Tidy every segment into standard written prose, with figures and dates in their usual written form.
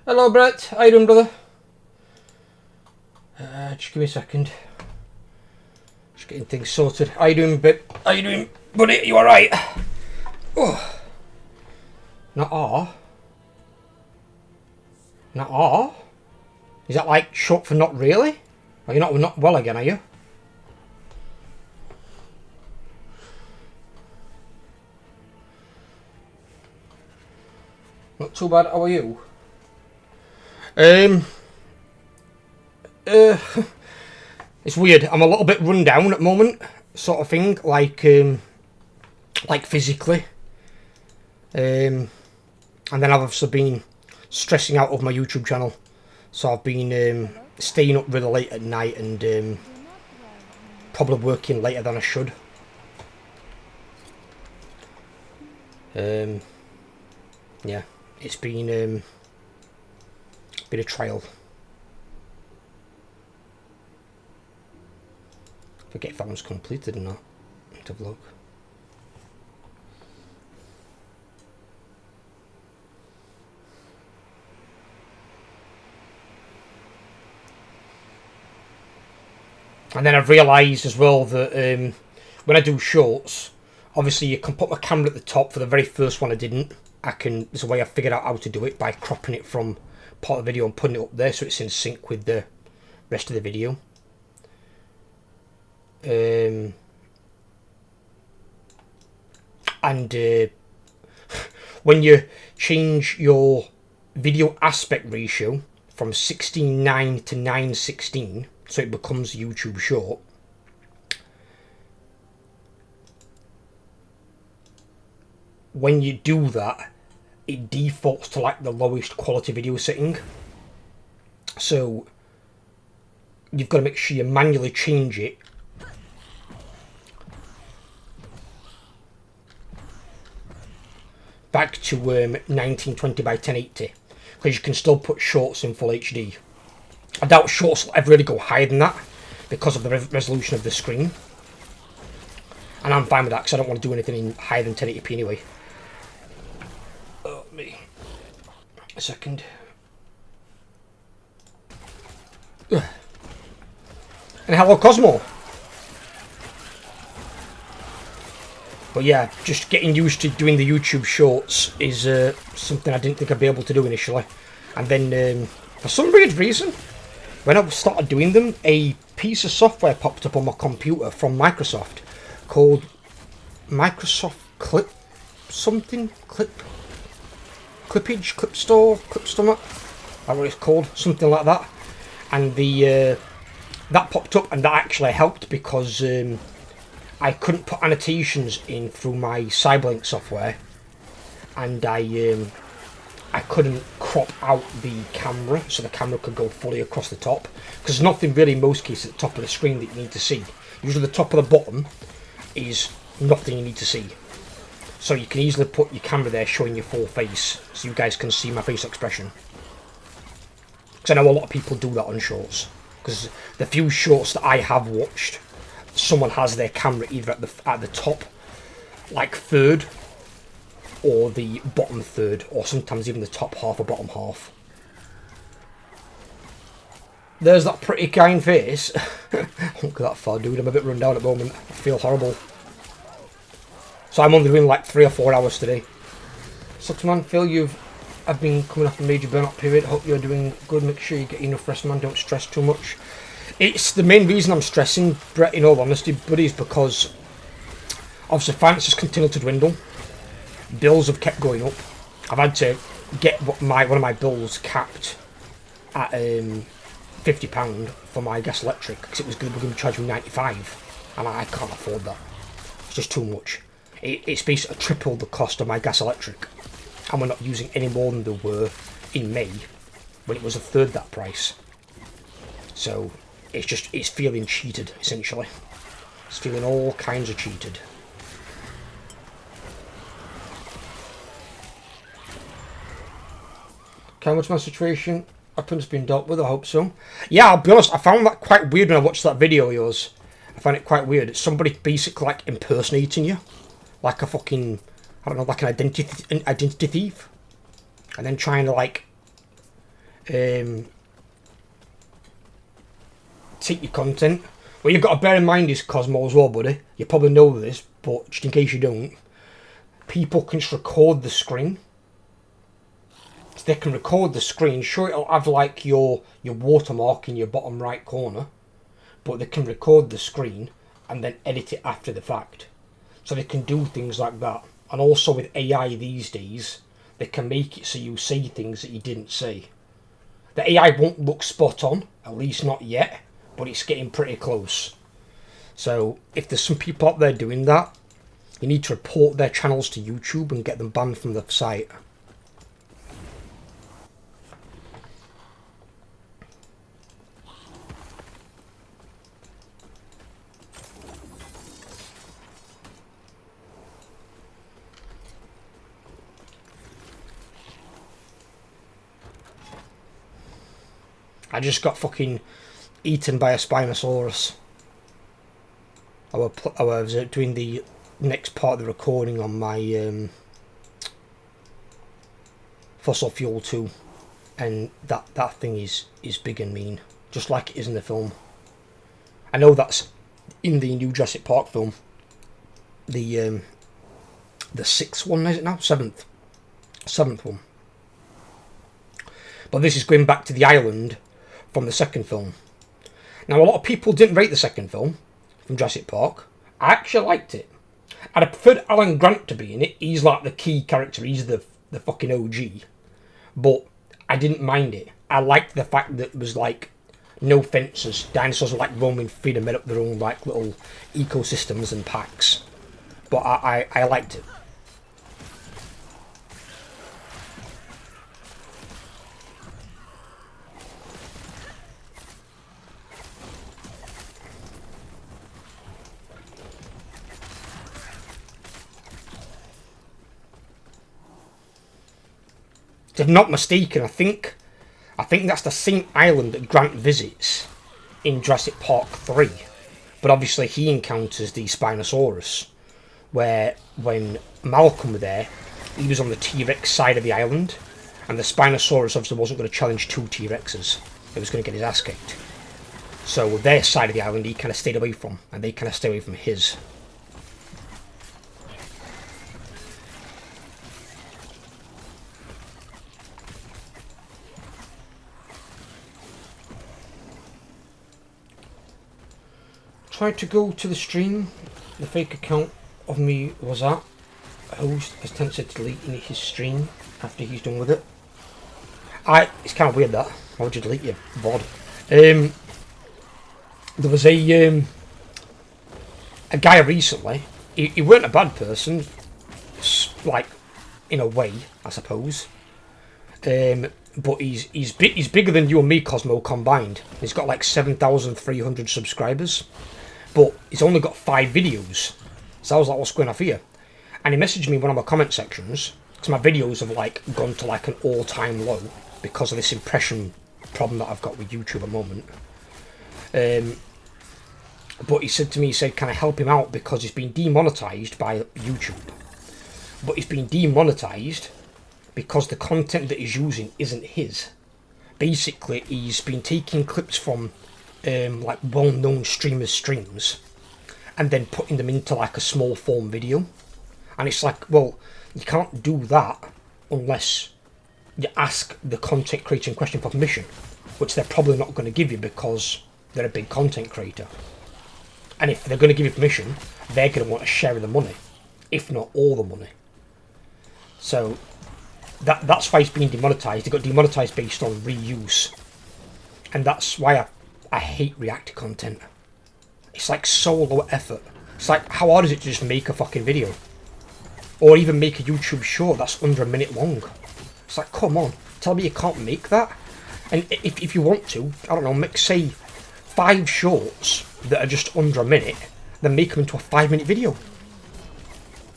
Hello Brett, how you doing, brother? Just give me a second. Just getting things sorted. How you doing, How you doing, buddy? You alright? Oh. Not ah. Not ah? Is that like short for not really? Are you not well again, are you? Not too bad, how are you? It's weird. I'm a little bit run down at the moment, sort of thing, like physically. And then I've also been stressing out of my YouTube channel, so I've been staying up really late at night and probably working later than I should. Yeah, it's been a trial. Forget if that one's completed or not. Let's have a look. And then I've realised as well that when I do shorts, obviously you can put my camera at the top. For the very first one I didn't. There's a way I figured out how to do it by cropping it from part of the video and putting it up there so it's in sync with the rest of the video. And when you change your video aspect ratio from 16:9 to 9:16, so it becomes YouTube short, when you do that, it defaults to like the lowest quality video setting. So you've got to make sure you manually change it back to 1920 by 1080, because you can still put shorts in full HD. I doubt shorts will ever really go higher than that because of the resolution of the screen, and I'm fine with that because I don't want to do anything in higher than 1080p anyway. Oh, me. A second. Ugh. And hello, Cosmo. But yeah, just getting used to doing the YouTube shorts is something I didn't think I'd be able to do initially. And then, for some weird reason, when I started doing them, a piece of software popped up on my computer from Microsoft called Microsoft Clip something? Clippage? Clip Stomach? That's what it's called, something like that. And that popped up, and that actually helped because I couldn't put annotations in through my Cyberlink software, and I couldn't crop out the camera so the camera could go fully across the top, because there's nothing really in most cases at the top of the screen that you need to see. Usually the top of the bottom is nothing you need to see, so you can easily put your camera there showing your full face so you guys can see my facial expression, because I know a lot of people do that on shorts, because the few shorts that I have watched, someone has their camera either at the top, like third, or the bottom third, or sometimes even the top half or bottom half. There's that pretty kind face. Don't go that far, dude. I'm a bit run down at the moment. I feel horrible. So I'm only doing like 3 or 4 hours today. Sucks, man. Phil, I've been coming off a major burnout period. Hope you're doing good. Make sure you get enough rest, man. Don't stress too much. It's the main reason I'm stressing, Brett, in all honesty, buddy, is because obviously finances continue to dwindle. Bills have kept going up. I've had to get one of my bills capped at £50 for my gas electric, because it was going to be charging me £95, and I can't afford that. It's just too much. It's basically tripled the cost of my gas electric, and we're not using any more than there were in May, when it was a third that price. So it's feeling cheated, essentially. It's feeling all kinds of cheated. How much my situation happens been dealt with? I hope so. Yeah, I'll be honest, I found that quite weird when I watched that video of yours. I found it quite weird. It's somebody basically like impersonating you, like a fucking, I don't know, like an identity thief, and then trying to like take your content. What you've got to bear in mind is, Cosmo, as well, buddy. You probably know this, but just in case you don't, people can just record the screen. So they can record the screen. Sure, it'll have like your watermark in your bottom right corner, but they can record the screen and then edit it after the fact. So they can do things like that. And also with AI these days, they can make it so you see things that you didn't see. The AI won't look spot on, at least not yet, but it's getting pretty close. So if there's some people out there doing that, you need to report their channels to YouTube and get them banned from the site. I just got fucking eaten by a Spinosaurus. I was doing the next part of the recording on my Fossil Fuel 2, and that thing is big and mean, just like it is in the film. I know that's in the new Jurassic Park film. The sixth one, is it now? Seventh one. But this is going back to the island from the second film. Now, a lot of people didn't rate the second film from Jurassic Park. I actually liked it. I'd have preferred Alan Grant to be in it. He's like the key character. He's the fucking OG. But I didn't mind it. I liked the fact that it was like no fences. Dinosaurs were like roaming free and made up their own like little ecosystems and packs. But I liked it. If I'm not mistaken, I think that's the same island that Grant visits in Jurassic Park 3. But obviously he encounters the Spinosaurus, where when Malcolm was there, he was on the T-Rex side of the island, and the Spinosaurus obviously wasn't going to challenge two T-Rexes. He was going to get his ass kicked. So their side of the island he kind of stayed away from, and they kind of stayed away from his. Tried to go to the stream the fake account of me was at. Host has attempted deleting his stream after he's done with it. It's kind of weird that. Why would you delete your VOD? There was a guy recently. He weren't a bad person, like in a way, I suppose. But he's bigger than you and me, Cosmo, combined. He's got like 7,300 subscribers. But he's only got 5 videos. So I was like, what's going on here? And he messaged me in one of my comment sections, because my videos have like gone to like an all-time low because of this impression problem that I've got with YouTube at the moment. But he said to me, can I help him out because he's been demonetized by YouTube. But he's been demonetized because the content that he's using isn't his. Basically, he's been taking clips from like well-known streamers' streams and then putting them into like a small form video, and it's like, well, you can't do that unless you ask the content creator in question for permission, which they're probably not going to give you because they're a big content creator. And if they're going to give you permission, they're going to want a share of the money, if not all the money. So that's why it's being demonetized. It got demonetized based on reuse, and that's why I hate React content. It's like so low effort. It's like, how hard is it to just make a fucking video? Or even make a YouTube short that's under a minute long? It's like, come on, tell me you can't make that? And if you want to, I don't know, make, say, 5 shorts that are just under a minute, then make them into a 5-minute video.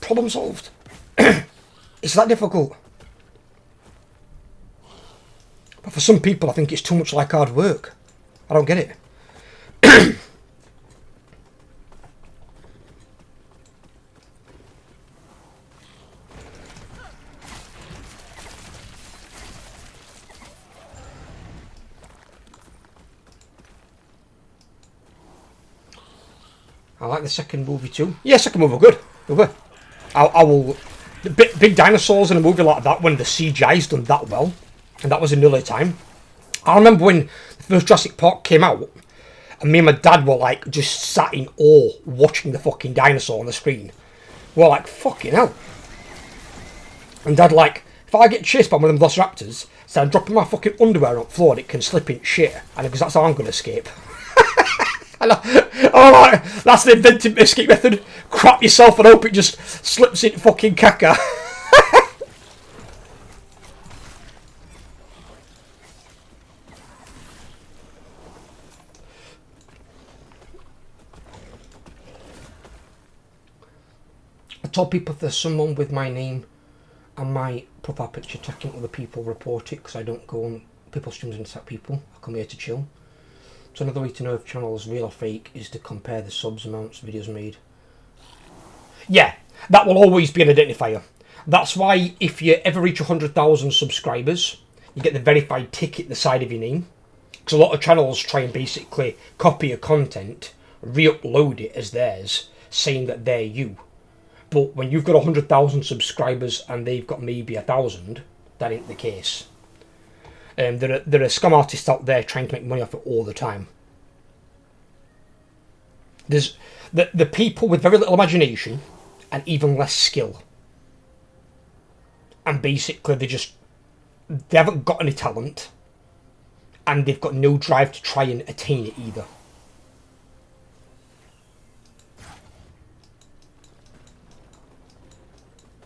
Problem solved. It's that difficult. But for some people, I think it's too much like hard work. I don't get it. I like the second movie too. Yeah, second movie were good. They were. I will... Big dinosaurs in a movie like that when the CGI's done that well. And that was in early time. I remember when the first Jurassic Park came out, and me and my dad were like just sat in awe watching the fucking dinosaur on the screen. We're like, fucking hell. And Dad like, if I get chased by one of them velociraptors, so I'm dropping my fucking underwear on the floor and it can slip in shit. And because that's how I'm going to escape. And I'm like, that's the invented escape method. Crap yourself and hope it just slips in fucking caca. I told people if there's someone with my name and my profile picture tagging other people, report it, because I don't go on people's streams and attack people. I come here to chill. So another way to know if channel is real or fake is to compare the subs amounts videos made. Yeah, that will always be an identifier. That's why if you ever reach 100,000 subscribers, you get the verified tick at the side of your name. Because a lot of channels try and basically copy your content, re-upload it as theirs, saying that they're you. But when you've got 100,000 subscribers and they've got maybe 1,000, that ain't the case. There are scam artists out there trying to make money off it all the time. There's the people with very little imagination and even less skill. And basically they haven't got any talent and they've got no drive to try and attain it either.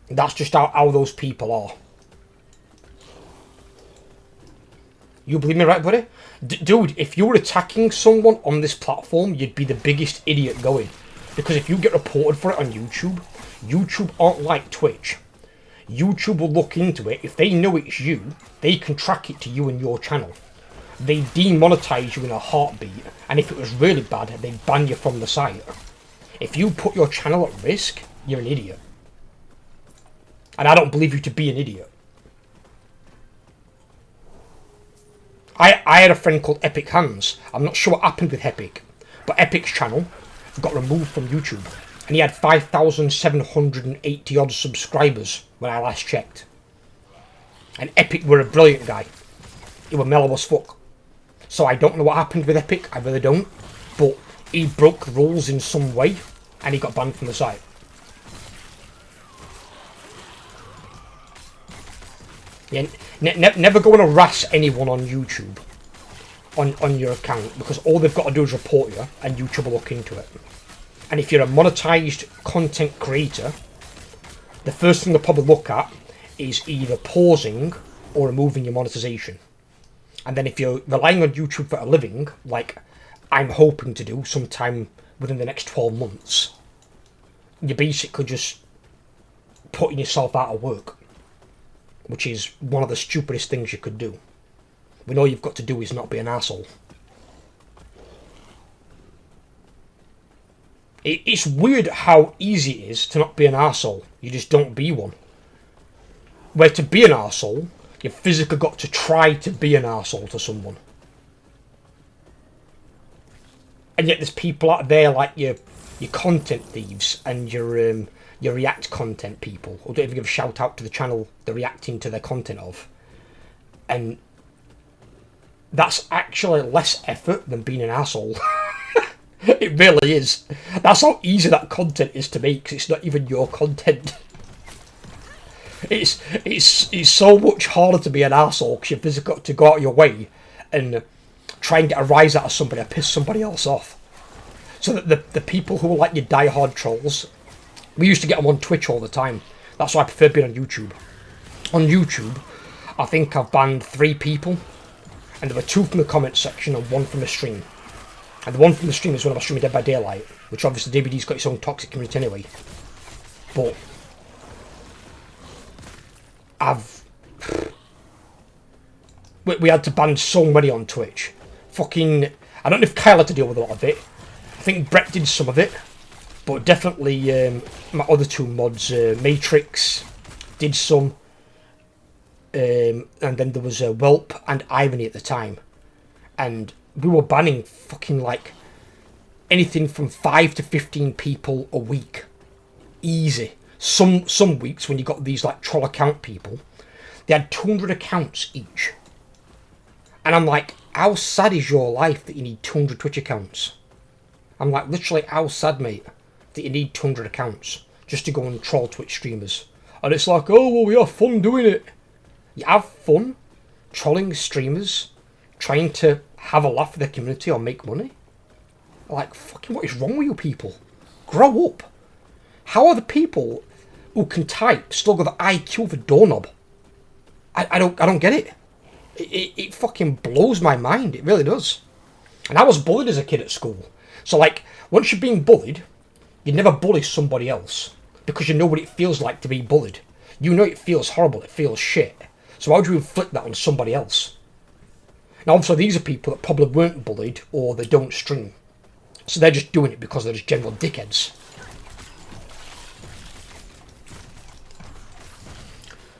That's just how those people are. You believe me, right, buddy? Dude, if you were attacking someone on this platform, you'd be the biggest idiot going. Because if you get reported for it on YouTube, YouTube aren't like Twitch. YouTube will look into it. If they know it's you, they can track it to you and your channel. They demonetize you in a heartbeat, and if it was really bad, they ban you from the site. If you put your channel at risk, you're an idiot. And I don't believe you to be an idiot. I had a friend called Epic Hands. I'm not sure what happened with Epic, but Epic's channel got removed from YouTube. And he had 5,780 odd subscribers when I last checked. And Epic were a brilliant guy. He were mellow as fuck. So I don't know what happened with Epic, I really don't. But he broke the rules in some way, and he got banned from the site. Yeah, never go and harass anyone on YouTube on your account, because all they've got to do is report you and YouTube will look into it. And if you're a monetized content creator, the first thing they'll probably look at is either pausing or removing your monetization. And then if you're relying on YouTube for a living, like I'm hoping to do sometime within the next 12 months, you're basically just putting yourself out of work. Which is one of the stupidest things you could do. When all you've got to do is not be an arsehole. It's weird how easy it is to not be an arsehole. You just don't be one. Where to be an arsehole, you've physically got to try to be an arsehole to someone. And yet there's people out there like your content thieves and your React content people, or don't even give a shout out to the channel they're reacting to their content of. And that's actually less effort than being an asshole. It really is. That's how easy that content is to make, because it's not even your content. It's so much harder to be an asshole because you've physically got to go out of your way and try and get a rise out of somebody or piss somebody else off. So that the people who are like your die-hard trolls, we used to get them on Twitch all the time. That's why I prefer being on YouTube. On YouTube, I think I've banned 3 people. And there were 2 from the comment section and 1 from the stream. And the one from the stream is when I was streaming Dead by Daylight, which obviously DBD's got its own toxic community anyway. But we had to ban so many on Twitch. Fucking, I don't know if Kyle had to deal with a lot of it. I think Brett did some of it. But definitely my other 2 mods, Matrix, did some. And then there was Whelp and Irony at the time. And we were banning fucking like anything from 5 to 15 people a week. Easy. Some weeks when you got these like troll account people, they had 200 accounts each. And I'm like, how sad is your life that you need 200 Twitch accounts? I'm like, literally, how sad, mate, that you need 200 accounts just to go and troll Twitch streamers. And it's like, oh, well, we have fun doing it. You have fun trolling streamers, trying to have a laugh with the community or make money? Like, fucking what is wrong with you people? Grow up. How are the people who can type still got the IQ for doorknob? I don't get it. It fucking blows my mind. It really does. And I was bullied as a kid at school. So, like, once you're being bullied, you never bully somebody else. Because you know what it feels like to be bullied. You know it feels horrible. It feels shit. So how do you inflict that on somebody else? Now, obviously, these are people that probably weren't bullied or they don't stream. So they're just doing it because they're just general dickheads.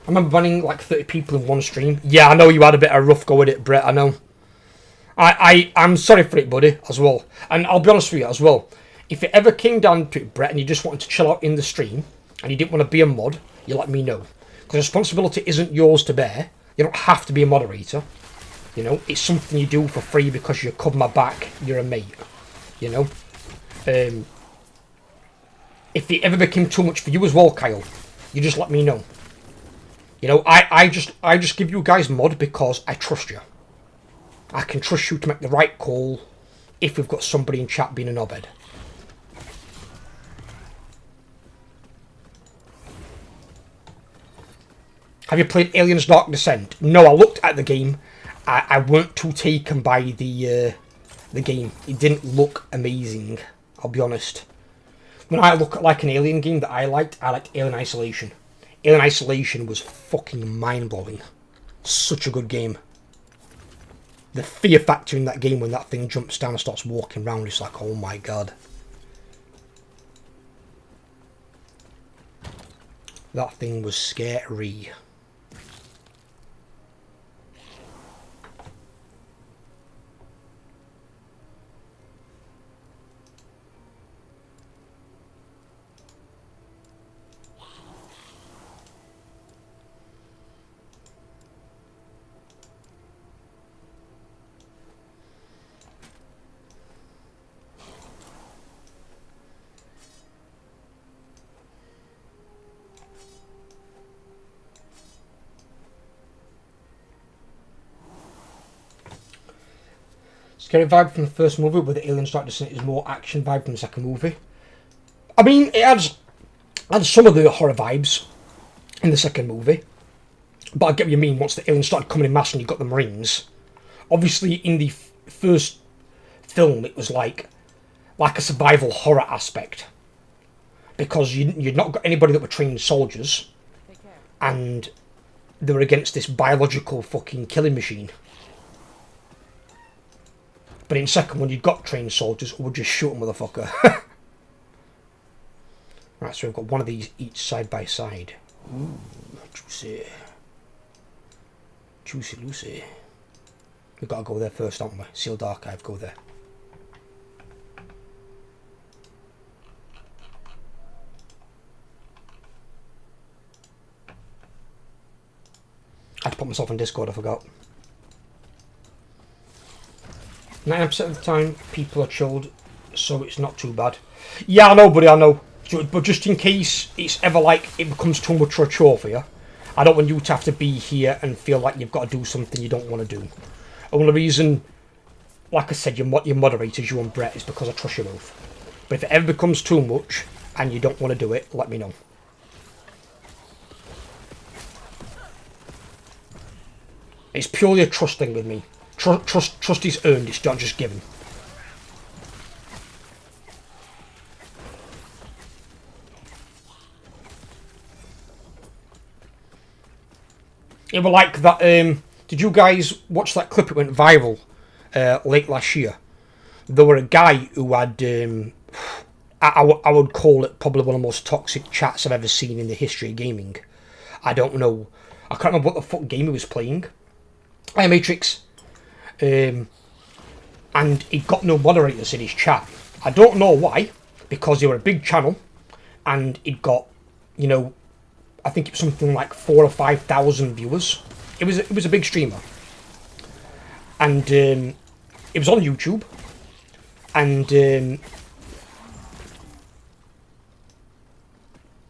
I remember banning like 30 people in one stream. Yeah, I know you had a bit of a rough go with it, Brett, I know. I'm sorry for it, buddy, as well. And I'll be honest with you as well. If it ever came down to it, Brett, and you just wanted to chill out in the stream, and you didn't want to be a mod, you let me know. Because responsibility isn't yours to bear. You don't have to be a moderator. You know, it's something you do for free because you cover my back, you're a mate. You know? If it ever became too much for you as well, Kyle, you just let me know. You know, I just give you guys mod because I trust you. I can trust you to make the right call if we've got somebody in chat being an Undead. Have you played Aliens Dark Descent? No, I looked at the game. I weren't too taken by the game. It didn't look amazing, I'll be honest. When I look at like an Alien game that I liked Alien Isolation. Alien Isolation was fucking mind-blowing. Such a good game. The fear factor in that game when that thing jumps down and starts walking around, it's like, oh my god. That thing was scary. Scary vibe from the first movie, but the Aliens Dark Descent is more action vibe from the second movie. I mean, it had some of the horror vibes in the second movie, but I get what you mean. Once the aliens started coming in mass and you got the Marines, obviously in the first film it was like a survival horror aspect because you'd not got anybody that were trained soldiers, and they were against this biological fucking killing machine. But in second one, you've got trained soldiers who would just shoot a motherfucker. Right, so we've got one of these each side by side. Ooh, juicy. Juicy Lucy. We've got to go there first, haven't we? Sealed Archive, go there. I had to put myself on Discord, I forgot. 90% of the time, people are chilled, so it's not too bad. Yeah, I know, buddy, I know. But just in case it's ever like it becomes too much of a chore for you, I don't want you to have to be here and feel like you've got to do something you don't want to do. Only reason, like I said, your moderators, you and Brett, is because I trust you both. But if it ever becomes too much and you don't want to do it, let me know. It's purely a trust thing with me. Trust is earned, it's not just given. It was like that, did you guys watch that clip? It went viral late last year. There were a guy who had, I would call it probably one of the most toxic chats I've ever seen in the history of gaming. I don't know, I can't remember what the fuck game he was playing. Matrix. And he got no moderators in his chat. I don't know why, because they were a big channel, and it got, you know, I think it was something like 4,000 or 5,000 viewers. It was a big streamer, and it was on YouTube, and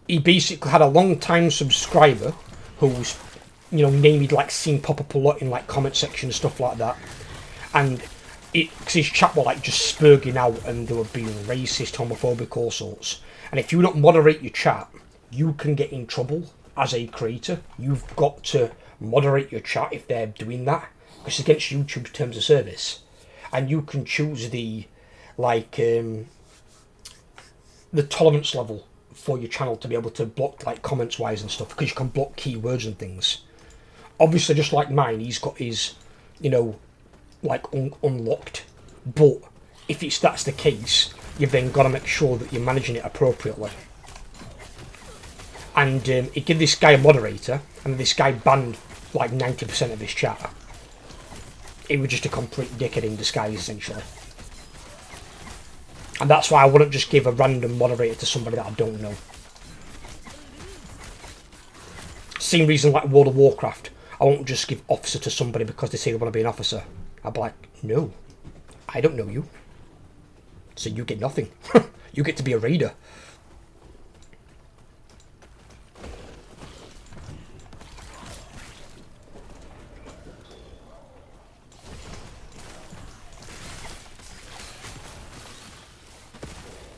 he basically had a long-time subscriber who's, you know, name he'd like seen pop up a lot in like comment section and stuff like that, and because his chat were like just spurging out and they were being racist, homophobic, all sorts. And if you don't moderate your chat, you can get in trouble as a creator. You've got to moderate your chat if they're doing that, because it's against YouTube's terms of service. And you can choose the like the tolerance level for your channel to be able to block like comments wise and stuff, because you can block keywords and things. Obviously, just like mine, he's got his, you know, like unlocked. But if that's the case, you've then got to make sure that you're managing it appropriately. And it gave this guy a moderator, and this guy banned like 90% of his chat. It was just a complete dickhead in disguise, essentially. And that's why I wouldn't just give a random moderator to somebody that I don't know. Same reason like World of Warcraft. I won't just give officer to somebody because they say they want to be an officer. I'll be like, no, I don't know you. So you get nothing. You get to be a raider.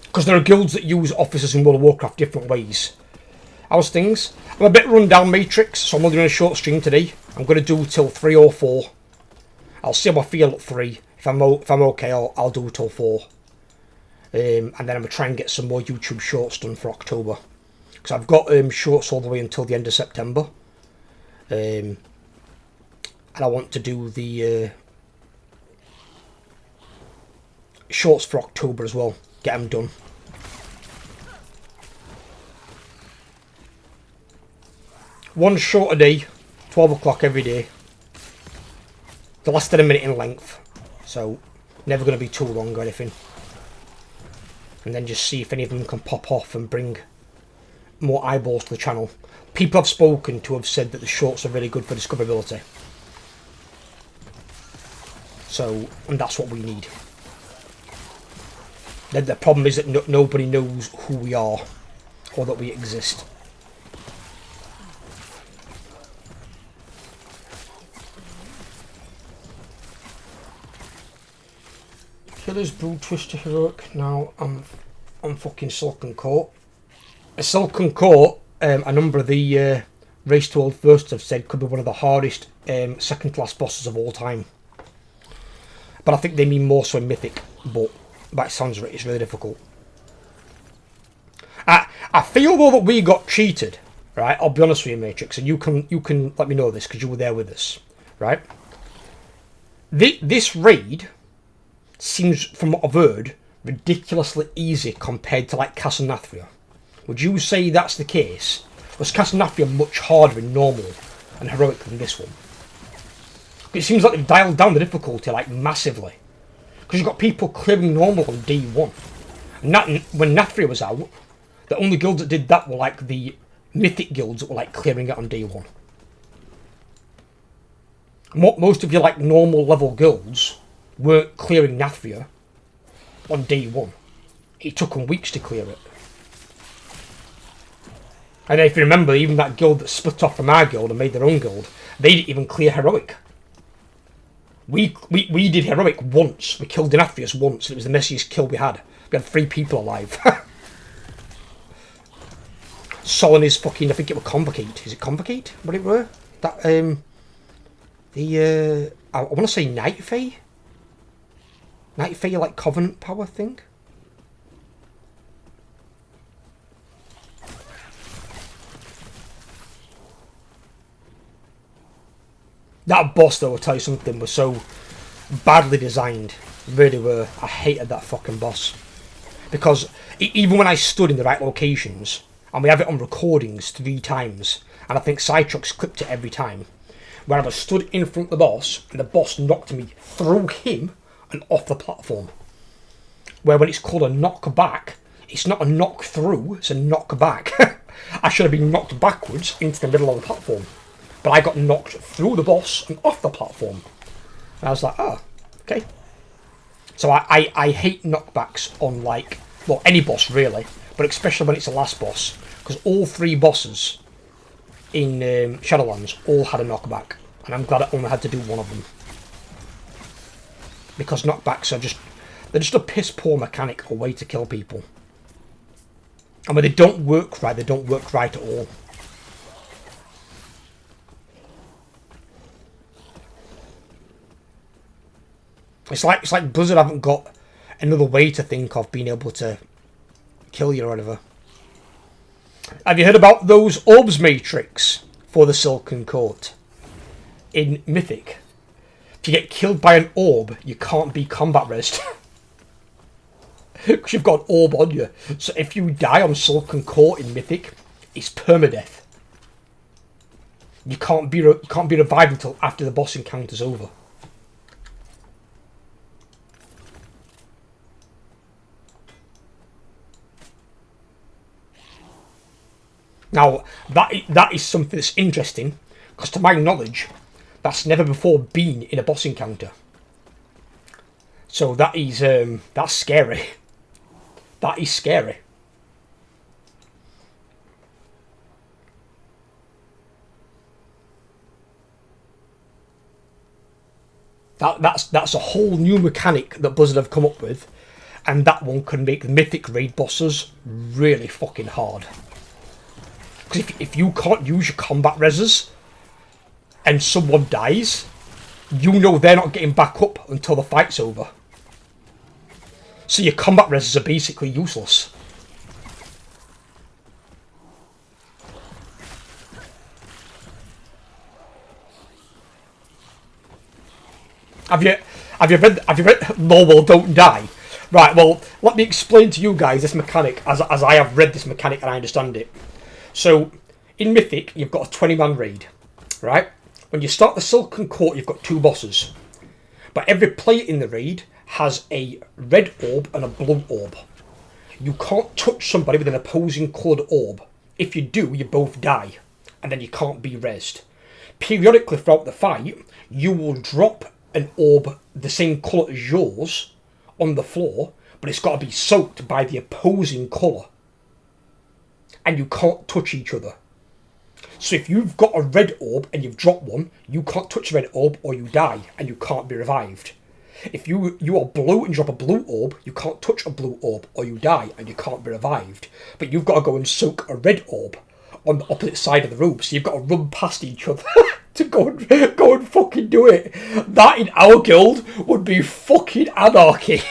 Because there are guilds that use officers in World of Warcraft different ways. How's things? I'm a bit run down, Matrix, so I'm only doing a short stream today. I'm going to do till 3 or 4. I'll see how I feel at 3. If I'm okay, I'll do till 4. And then I'm going to try and get some more YouTube shorts done for October. Because I've got shorts all the way until the end of September. And I want to do the shorts for October as well. Get them done. One short a day, 12 o'clock every day. They're less than a minute in length, so never going to be too long or anything. And then just see if any of them can pop off and bring more eyeballs to the channel. People I've spoken to have said that the shorts are really good for discoverability. So, and that's what we need. The problem is that nobody knows who we are or that we exist. Killer's Brood Twister Heroic. Now I'm fucking Silken Court. A Silken Court, a number of the Race to World Firsts have said could be one of the hardest second class bosses of all time. But I think they mean more so in Mythic, but by the sounds of it, it's really difficult. I feel though that we got cheated, right? I'll be honest with you, Matrix, and you can let me know this because you were there with us, right? This raid seems, from what I've heard, ridiculously easy compared to like Castle Nathria. Would you say that's the case? Was Castle Nathria much harder in normal and heroic than this one? It seems like they've dialed down the difficulty like massively. Because you've got people clearing normal on D1. And when Nathria was out, the only guilds that did that were like the mythic guilds that were like clearing it on D1. Most of your like normal level guilds weren't clearing Nathria on D1. It took them weeks to clear it. And if you remember, even that guild that split off from our guild and made their own guild, they didn't even clear heroic. We did heroic once. We killed Denathrius once. It was the messiest kill we had. We had 3 people alive. Solon is fucking, I think it was Convocate. Is it Convocate? What it were? That, I want to say Night Fae? Night Fae, like Covenant power thing? That boss, though, I'll tell you something, was so badly designed. Really were. I hated that fucking boss. Because even when I stood in the right locations, and we have it on recordings 3 times, and I think Cytrox clipped it every time, where I was stood in front of the boss, and the boss knocked me through him and off the platform. where when it's called a knockback, it's not a knock through, it's a knockback. I should have been knocked backwards into the middle of the platform, but I got knocked through the boss and off the platform. And I was like, oh, okay. So I hate knockbacks on, like, well, any boss really, but especially when it's the last boss, because all 3 bosses in Shadowlands all had a knockback, and I'm glad I only had to do one of them. Because knockbacks are they're just a piss poor mechanic, a way to kill people. And when they don't work right, they don't work right at all. It's like Blizzard haven't got another way to think of being able to kill you or whatever. Have you heard about those orbs matrix for the Silken Court in Mythic? If you get killed by an orb, you can't be combat resed. Because you've got an orb on you. So if you die on Silken Court in Mythic, it's permadeath. You can't be revived until after the boss encounter's over. Now, that is something that's interesting, because to my knowledge, that's never before been in a boss encounter. So that is that's scary. That is scary. That's a whole new mechanic that Blizzard have come up with, and that one can make the Mythic raid bosses really fucking hard. Because if you can't use your combat reses and someone dies, you know they're not getting back up until the fight's over. So your combat reses are basically useless. Have you read No Well Don't Die? Right, well, let me explain to you guys this mechanic as I have read this mechanic and I understand it. So, in Mythic, you've got a 20-man raid, right? When you start the Silken Court, you've got 2 bosses. But every player in the raid has a red orb and a blue orb. You can't touch somebody with an opposing coloured orb. If you do, you both die, and then you can't be rezzed. Periodically throughout the fight, you will drop an orb the same colour as yours on the floor, but it's got to be soaked by the opposing colour. And you can't touch each other. So if you've got a red orb and you've dropped one, you can't touch a red orb or you die and you can't be revived. If you are blue and drop a blue orb, you can't touch a blue orb or you die and you can't be revived. But you've got to go and soak a red orb on the opposite side of the room, so you've got to run past each other to go and fucking do it. That in our guild would be fucking anarchy.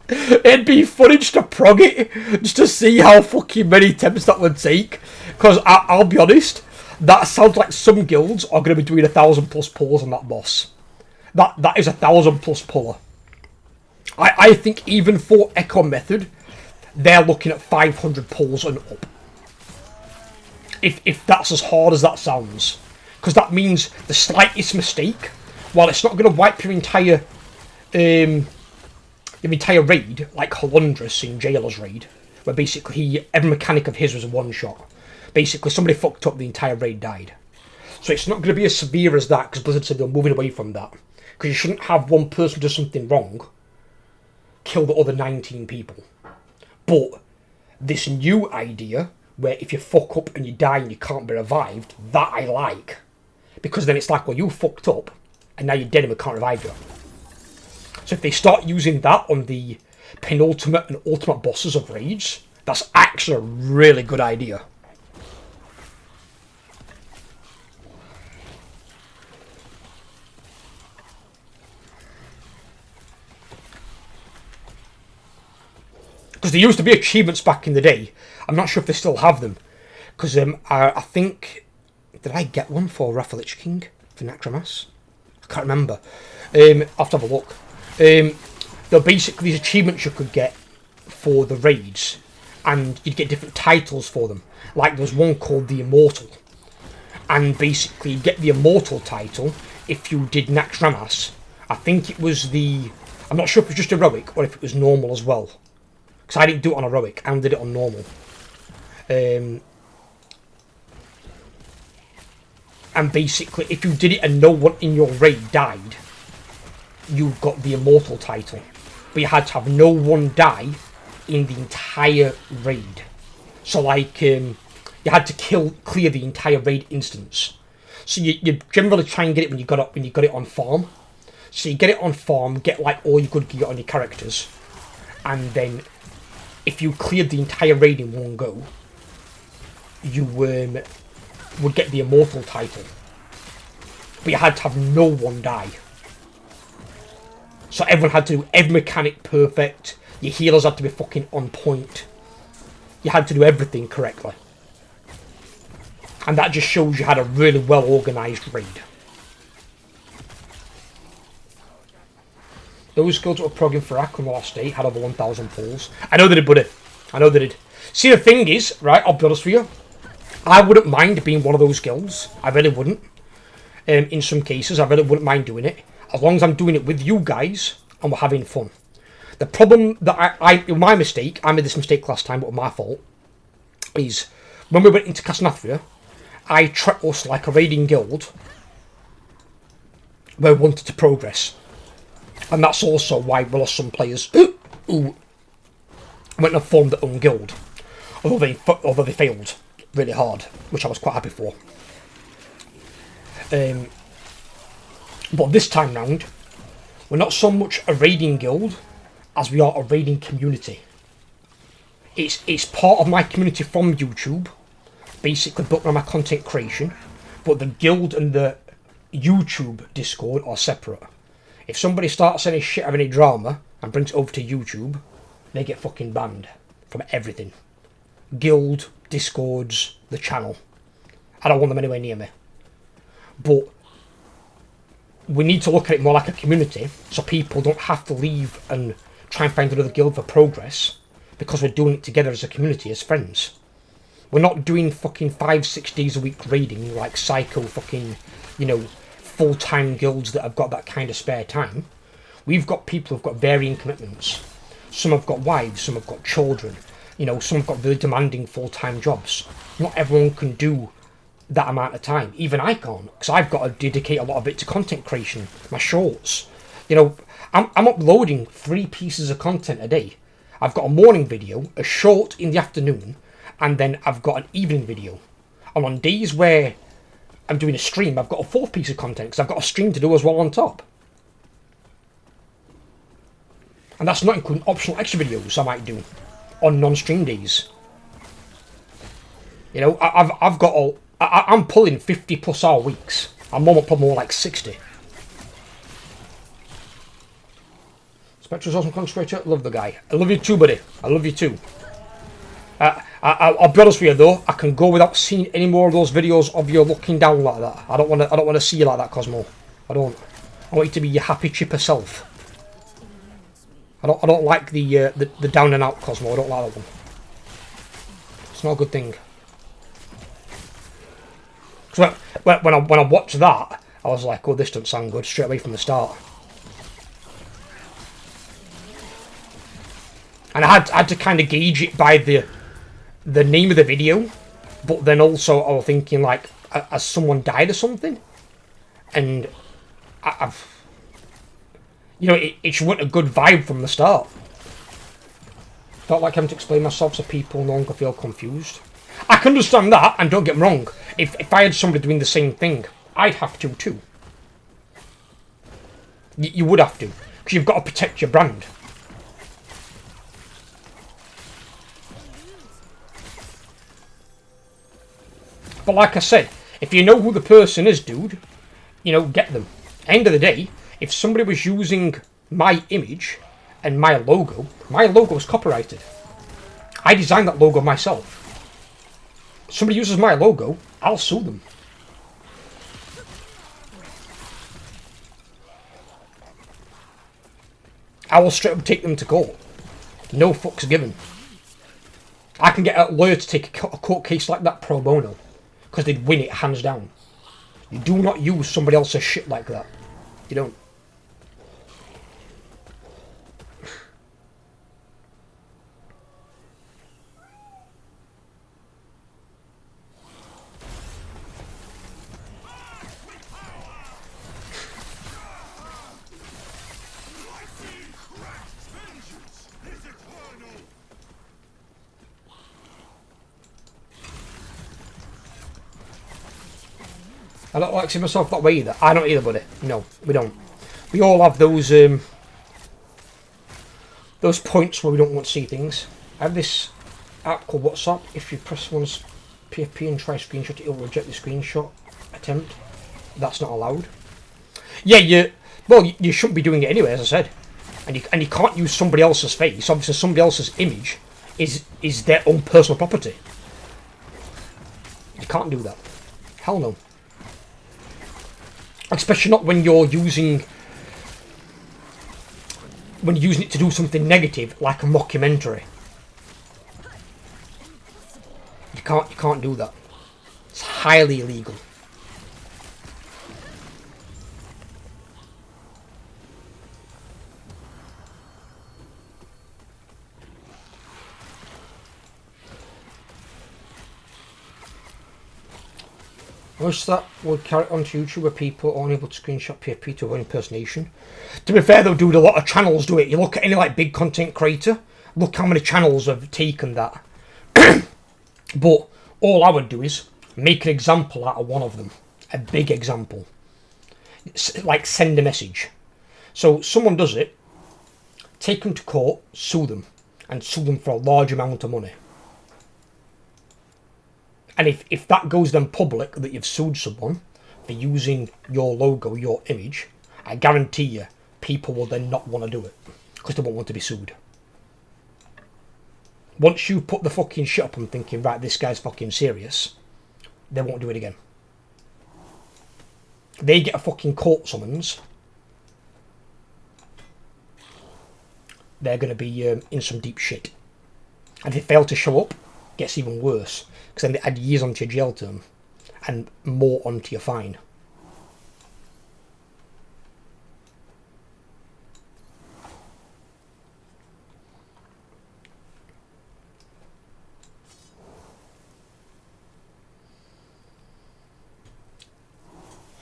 It'd be funny just to prog it, just to see how fucking many attempts that would take. Because I'll be honest, that sounds like some guilds are going to be doing 1,000+ pulls on that boss. That is 1,000+ puller. I think even for Echo Method, they're looking at 500 pulls and up. If that's as hard as that sounds. Because that means the slightest mistake, while it's not going to wipe your entire raid, like Holundrus in Jailer's raid, where basically every mechanic of his was a one-shot. Basically, somebody fucked up, the entire raid died. So it's not going to be as severe as that, because Blizzard said they're moving away from that. Because you shouldn't have one person do something wrong, kill the other 19 people. But this new idea, where if you fuck up and you die and you can't be revived, that I like. Because then it's like, well, you fucked up, and now you're dead and we can't revive you. So if they start using that on the penultimate and ultimate bosses of raids, that's actually a really good idea. Because there used to be achievements back in the day. I'm not sure if they still have them. Because I think... Did I get one for Wrath of Lich King? For Necromas? I can't remember. I'll have to have a look. There are basically these achievements you could get for the raids. And you'd get different titles for them. Like there's one called the Immortal. And basically you'd get the Immortal title if you did Naxxramas. I think it was the I'm not sure if it was just heroic or if it was normal as well. Because I didn't do it on heroic, I did it on normal. And basically, if you did it and no one in your raid died, you got the immortal title. But you had to have no one die in the entire raid. So like, you had to clear the entire raid instance. So you generally try and get it when you got it on farm. So you get it on farm, get like all your good gear on your characters, and then if you cleared the entire raid in one go, you would get the immortal title. But you had to have no one die. So everyone had to do every mechanic perfect. Your healers had to be fucking on point. You had to do everything correctly. And that just shows you had a really well organised raid. Those guilds that were progging for Ak on the last day had over 1,000 pulls. I know they did, buddy. I know they did. See, the thing is, right, I'll be honest with you, I wouldn't mind being one of those guilds. I really wouldn't. In some cases, I really wouldn't mind doing it. As long as I'm doing it with you guys and we're having fun. The problem that my mistake, I made this mistake last time, but it was my fault, is when we went into Casnathria, I treated us like a raiding guild where we wanted to progress. And that's also why we lost some players who went and formed their own guild. Although they failed really hard, which I was quite happy for. But this time round, we're not so much a raiding guild as we are a raiding community. It's part of my community from YouTube, basically built around my content creation, but the guild and the YouTube Discord are separate. If somebody starts any shit or any drama and brings it over to YouTube, they get fucking banned from everything. Guild, Discords, the channel. I don't want them anywhere near me. But we need to look at it more like a community, so people don't have to leave and try and find another guild for progress, because we're doing it together as a community, as friends. We're not doing fucking 5-6 days a week raiding like psycho fucking, full-time guilds that have got that kind of spare time. We've got people who've got varying commitments. Some have got wives, some have got children, some have got really demanding full-time jobs. Not everyone can do that amount of time. Even I can't, because I've got to dedicate a lot of it to content creation, my shorts. I'm uploading 3 pieces of content a day. I've got a morning video, a short in the afternoon, and then I've got an evening video. And on days where I'm doing a stream, I've got a 4th piece of content, because I've got a stream to do as well on top. And that's not including optional extra videos I might do on non-stream days. I'm pulling 50 plus hour weeks. I'm probably more like 60. Spectre's awesome concentrator. Love the guy. I love you too, buddy. I love you too. I'll be honest with you though. I can go without seeing any more of those videos of you looking down like that. I don't want to see you like that, Cosmo. I don't. I want you to be your happy chipper self. I don't like the down and out Cosmo. I don't like that one. It's not a good thing. So when I watched that, I was like, oh, this doesn't sound good straight away from the start. And I had to kind of gauge it by the name of the video, but then also I was thinking, like, has someone died or something? And it wasn't a good vibe from the start. Felt like having to explain myself so people no longer feel confused. I can understand that, and don't get me wrong, if I had somebody doing the same thing, I'd have to too. You would have to, because you've got to protect your brand. But like I said, if you know who the person is, dude, get them. End of the day, if somebody was using my image and my logo is copyrighted. I designed that logo myself. Somebody uses my logo, I'll sue them. I will straight up take them to court. No fucks given. I can get a lawyer to take a court case like that pro bono, because they'd win it hands down. You do not use somebody else's shit like that. You don't. I don't like seeing myself that way either. I don't either, buddy. No, we don't. We all have those points where we don't want to see things. I have this app called WhatsApp. If you press one's PFP and try screenshot, it will reject the screenshot attempt. That's not allowed. Yeah, you shouldn't be doing it anyway, as I said. And you can't use somebody else's face. Obviously, somebody else's image is their own personal property. You can't do that. Hell no. Especially not when you're using it to do something negative, like a mockumentary. You can't do that. It's highly illegal. I wish that would carry on to YouTube where people are unable to screenshot PFP to avoid impersonation. To be fair though, dude, a lot of channels do it. You look at any like big content creator, look how many channels have taken that. But all I would do is make an example out of one of them. A big example. Like send a message. So someone does it, take them to court, sue them. And sue them for a large amount of money. And if that goes then public that you've sued someone for using your logo, your image, I guarantee you people will then not want to do it because they won't want to be sued. Once you put the fucking shit up and thinking, right, this guy's fucking serious, they won't do it again. They get a fucking court summons, they're going to be in some deep shit. And if they fail to show up, it gets even worse. Because then they add years onto your jail term and more onto your fine.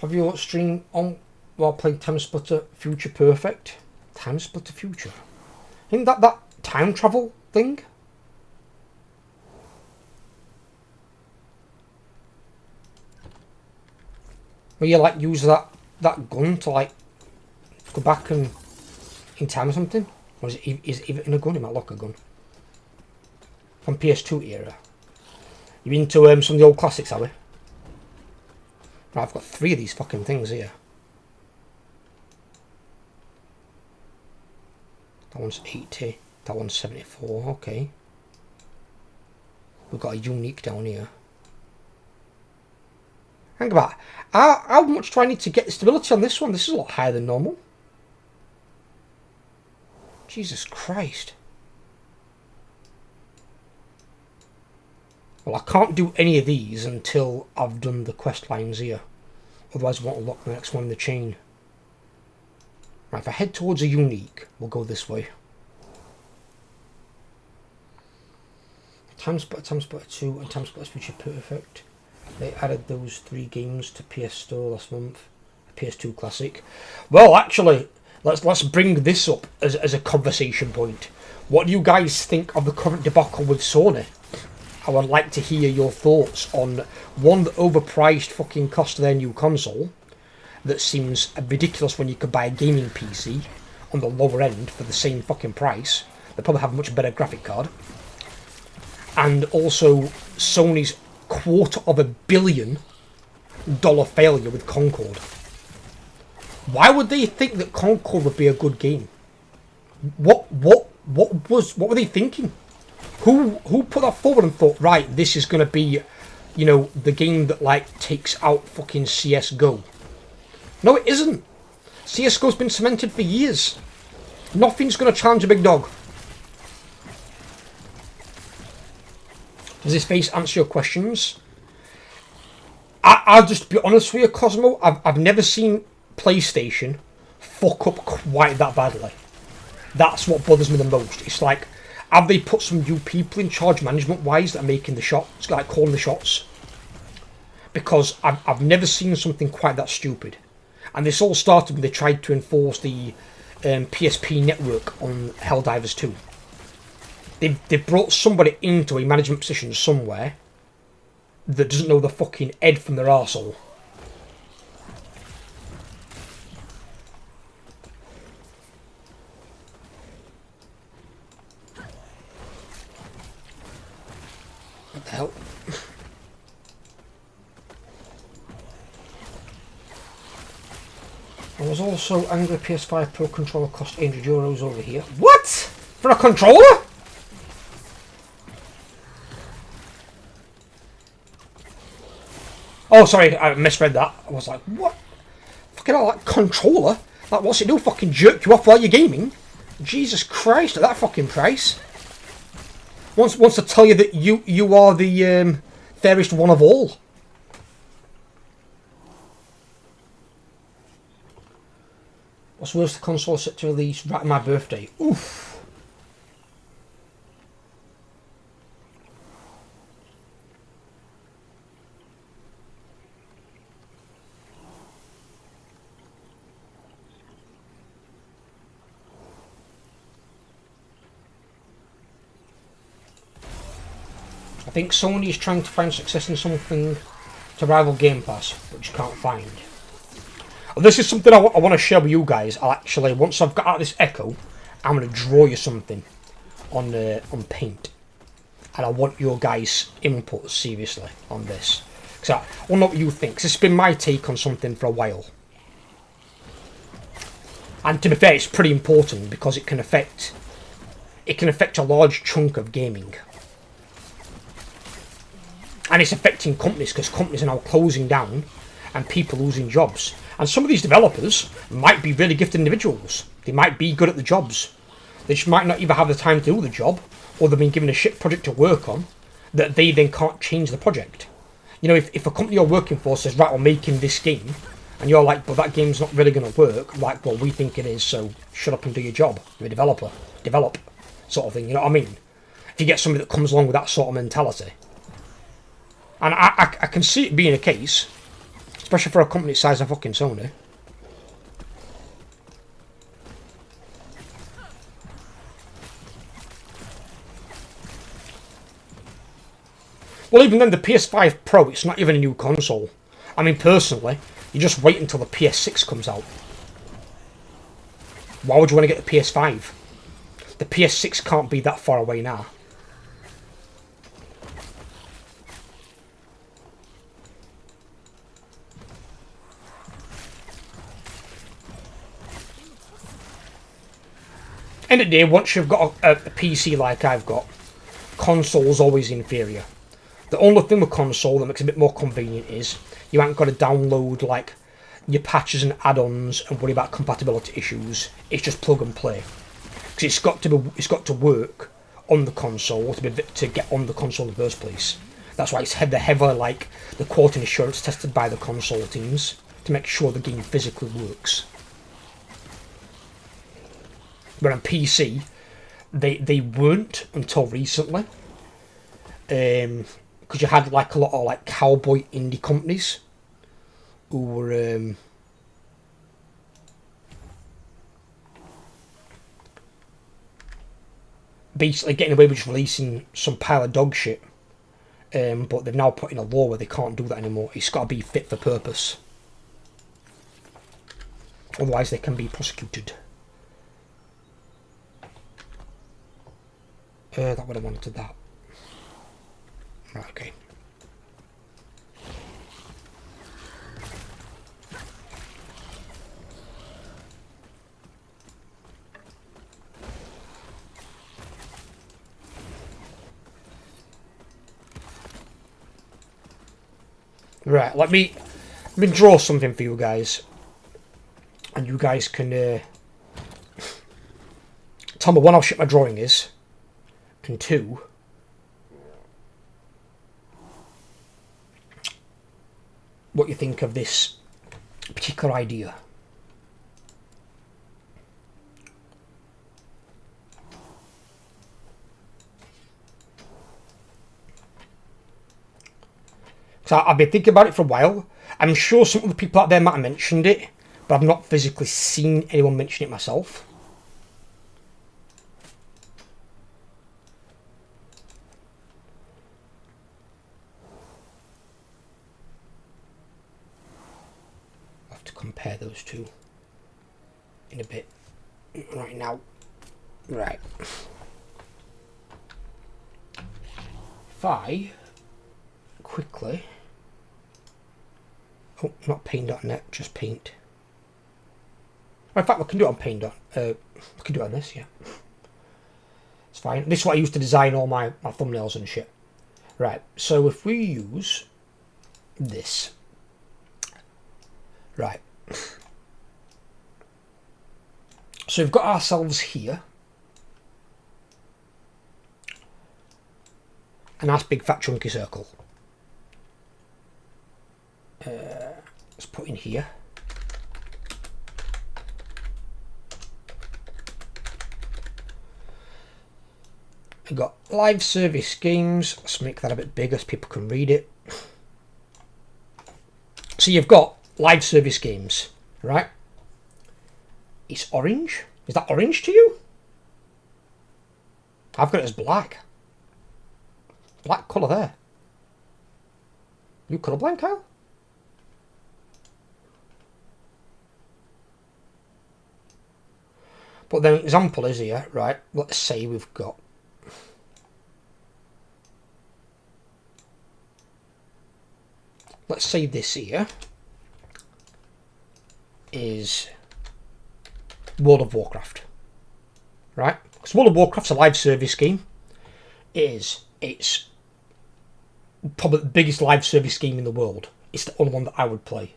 Have you watched stream on while playing Time Splitter Future Perfect? Time Splitter Future? Isn't that time travel thing? Where you like use that gun to like go back and in time or something? Or is it even a gun? It might look a gun. From PS2 era. You into some of the old classics, are we? Right, I've got 3 of these fucking things here. That one's 80. That one's 74. Okay. We've got a unique down here. Think about it. How much do I need to get the stability on this one? This is a lot higher than normal. Jesus Christ. Well, I can't do any of these until I've done the quest lines here. Otherwise I won't unlock the next one in the chain. Right, if I head towards a unique, we'll go this way. Time Splitter 2 and Time Splitter Future Perfect. They added those 3 games to PS Store last month. PS2 Classic. Well, actually, let's bring this up as a conversation point. What do you guys think of the current debacle with Sony? I would like to hear your thoughts on, one, the overpriced fucking cost of their new console. That seems ridiculous when you could buy a gaming PC on the lower end for the same fucking price. They probably have a much better graphic card. And also Sony's $250 million failure with Concord. Why would they think that Concord would be a good game? What were they thinking? Who put that forward and thought, right, this is going to be, you know, the game that like takes out fucking CS:GO? No, it isn't. CS:GO's been cemented for years. Nothing's going to challenge a big dog. Does this face answer your questions? I'll just be honest with you, Cosmo. I've never seen PlayStation fuck up quite that badly. That's what bothers me the most. It's like, have they put some new people in charge management-wise that are making the shots, like calling the shots? Because I've never seen something quite that stupid. And this all started when they tried to enforce the PSP network on Helldivers 2. They brought somebody into a management position somewhere that doesn't know the fucking head from their arsehole. What the hell? I was also angry PS5 Pro controller cost €800 over here. What? For a controller? Oh, sorry, I misread that. I was like, what? Fucking hell, like, controller? Like, what's it do? Fucking jerk you off while you're gaming? Jesus Christ, at that fucking price. Wants to tell you that you are the fairest one of all. What's worse, the console set to release right on my birthday. Oof. I think Sony is trying to find success in something to rival Game Pass, which you can't find. This is something I want to share with you guys. I'll actually, once I've got out this Echo, I'm going to draw you something on Paint. And I want your guys' input, seriously, on this. Because I want to know what you think. This has been my take on something for a while. And to be fair, it's pretty important because it can affect a large chunk of gaming. And it's affecting companies because companies are now closing down and people losing jobs. And some of these developers might be really gifted individuals. They might be good at the jobs. They just might not even have the time to do the job, or they've been given a shit project to work on that they then can't change the project. You know, if a company you're working for says, right, we're making this game, and you're like, but that game's not really going to work, like, well, we think it is, so shut up and do your job. You're a developer. Develop, sort of thing, you know what I mean? If you get somebody that comes along with that sort of mentality. And I can see it being a case, especially for a company the size of fucking Sony. Well, even then, the PS5 Pro, it's not even a new console. I mean, personally, you just wait until the PS6 comes out. Why would you want to get the PS5? The PS6 can't be that far away now. End of the day, once you've got a PC like I've got, console's always inferior. The only thing with console that makes it a bit more convenient is you ain't got to download like your patches and add-ons and worry about compatibility issues. It's just plug and play. Because it's got to work on the console to get on the console in the first place. That's why it's heavily like the quality assurance tested by the console teams to make sure the game physically works. But on PC, they weren't until recently, because you had like a lot of like cowboy indie companies who were basically getting away with just releasing some pile of dog shit. But they've now put in a law where they can't do that anymore. It's got to be fit for purpose, otherwise they can be prosecuted. That would have wanted that. Right, okay. Right, let me draw something for you guys, and you guys can tell me one how shit my drawing is. And two, what you think of this particular idea. So I've been thinking about it for a while. I'm sure some other people out there might have mentioned it, but I've not physically seen anyone mention it myself. Compare those two in a bit right now. Right. If I quickly. Oh, not paint.net, just paint. In fact, we can do it on paint. We can do it on this, yeah. It's fine. This is what I use to design all my thumbnails and shit. Right, so if we use this. Right. So we've got ourselves here. A nice big fat chunky circle. Let's put in here. We've got live service games. Let's make that a bit bigger so people can read it. So you've got live service games, right? It's orange. Is that orange to you? I've got it as black. Black colour there. You colourblind, Kyle? But then an example is here, right? Let's say we've got let's say this here is World of Warcraft, right? Because World of Warcraft's a live service game. It's probably the biggest live service game in the world. It's the only one that I would play.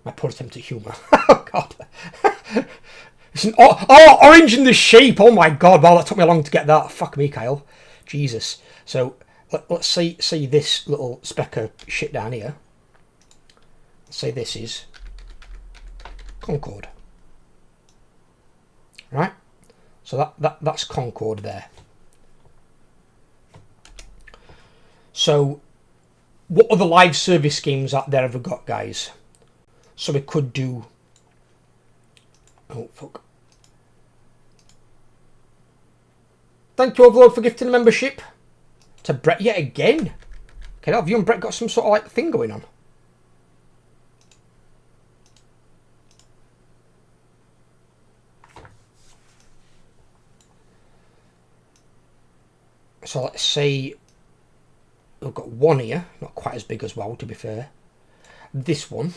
My poor attempt at humour. Oh god. It's an orange in the shape. Oh my god. Wow, that took me long to get that. Fuck me, Kyle. Jesus. So let's say this little speck of shit down here. Let's say this is Concord. Right? So that's Concord there. So what other live service games out there have we got, guys? So we could do... Oh, fuck. Thank you, Overlord, for gifting a membership. To Brett yet again. Okay, have you and Brett got some sort of like thing going on? So let's say we've got one here, not quite as big as WoW to be fair. This one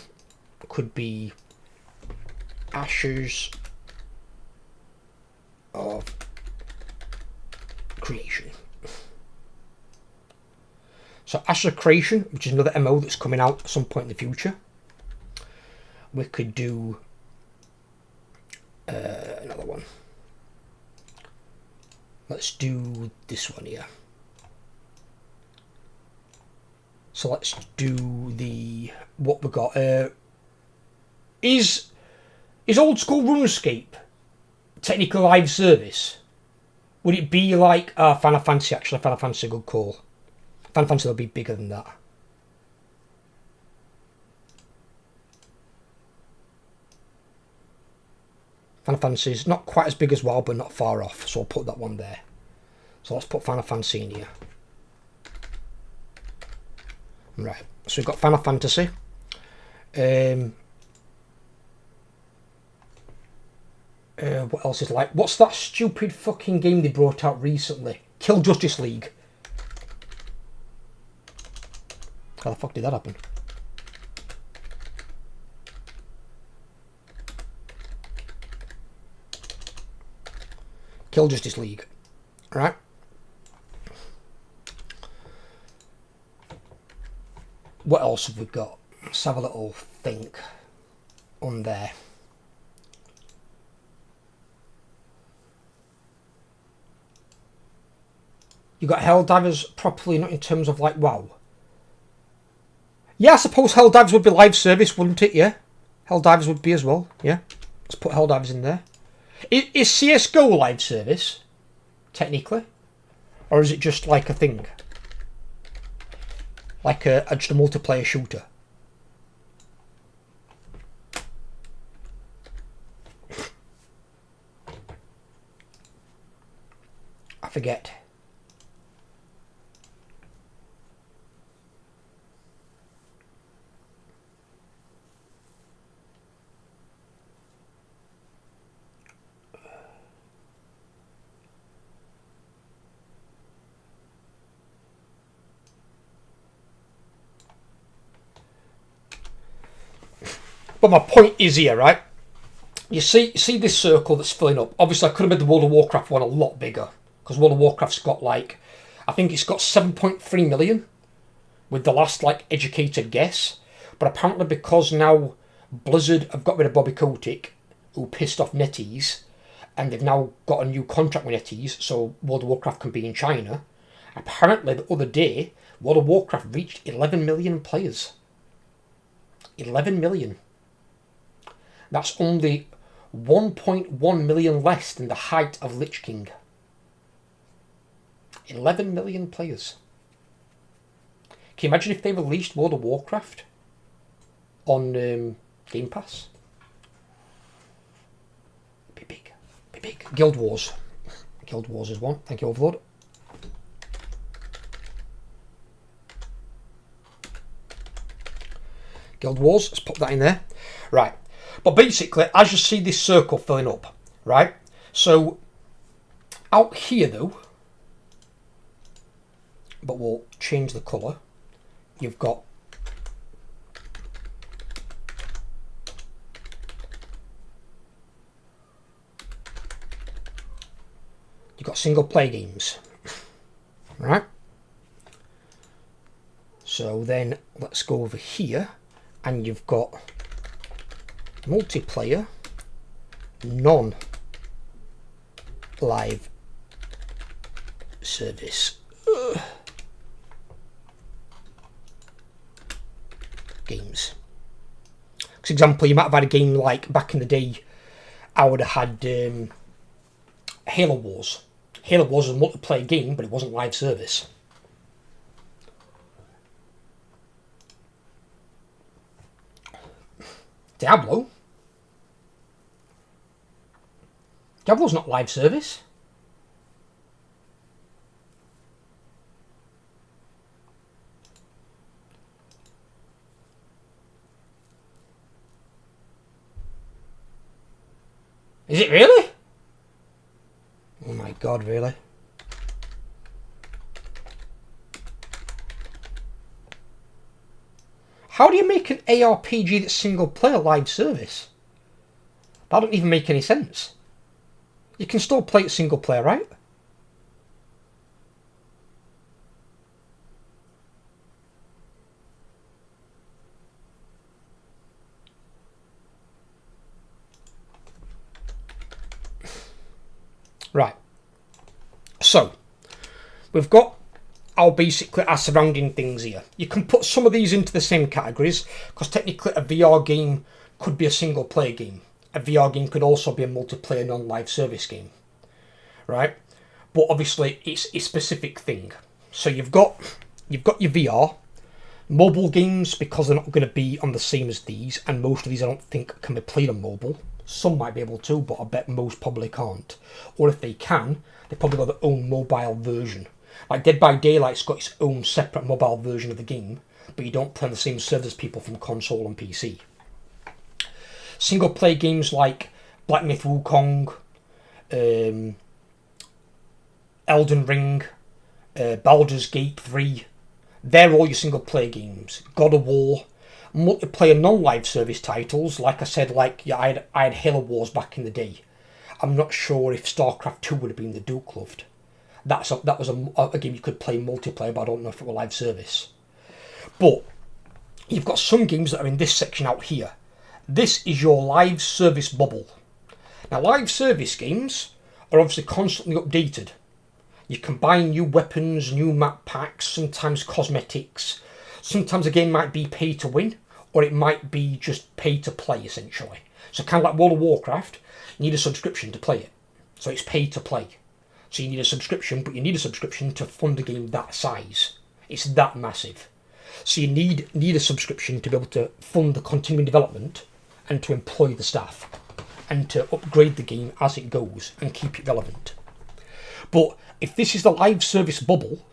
could be Ashes of Creation. So Ashes of Creation, which is another MO that's coming out at some point in the future. We could do another one. Let's do this one here. So let's do the what we got. Is old school RuneScape technically live service? Would it be like Final Fantasy? Actually, Final Fantasy a good call. Final Fantasy will be bigger than that. Final Fantasy is not quite as big as WoW, but not far off. So I'll put that one there. So let's put Final Fantasy in here. Right. So we've got Final Fantasy. What else is like? What's that stupid fucking game they brought out recently? Kill Justice League. How the fuck did that happen? Kill Justice League. Right? What else have we got? Let's have a little think on there. You got Helldivers properly, not in terms of like WoW. Yeah, I suppose Helldivers would be live service, wouldn't it? Yeah, Helldivers would be as well. Yeah, let's put Helldivers in there. Is CSGO live service technically, or is it just like a thing, like just a multiplayer shooter? I forget. But my point is here, right? You see this circle that's filling up. Obviously, I could have made the World of Warcraft one a lot bigger, because World of Warcraft's got like, I think it's got 7.3 million, with the last like educated guess. But apparently, because now Blizzard have got rid of Bobby Kotick, who pissed off NetEase, and they've now got a new contract with NetEase, so World of Warcraft can be in China. Apparently, the other day, World of Warcraft reached 11 million players. 11 million. That's only 1.1 million less than the height of Lich King. 11 million players. Can you imagine if they released World of Warcraft on Game Pass? Be big. Be big. Guild Wars. Guild Wars is one. Thank you, Overlord. Guild Wars. Let's pop that in there. Right. But basically, as you see this circle filling up, right? So, out here though, but we'll change the colour, you've got single player games, right? So then let's go over here, and you've got multiplayer, non-live service games. For example, you might have had a game like back in the day, I would have had Halo Wars. Halo Wars was a multiplayer game, but it wasn't live service. Diablo's not live service. Is it really? Oh my god, really? How do you make an ARPG that's single player live service? That doesn't even make any sense. You can still play it single player, right? Right. So, we've got our surrounding things here. You can put some of these into the same categories, because technically a VR game could be a single player game. A VR game could also be a multiplayer non-live service game, right? But obviously it's a specific thing. So you've got your VR, mobile games, because they're not going to be on the same as these, and most of these I don't think can be played on mobile. Some might be able to, but I bet most probably can't. Or if they can, they've probably got their own mobile version. Like Dead by Daylight's got its own separate mobile version of the game, but you don't play on the same servers as people from console and PC. Single player games like Black Myth Wukong, Elden Ring, Baldur's Gate 3, they're all your single player games. God of War, multiplayer non-live service titles, like I said, I had Halo Wars back in the day. I'm not sure if StarCraft 2 would have been the Duke loved. That was a game you could play multiplayer, but I don't know if it were live service. But you've got some games that are in this section out here. This is your live service bubble. Now, live service games are obviously constantly updated. You can buy new weapons, new map packs, sometimes cosmetics. Sometimes a game might be pay to win, or it might be just pay to play, essentially. So kind of like World of Warcraft, you need a subscription to play it. So it's pay to play. So you need a subscription, but you need a subscription to fund a game that size. It's that massive. So you need a subscription to be able to fund the continuing development and to employ the staff and to upgrade the game as it goes and keep it relevant. But if this is the live service bubble,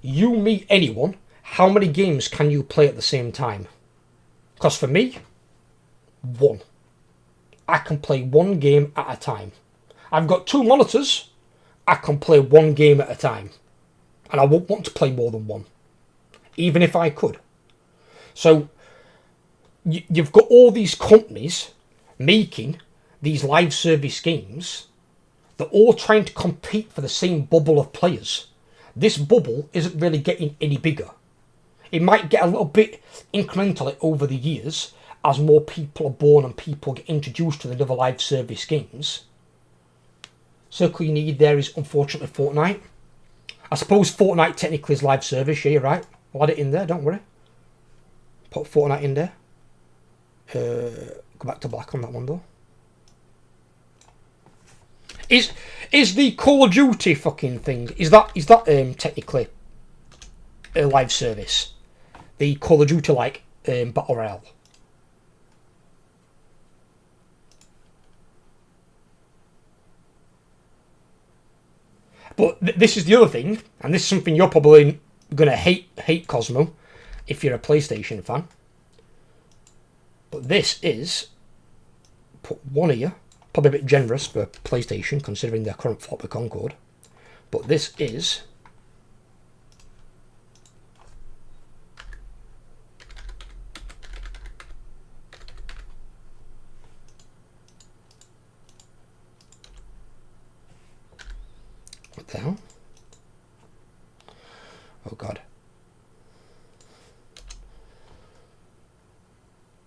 you meet anyone, how many games can you play at the same time? Because for me, one. I can play one game at a time. I've got 2 monitors. I can play one game at a time. And I won't want to play more than one, even if I could. So you've got all these companies making these live service games. They're all trying to compete for the same bubble of players. This bubble isn't really getting any bigger. It might get a little bit incrementally over the years as more people are born and people get introduced to the other live service games. Circle you need there is unfortunately Fortnite. I suppose Fortnite technically is live service, yeah, you're right. I'll add it in there, don't worry. Put Fortnite in there. Go back to black on that one though. Is the Call of Duty fucking thing, is that technically a live service? The Call of Duty like Battle Royale? But this is the other thing, and this is something you're probably going to hate Cosmo, if you're a PlayStation fan. But this is, put one here, probably a bit generous for PlayStation, considering their current flop with Concord. But this is what the hell? Oh god.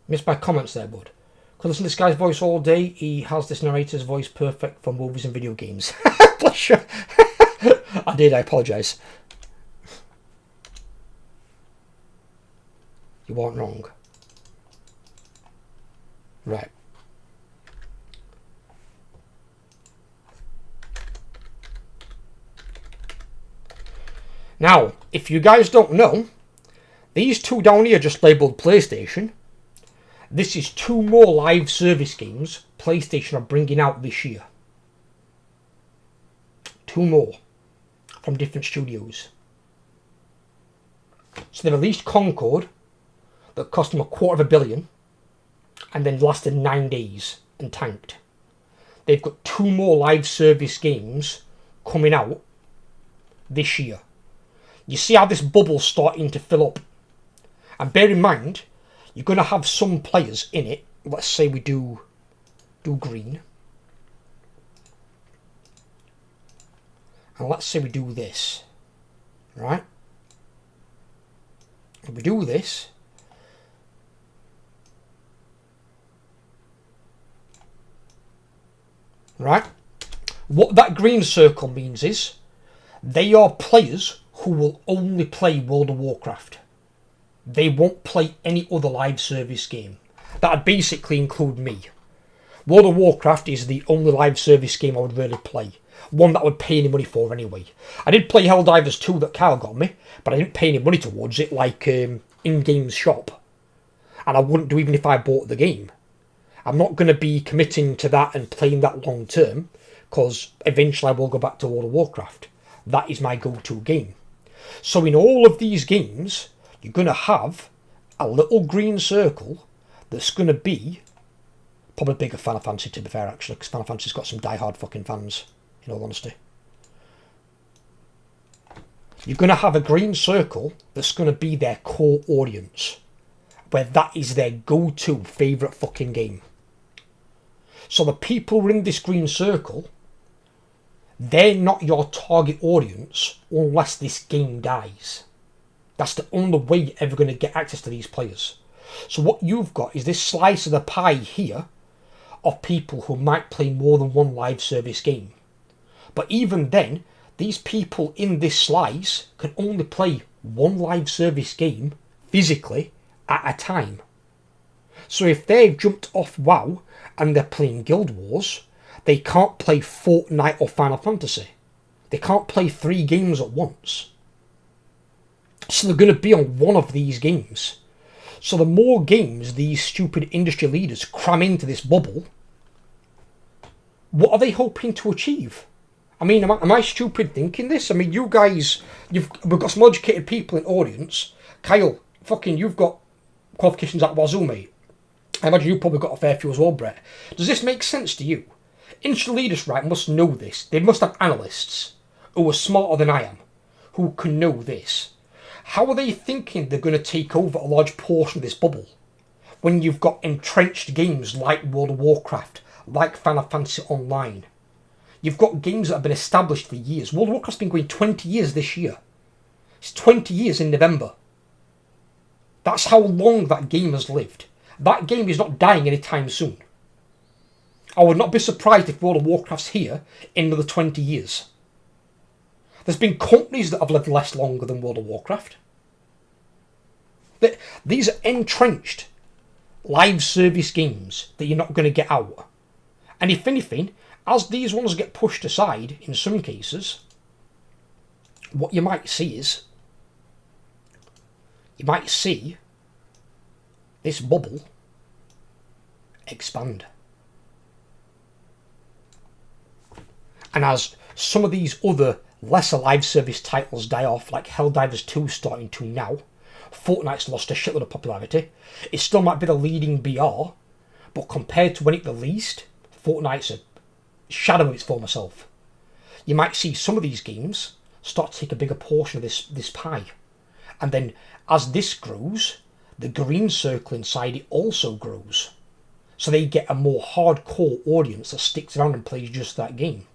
Missed my comments there, bud. Could listen to this guy's voice all day. He has this narrator's voice perfect for movies and video games. Bless you. I did, I apologise. You weren't wrong. Right. Now, if you guys don't know, these two down here just labelled PlayStation. This is two more live service games PlayStation are bringing out this year. Two more from different studios. So they released Concord that cost them $250 million and then lasted 9 days and tanked. They've got two more live service games coming out this year. You see how this bubble's starting to fill up. And bear in mind, you're going to have some players in it. Let's say we do green. And let's say we do this. Right? If we do this. Right? What that green circle means is they are players who will only play World of Warcraft. They won't play any other live service game. That'd basically include me. World of Warcraft is the only live service game I would really play. One that I would pay any money for anyway. I did play Helldivers 2 that Kyle got me, but I didn't pay any money towards it like in-game shop. And I wouldn't do even if I bought the game. I'm not going to be committing to that and playing that long term, because eventually I will go back to World of Warcraft. That is my go-to game. So in all of these games, you're going to have a little green circle that's going to be probably a bigger Final Fantasy, to be fair, actually, because Final Fantasy's got some die-hard fucking fans, in all honesty. You're going to have a green circle that's going to be their core audience, where that is their go-to favourite fucking game. So the people who are in this green circle, they're not your target audience unless this game dies. That's the only way you're ever going to get access to these players. So what you've got is this slice of the pie here of people who might play more than one live service game. But even then, these people in this slice can only play one live service game physically at a time. So if they've jumped off WoW and they're playing Guild Wars, they can't play Fortnite or Final Fantasy. They can't play 3 games at once. So they're going to be on one of these games. So the more games these stupid industry leaders cram into this bubble, what are they hoping to achieve? I mean, am I stupid thinking this? I mean, you guys, we've got some educated people in audience. Kyle, fucking, you've got qualifications at Wazoo, mate. I imagine you've probably got a fair few as well, Brett. Does this make sense to you? Industry leaders, right, must know this. They must have analysts who are smarter than I am, who can know this. How are they thinking they're going to take over a large portion of this bubble when you've got entrenched games like World of Warcraft, like Final Fantasy Online. You've got games that have been established for years. World of Warcraft's been going 20 years this year. It's 20 years in November. That's how long that game has lived. That game is not dying anytime soon. I would not be surprised if World of Warcraft's here in another 20 years. There's been companies that have lived less longer than World of Warcraft. These are entrenched live service games that you're not going to get out. And if anything, as these ones get pushed aside in some cases, what you might see is, you might see this bubble expand. And as some of these other lesser live service titles die off, like Helldivers 2 starting to now, Fortnite's lost a shitload of popularity. It still might be the leading BR, but compared to when it released, Fortnite's a shadow of its former self. You might see some of these games start to take a bigger portion of this pie. And then as this grows, the green circle inside it also grows. So they get a more hardcore audience that sticks around and plays just that game.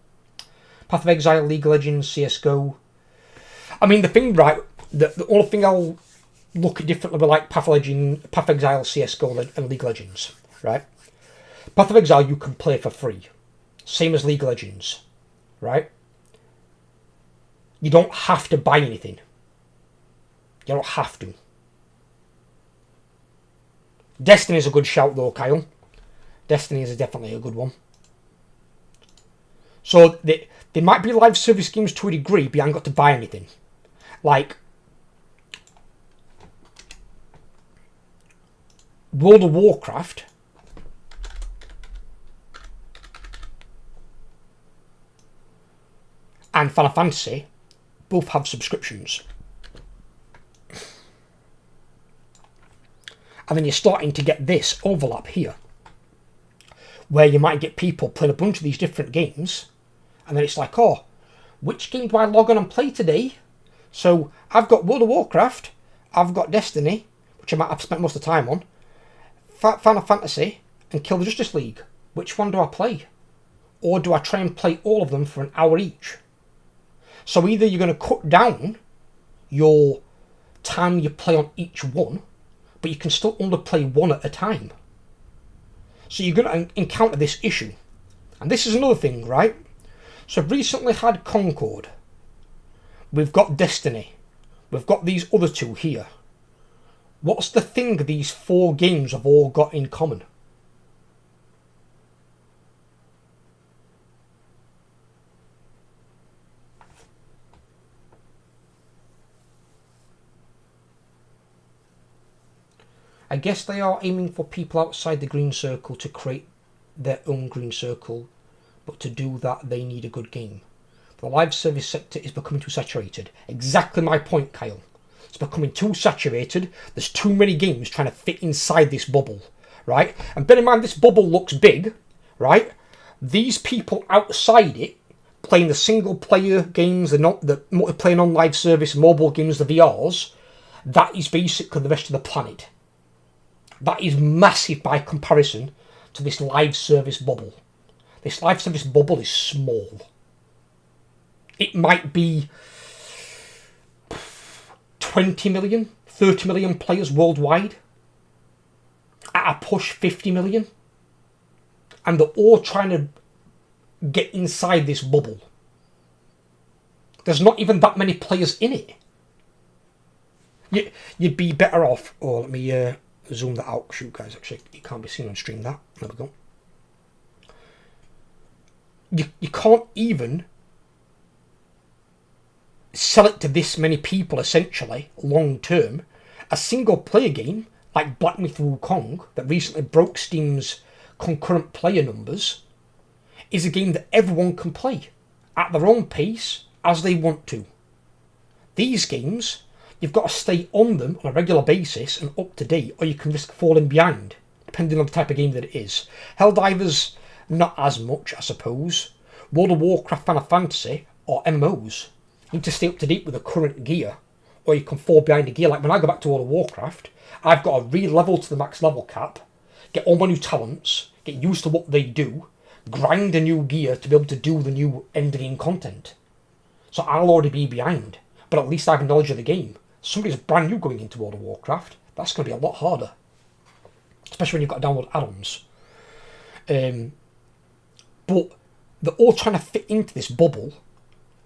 Path of Exile, League of Legends, CSGO. I mean, the thing, right, the only thing I'll look at differently with like Path of Exile, CSGO, and League of Legends, right? Path of Exile you can play for free. Same as League of Legends, right? You don't have to buy anything. You don't have to. Destiny's a good shout though, Kyle. Destiny is definitely a good one. So they might be live service games to a degree, but you haven't got to buy anything. Like World of Warcraft and Final Fantasy both have subscriptions. And then you're starting to get this overlap here, where you might get people playing a bunch of these different games, and then it's like, oh, which game do I log on and play today? So I've got World of Warcraft, I've got Destiny, which I might have spent most of the time on, Final Fantasy, and Kill the Justice League. Which one do I play? Or do I try and play all of them for an hour each? So either you're going to cut down your time you play on each one, but you can still only play one at a time. So you're going to encounter this issue. And this is another thing, right? So I've recently had Concord. We've got Destiny. We've got these other two here. What's the thing these four games have all got in common? I guess they are aiming for people outside the green circle to create their own green circle, but to do that they need a good game. The live service sector is becoming too saturated. Exactly my point, Kyle. It's becoming too saturated. There's too many games trying to fit inside this bubble, right? And bear in mind, this bubble looks big, right? These people outside it, playing the single-player games, the multiplayer non-live service, mobile games, the VRs, that is basically the rest of the planet. That is massive by comparison to this live service bubble. This live service bubble is small. It might be 20 million, 30 million players worldwide. At a push, 50 million. And they're all trying to get inside this bubble. There's not even that many players in it. You'd be better off... Oh, let me... zoom that out. Shoot, guys, actually, it can't be seen on stream. That there we go. You can't even sell it to this many people essentially long term. A single player game like Black Myth Wukong that recently broke Steam's concurrent player numbers is a game that everyone can play at their own pace as they want to. These games, you've got to stay on them on a regular basis and up to date, or you can risk falling behind, depending on the type of game that it is. Helldivers, not as much, I suppose. World of Warcraft, Final Fantasy, or MMOs, you need to stay up to date with the current gear, or you can fall behind the gear. Like when I go back to World of Warcraft, I've got to re-level to the max level cap, get all my new talents, get used to what they do, grind the new gear to be able to do the new end game content. So I'll already be behind, but at least I have knowledge of the game. Somebody's brand new going into World of Warcraft, that's going to be a lot harder. Especially when you've got to download add-ons. But they're all trying to fit into this bubble,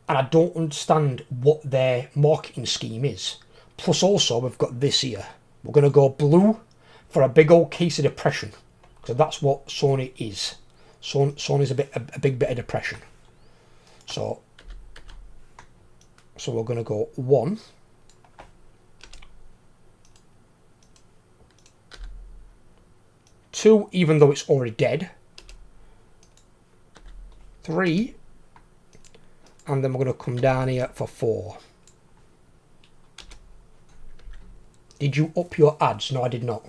and I don't understand what their marketing scheme is. Plus also, we've got this here. We're going to go blue for a big old case of depression. So that's what Sony is. Sony's a big bit of depression. So we're going to go 1. 2, even though it's already dead. 3. And then we're going to come down here for 4. Did you up your ads? No, I did not.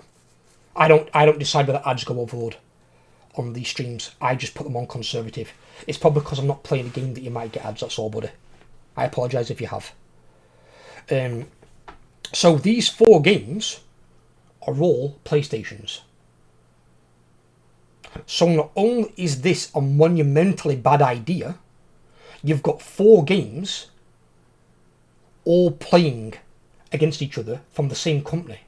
I don't decide whether ads go overload on these streams. I just put them on conservative. It's probably because I'm not playing a game that you might get ads, that's all, buddy. I apologise if you have. So these 4 games are all PlayStations. So not only is this a monumentally bad idea, you've got 4 games all playing against each other from the same company.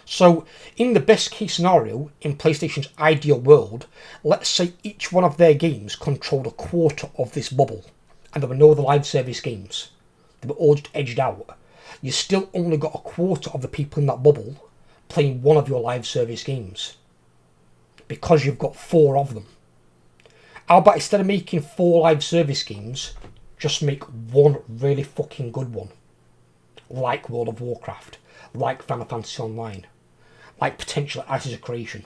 So in the best case scenario, in PlayStation's ideal world, let's say each one of their games controlled a quarter of this bubble, and there were no other live service games. They were all just edged out. You still only got a quarter of the people in that bubble playing one of your live service games, because you've got 4 of them. How about instead of making 4 live service games, just make one really fucking good one? Like World of Warcraft, like Final Fantasy Online, like potentially Ashes of Creation.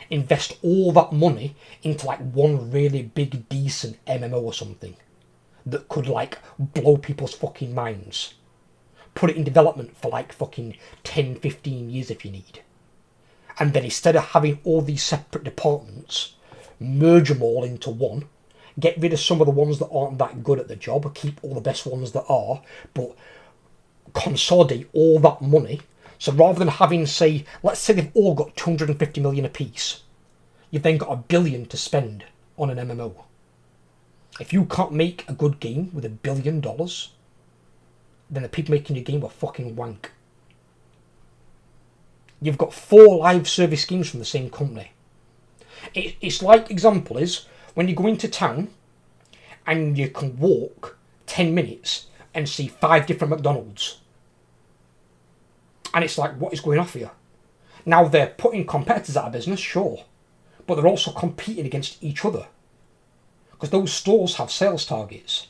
Invest all that money into like one really big decent MMO or something that could like blow people's fucking minds. Put it in development for like fucking 10, 15 years if you need. And then instead of having all these separate departments, merge them all into one. Get rid of some of the ones that aren't that good at the job. Keep all the best ones that are. But consolidate all that money. So rather than having, say, let's say they've all got 250 million apiece. You've then got $1 billion to spend on an MMO. If you can't make a good game with $1 billion, then the people making your game are fucking wank. You've got 4 live service games from the same company. It's like, example is, when you go into town and you can walk 10 minutes and see 5 different McDonald's. And it's like, what is going on here? Now they're putting competitors out of business, sure. But they're also competing against each other. Because those stores have sales targets.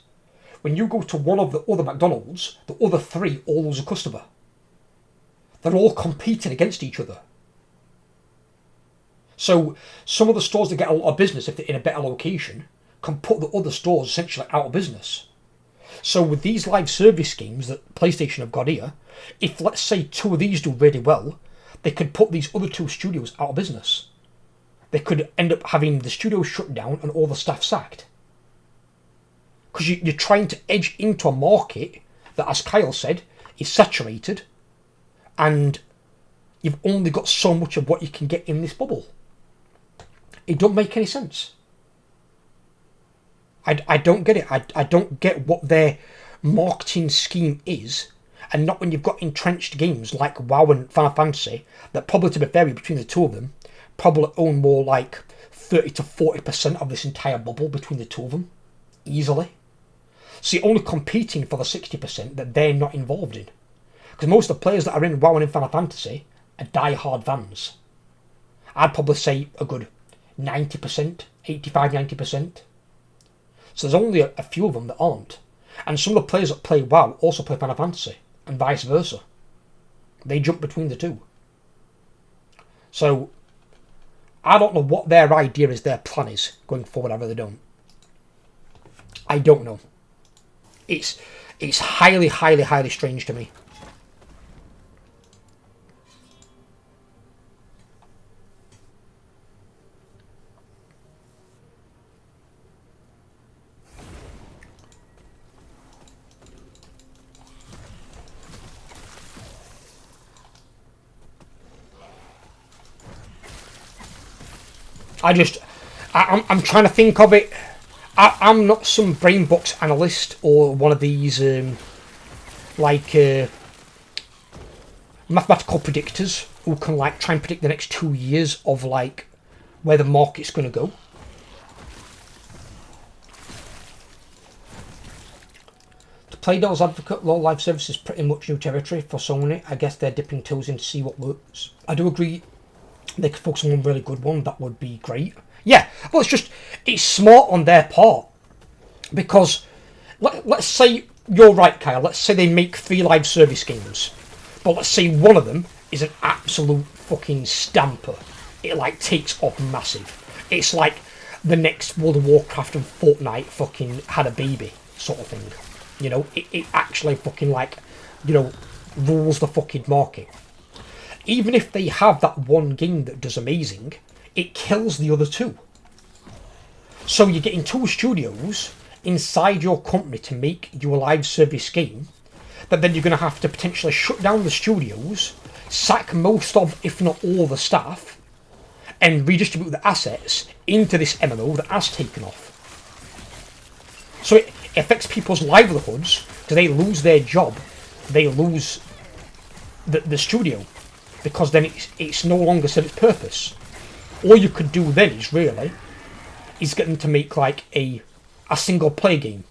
When you go to one of the other McDonald's, the other 3 all lose a customer. They're all competing against each other. So some of the stores that get a lot of business, if they're in a better location, can put the other stores essentially out of business. So with these live service games that PlayStation have got here, if let's say 2 of these do really well, they could put these other 2 studios out of business. They could end up having the studios shut down and all the staff sacked. Because you're trying to edge into a market that, as Kyle said, is saturated, and you've only got so much of what you can get in this bubble. It don't make any sense. I don't get it. I don't get what their marketing scheme is, and not when you've got entrenched games like WoW and Final Fantasy that probably, to be fair, between the 2 of them, probably own more like 30 to 40% of this entire bubble between the 2 of them, easily. So you're only competing for the 60% that they're not involved in. Because most of the players that are in WoW and in Final Fantasy are die-hard fans. I'd probably say a good 90%, 85-90%. So there's only a few of them that aren't. And some of the players that play WoW also play Final Fantasy, and vice versa. They jump between the 2. So I don't know what their idea is, their plan is going forward. I really don't. I don't know. It's highly, highly, highly strange to me. I'm trying to think of it. I'm not some brain box analyst or one of these mathematical predictors who can like try and predict the next 2 years of like where the market's going to go. To play devil's advocate, low live service is pretty much new territory for Sony. I guess they're dipping toes in to see what works. I do agree they could focus on one really good one. That would be great. Yeah, well, it's smart on their part. Because, let's say, you're right, Kyle, let's say they make 3 live service games. But let's say one of them is an absolute fucking stamper. It, like, takes off massive. It's like the next World of Warcraft and Fortnite fucking had a baby, sort of thing. You know, it actually fucking, like, you know, rules the fucking market. Even if they have that one game that does amazing, it kills the other 2. So you're getting 2 studios inside your company to make you a live service game, that then you're going to have to potentially shut down the studios, sack most of, if not all, the staff, and redistribute the assets into this MMO that has taken off. So it affects people's livelihoods, because they lose their job, they lose the studio, because then it's no longer served its purpose. All you could do then is get them to make like a single player game,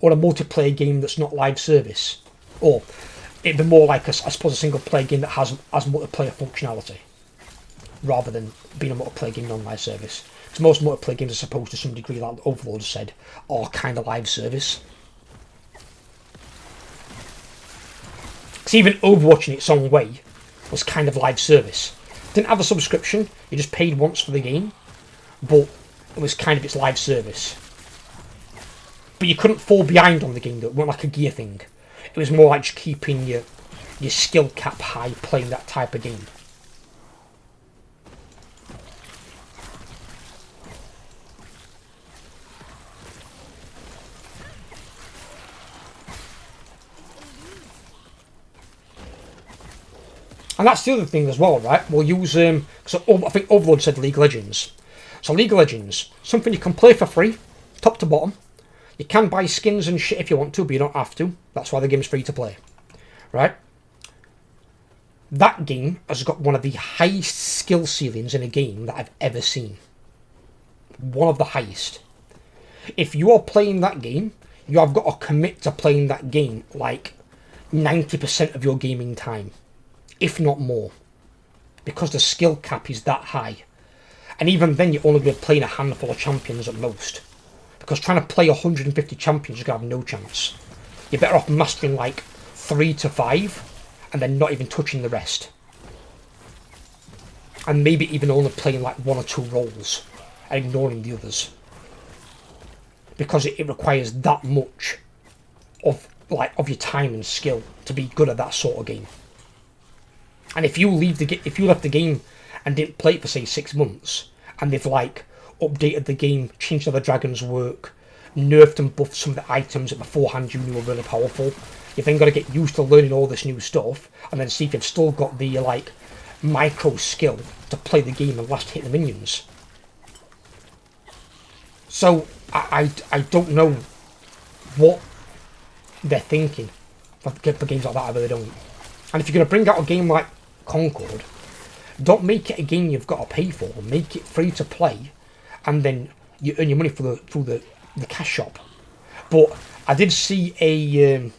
or a multiplayer game that's not live service, or it'd be more like I suppose a single player game that has multiplayer functionality, rather than being a multiplayer game non-live service. Because most multiplayer games are supposed to some degree, like Overlord said, are kind of live service. Because even Overwatch in its own way was kind of live service. Didn't have a subscription, you just paid once for the game, but it was kind of its live service. But you couldn't fall behind on the game, though. It wasn't like a gear thing. It was more like just keeping your skill cap high playing that type of game. And that's the other thing as well, right? We'll use, I think Overlord said League of Legends. So League of Legends, something you can play for free, top to bottom. You can buy skins and shit if you want to, but you don't have to. That's why the game's free to play, right? That game has got one of the highest skill ceilings in a game that I've ever seen. One of the highest. If you are playing that game, you have got to commit to playing that game like 90% of your gaming time, if not more, because the skill cap is that high. And even then, you're only going to be playing a handful of champions at most. Because trying to play 150 champions, you're going to have no chance. You're better off mastering like 3 to 5, and then not even touching the rest. And maybe even only playing like 1 or 2 roles, and ignoring the others. Because it requires that much of your time and skill to be good at that sort of game. And if you left the game and didn't play it for say 6 months, and they've like updated the game, changed how the dragons work, nerfed and buffed some of the items that beforehand you knew were really powerful, you've then got to get used to learning all this new stuff, and then see if you've still got the like micro skill to play the game and last hit the minions. So I don't know what they're thinking for games like that. I really don't. And if you're going to bring out a game like Concord, don't make it a game you've got to pay for. Make it free to play, and then you earn your money through the cash shop. But I did see a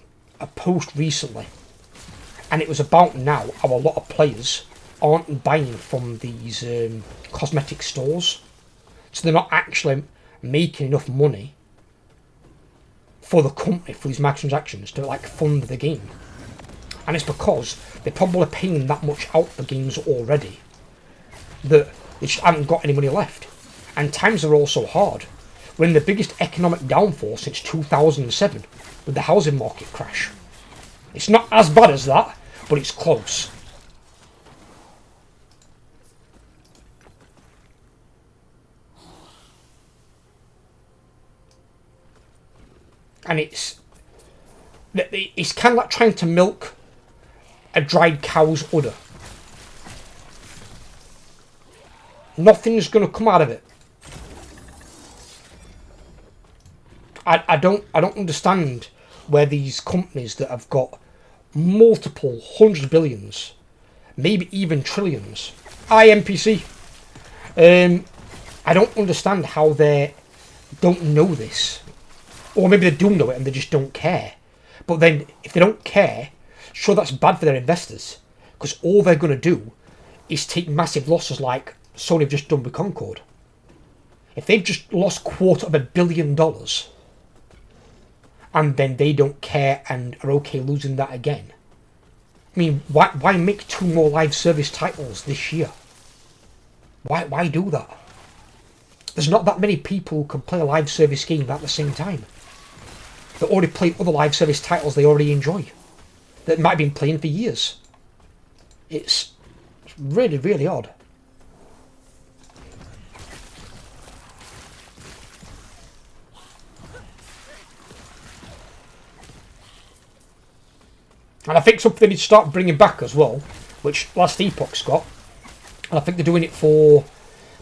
post recently, and it was about now how a lot of players aren't buying from these cosmetic stores, so they're not actually making enough money for the company for these microtransactions to like fund the game. And it's because they're probably paying that much out for games already that they just haven't got any money left. And times are also hard. We're in the biggest economic downfall since 2007 with the housing market crash. It's not as bad as that, but it's close. And it's kind of like trying to milk a dried cow's udder. Nothing's going to come out of it. I don't understand where these companies that have got multiple hundreds of billions, maybe even trillions. NPC. I don't understand how they don't know this. Or maybe they do know it and they just don't care. But then, if they don't care, sure, that's bad for their investors. Because all they're going to do is take massive losses like Sony have just done with Concord. If they've just lost $250 million, and then they don't care and are okay losing that again. I mean, why make 2 more live service titles this year? Why do that? There's not that many people who can play a live service game at the same time. They already play other live service titles they already enjoy. That might have been playing for years. It's really, really odd. And I think something they need to start bringing back as well, which last Epoch's got, and I think they're doing it for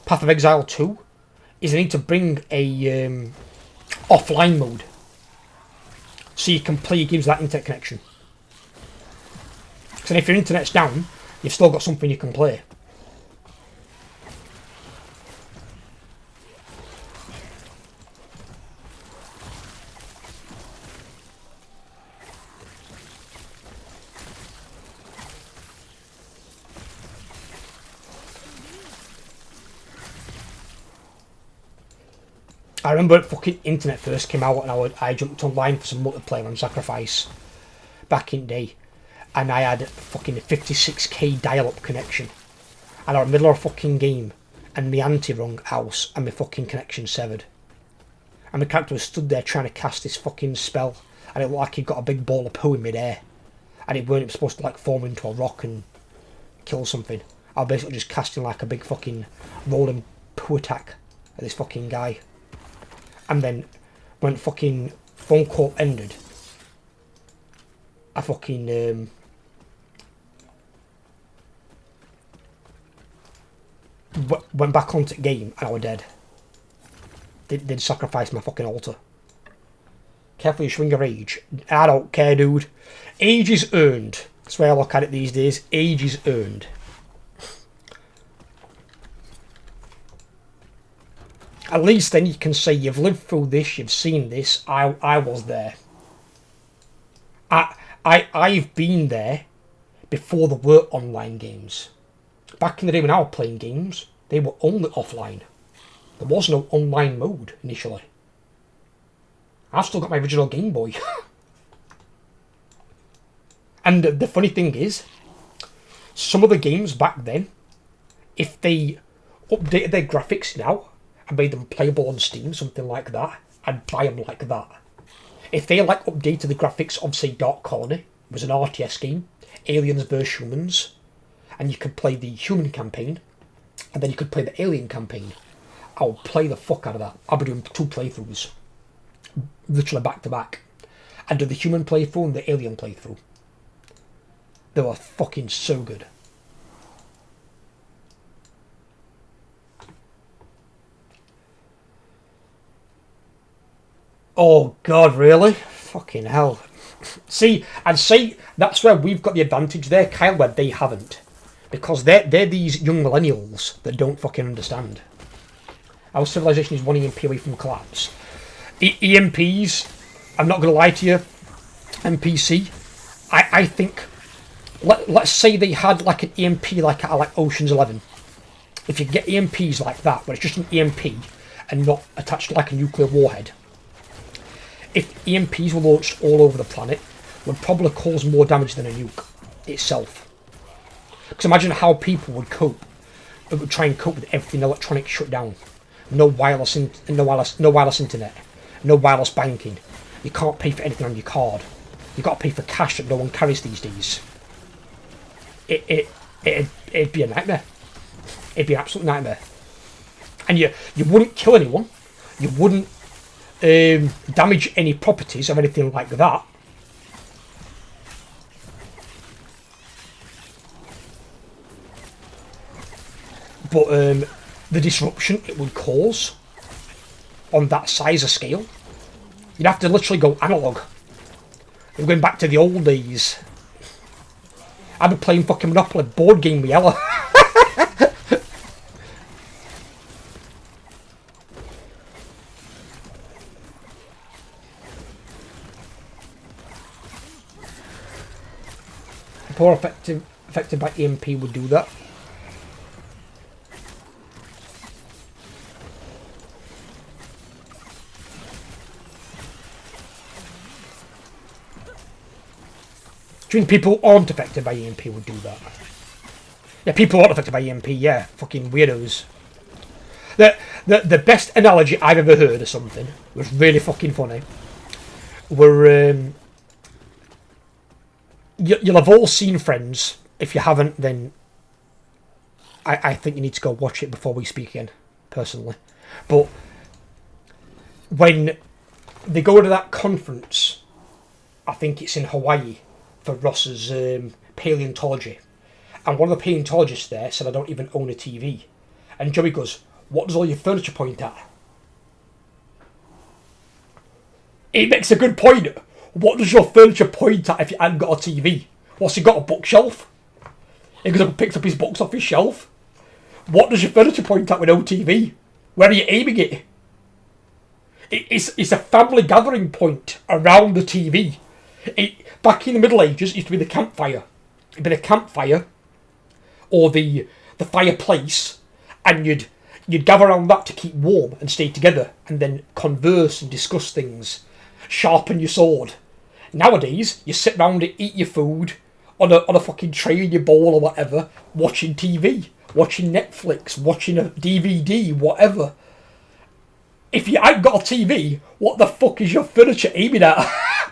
Path of Exile 2, is they need to bring a offline mode. So you can play your games without internet connection. So if your internet's down, you've still got something you can play. I remember when fucking internet first came out and I jumped online for some multiplayer on Sacrifice back in the day, and I had fucking a 56k dial-up connection, and I was in the middle of a fucking game and my auntie rung house and my fucking connection severed, and my character was stood there trying to cast this fucking spell, and it looked like he'd got a big ball of poo in mid-air, and it weren't supposed to like form into a rock and kill something. I was basically just casting like a big fucking rolling poo attack at this fucking guy. And then, when fucking phone call ended, I fucking went back onto the game and I was dead. They'd sacrifice my fucking altar. Careful you swing your age. I don't care, dude. Age is earned. That's the way I look at it these days. Age is earned. At least then you can say you've lived through this, you've seen this, I was there. I've been there before there were online games. Back in the day when I was playing games, they were only offline. There was no online mode initially. I've still got my original Game Boy. And the funny thing is, some of the games back then, if they updated their graphics now, and made them playable on Steam, something like that, I'd buy them like that. If they like updated the graphics of, say, Dark Colony, it was an RTS game, Aliens vs Humans, and you could play the human campaign, and then you could play the alien campaign, I'll play the fuck out of that. I'll be doing 2 playthroughs, literally back to back. I'd do the human playthrough and the alien playthrough. They were fucking so good. Oh god, really? Fucking hell. See, I'd say that's where we've got the advantage there, Kyle, where they haven't. Because they're these young millennials that don't fucking understand. Our civilization is 1 EMP away from collapse. EMPs, I'm not going to lie to you, NPC, I think, let's say they had like an EMP like at like Ocean's 11. If you get EMPs like that, where it's just an EMP and not attached to like a nuclear warhead, if EMPs were launched all over the planet, would probably cause more damage than a nuke itself. Because imagine how people would cope, would try and cope with everything electronic shut down. No wireless internet, no wireless banking. You can't pay for anything on your card. You've got to pay for cash that no one carries these days. It'd be a nightmare. It'd be an absolute nightmare. And you wouldn't kill anyone. You wouldn't damage any properties or anything like that. But the disruption it would cause on that size of scale You'd have to literally go analog. You're going back to the old days. I'd be playing fucking Monopoly board game with Ella. People who are affected by EMP would do that. Do you mean people who aren't affected by EMP would do that? Yeah, people who aren't affected by EMP, yeah. Fucking weirdos. The best analogy I've ever heard of something was really fucking funny. Were you'll have all seen Friends. If you haven't, then I think you need to go watch it before we speak again, personally. But when they go to that conference, I think it's in Hawaii, for Ross's paleontology. And one of the paleontologists there said, I don't even own a TV. And Joey goes, what does all your furniture point at? He makes a good point. What does your furniture point at if you hadn't got a TV? What's he got, a bookshelf? He goes up and picks up his books off his shelf. What does your furniture point at with no TV? Where are you aiming it? It's a family gathering point around the TV. Back in the Middle Ages, it used to be the campfire. It'd be the campfire or the fireplace, and you'd gather around that to keep warm and stay together, and then converse and discuss things, sharpen your sword. Nowadays, you sit around and eat your food on a fucking tray in your bowl or whatever, watching TV, watching Netflix, watching a DVD, whatever. If you ain't got a TV, what the fuck is your furniture aiming at?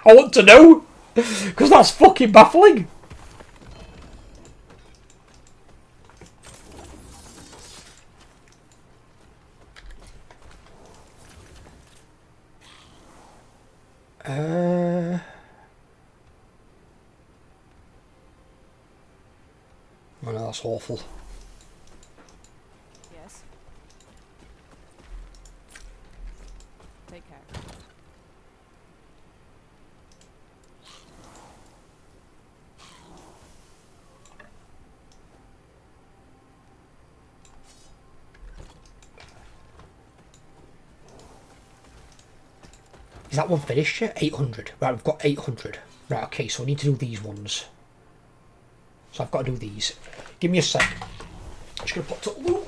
I want to know, because that's fucking baffling. Oh no, that's awful. Yes. Take care. Is that one finished yet? 800. Right, we've got 800. Right, okay, so I need to do these ones. So I've got to do these. Give me a sec. I'm just going to put to...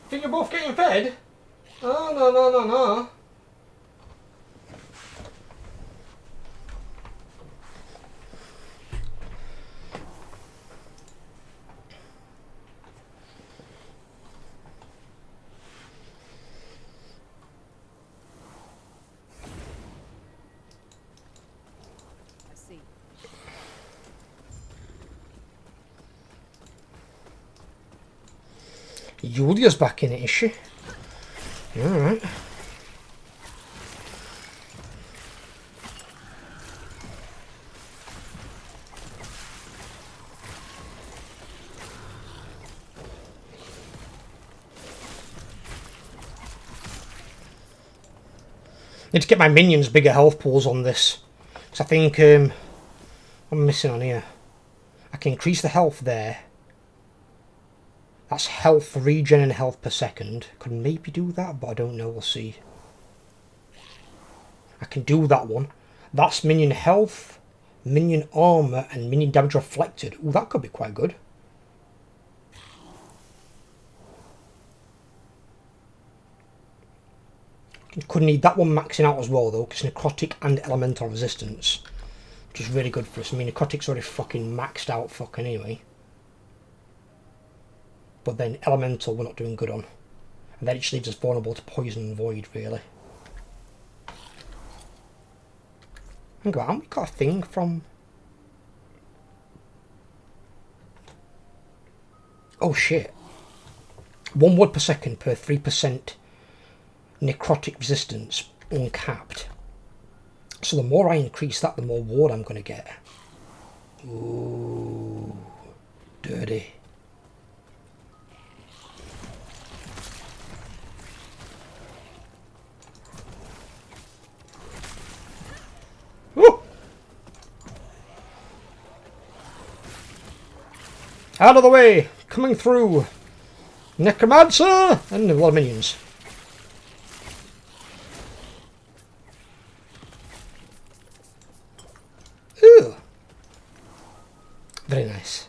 Think you're both getting fed? Oh, no, no, no, no. I see. Julia's back in it, is she? Alright. Need to get my minions bigger health pools on this. So I think I'm missing on here. I can increase the health there. That's health regen and health per second. Could maybe do that, but I don't know. We'll see. I can do that one. That's minion health, minion armor, and minion damage reflected. Ooh, that could be quite good. Could need that one maxing out as well though, because necrotic and elemental resistance, which is really good for us. I mean, necrotic's already fucking maxed out fucking anyway. But then elemental we're not doing good on. And then it just leaves us vulnerable to poison and void, really. Hang on, we got a thing from... Oh shit. 1 word per second per 3% necrotic resistance, uncapped. So the more I increase that, the more ward I'm going to get. Ooh, dirty. Ooh. Out of the way! Coming through! Necromancer! And a lot of minions. Ooh. Very nice.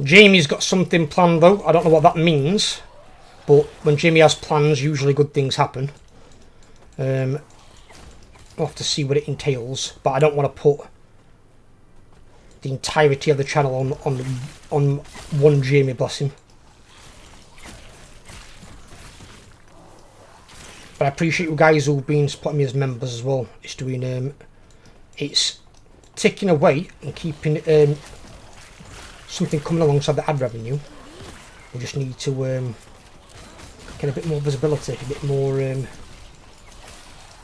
Jamie's got something planned though. I don't know what that means. But when Jamie has plans, usually good things happen. We'll have to see what it entails. But I don't want to put the entirety of the channel on one Jamie, bless him. But I appreciate you guys who've been supporting me as members as well. It's doing it's ticking away and keeping something coming alongside the ad revenue. We just need to get a bit more visibility, a bit more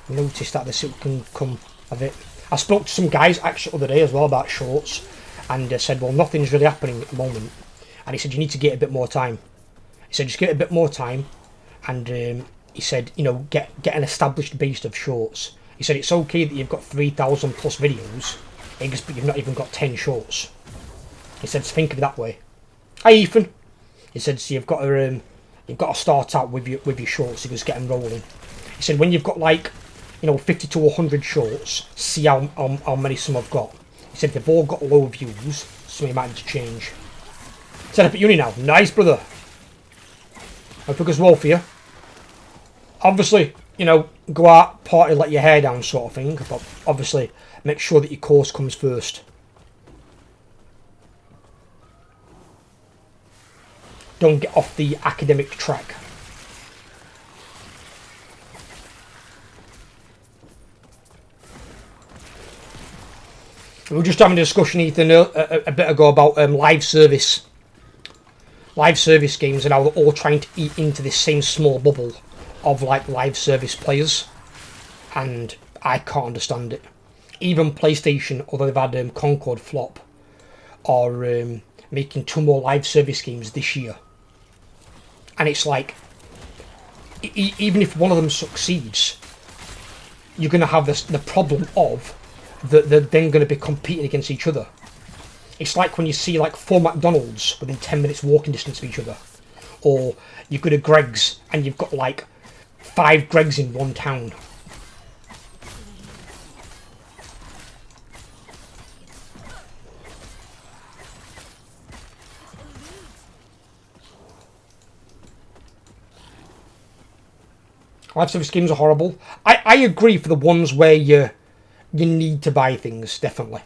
notice that this can come of it. I spoke to some guys actually the other day as well about shorts, and said, well, nothing's really happening at the moment. And he said, you need to get a bit more time. He said, just get a bit more time, and he said, you know, get an established base of shorts. He said, it's okay that you've got 3,000 plus videos, but you've not even got 10 shorts. He said, think of it that way. Hi, Ethan. He said, so you've got to start out with your shorts. He goes, get them rolling. He said, when you've got like, you know, 50 to 100 shorts, see how many some have got. He said, they've all got low views, so you might need to change. Set up at uni now. Nice, brother. Hope it goes well for you. Obviously, you know, go out, party, let your hair down sort of thing, but obviously make sure that your course comes first. Don't get off the academic track. We were just having a discussion, Ethan, a bit ago about live service games and how they're all trying to eat into this same small bubble of like live service players, and I can't understand it. Even PlayStation, although they've had Concord flop, are making 2 more live service games this year, and it's like even if one of them succeeds, you're going to have the problem of that they're then going to be competing against each other. It's like when you see like 4 McDonald's within 10 minutes walking distance of each other, or you go to Greg's and you've got like 5 Greg's in one town. Live service games are horrible. I agree for the ones where you need to buy things, definitely.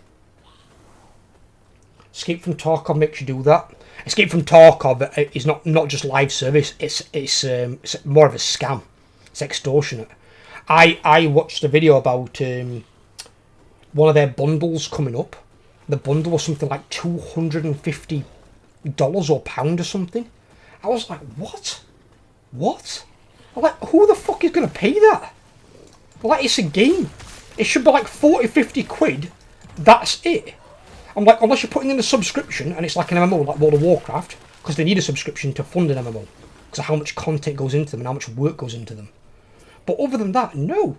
Escape from Tarkov makes you do that. Escape from Tarkov is not just live service. It's more of a scam. It's extortionate. I watched a video about one of their bundles coming up. The bundle was something like $250 or pound or something. I was like, what? What? I'm like, who the fuck is going to pay that? Like, it's a game. It should be like 40, 50 quid. That's it. I'm like, unless you're putting in a subscription and it's like an MMO, like World of Warcraft, because they need a subscription to fund an MMO, because of how much content goes into them and how much work goes into them. But other than that, no.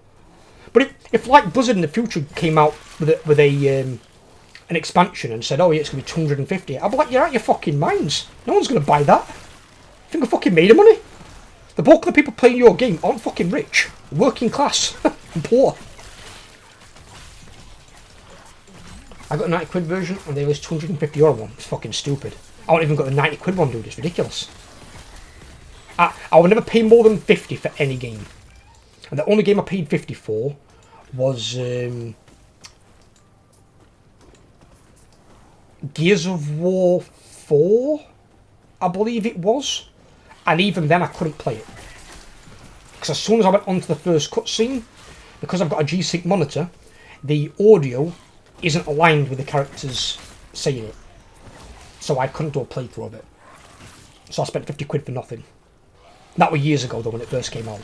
But if like Blizzard in the future came out with an expansion and said, oh yeah, it's going to be 250, I'd be like, you're out your fucking minds. No one's going to buy that. Think I fucking made of money? The bulk of the people playing your game aren't fucking rich. Working class. And poor. I got a 90 quid version and there was 250 euro one. It's fucking stupid. I haven't even got the 90 quid one, dude. It's ridiculous. I would never pay more than 50 for any game. And the only game I paid 50 for was Gears of War 4, I believe it was. And even then I couldn't play it. Because as soon as I went onto the first cutscene, because I've got a G-Sync monitor, the audio isn't aligned with the characters saying it. So I couldn't do a playthrough of it. So I spent 50 quid for nothing. That was years ago though, when it first came out.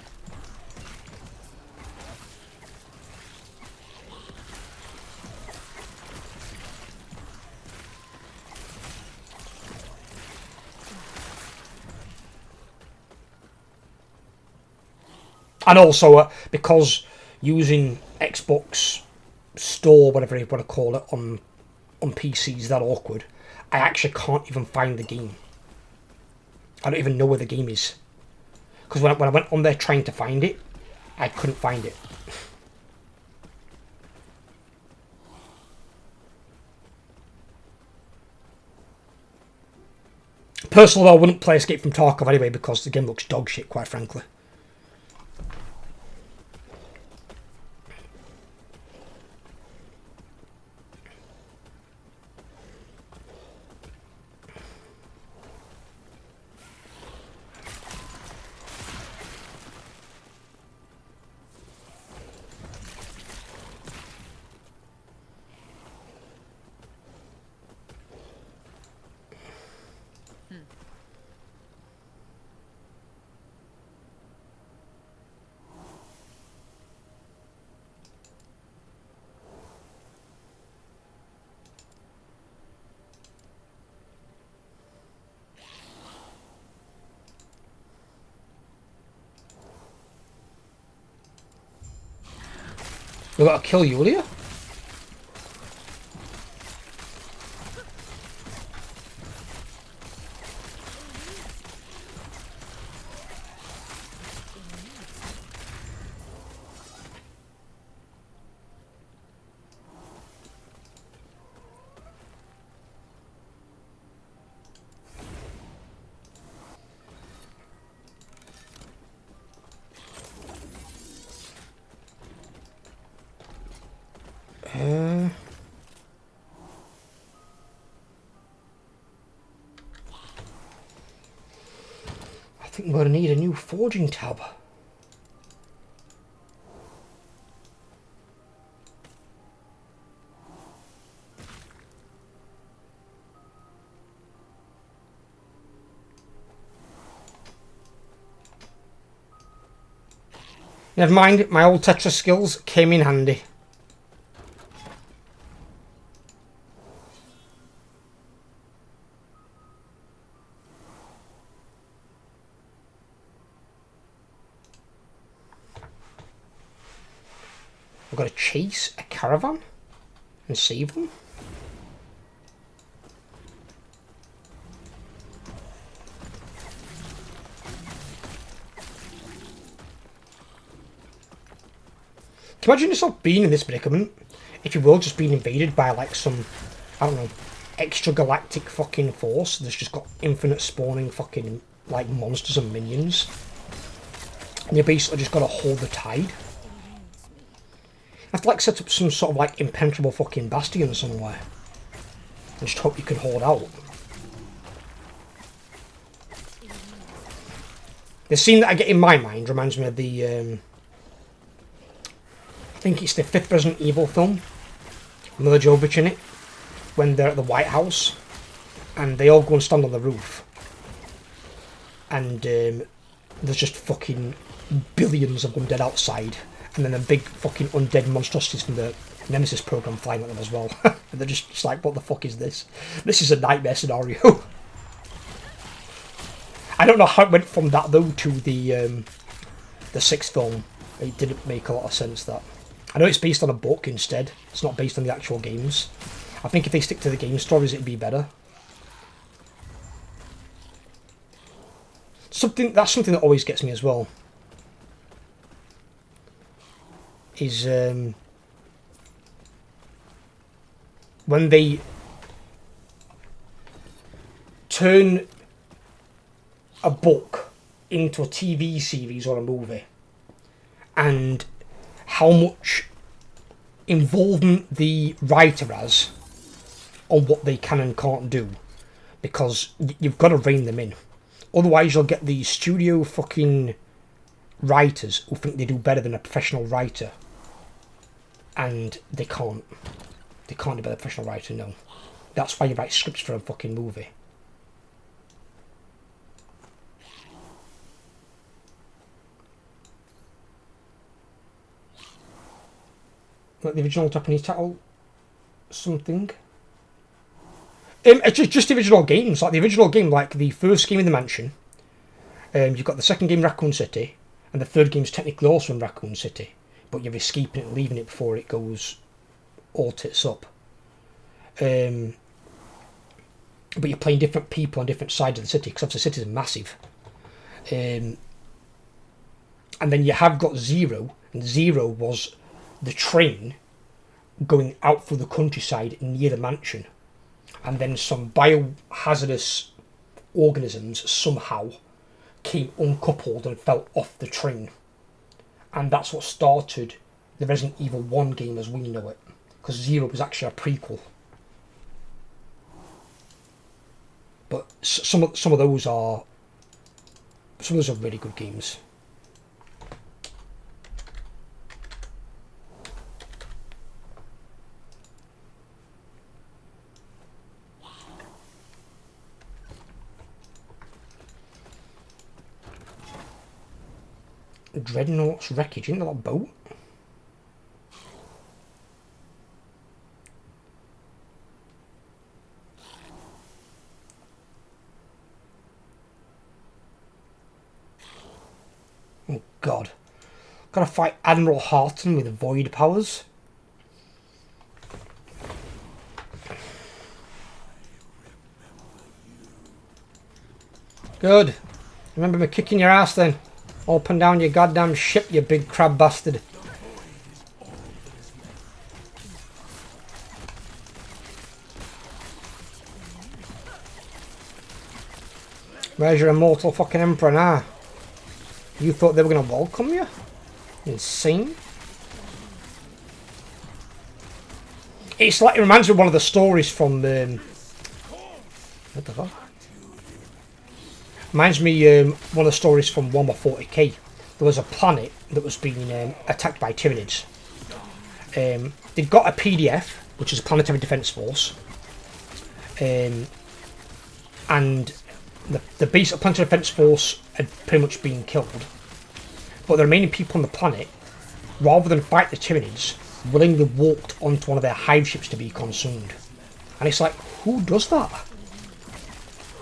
And also, because using Xbox Store, whatever you want to call it, on PC is that awkward, I actually can't even find the game. I don't even know where the game is. Because when I went on there trying to find it, I couldn't find it. Personally, I wouldn't play Escape from Tarkov anyway because the game looks dog shit, quite frankly. We gotta kill Yulia? I think we're gonna need a new forging tab. Never mind, my old Tetris skills came in handy. I've got to chase a caravan and save them. Can you imagine yourself being in this predicament, if you will, just being invaded by like some, I don't know, extra galactic fucking force that's just got infinite spawning fucking like monsters and minions, and you basically just got to hold the tide. You have to like set up some sort of like impenetrable fucking bastion somewhere and just hope you can hold out. The scene that I get in my mind reminds me of the I think it's the 5th Resident Evil film, Mila Jovovich in it, when they're at the White House and they all go and stand on the roof and there's just fucking billions of undead outside, and then the big fucking undead monstrosities from the Nemesis program flying at them as well. And they're just like, what the fuck is this? This is a nightmare scenario. I don't know how it went from that though to the 6th film. It didn't make a lot of sense, that. I know it's based on a book instead. It's not based on the actual games. I think if they stick to the game stories, it'd be better. That's something that always gets me as well. Is when they turn a book into a TV series or a movie, and how much involvement the writer has on what they can and can't do, because you've got to rein them in. Otherwise you'll get these studio fucking writers who think they do better than a professional writer, and they can't do better than a professional writer. No, that's why you write scripts for a fucking movie. Like the original Japanese title, something. It's just the original games. Like the original game, like the first game in the mansion. You've got the second game, Raccoon City, and the third game's technically also in Raccoon City, but you're escaping it and leaving it before it goes all tits up. But you're playing different people on different sides of the city, because obviously the city is massive. And then you have got Zero, and Zero was the train going out through the countryside near the mansion, and then some biohazardous organisms somehow came uncoupled and fell off the train, and that's what started the Resident Evil 1 game as we know it, because Zero was actually a prequel. But some of those are really good games. Dreadnought's wreckage into that boat. Oh god. Gotta fight Admiral Harton with void powers. Good. Remember me kicking your ass then. Open down your goddamn ship, you big crab bastard. Where's your immortal fucking emperor now? You thought they were going to welcome you? Insane. It's like, it reminds me of one of the stories from what the fuck? Reminds me one of the stories from Warhammer 40k. There was a planet that was being attacked by Tyranids. They'd got a PDF, which is a Planetary Defence Force, and the base of Planetary Defence Force had pretty much been killed. But the remaining people on the planet, rather than fight the Tyranids, willingly walked onto one of their hive ships to be consumed. And it's like, who does that?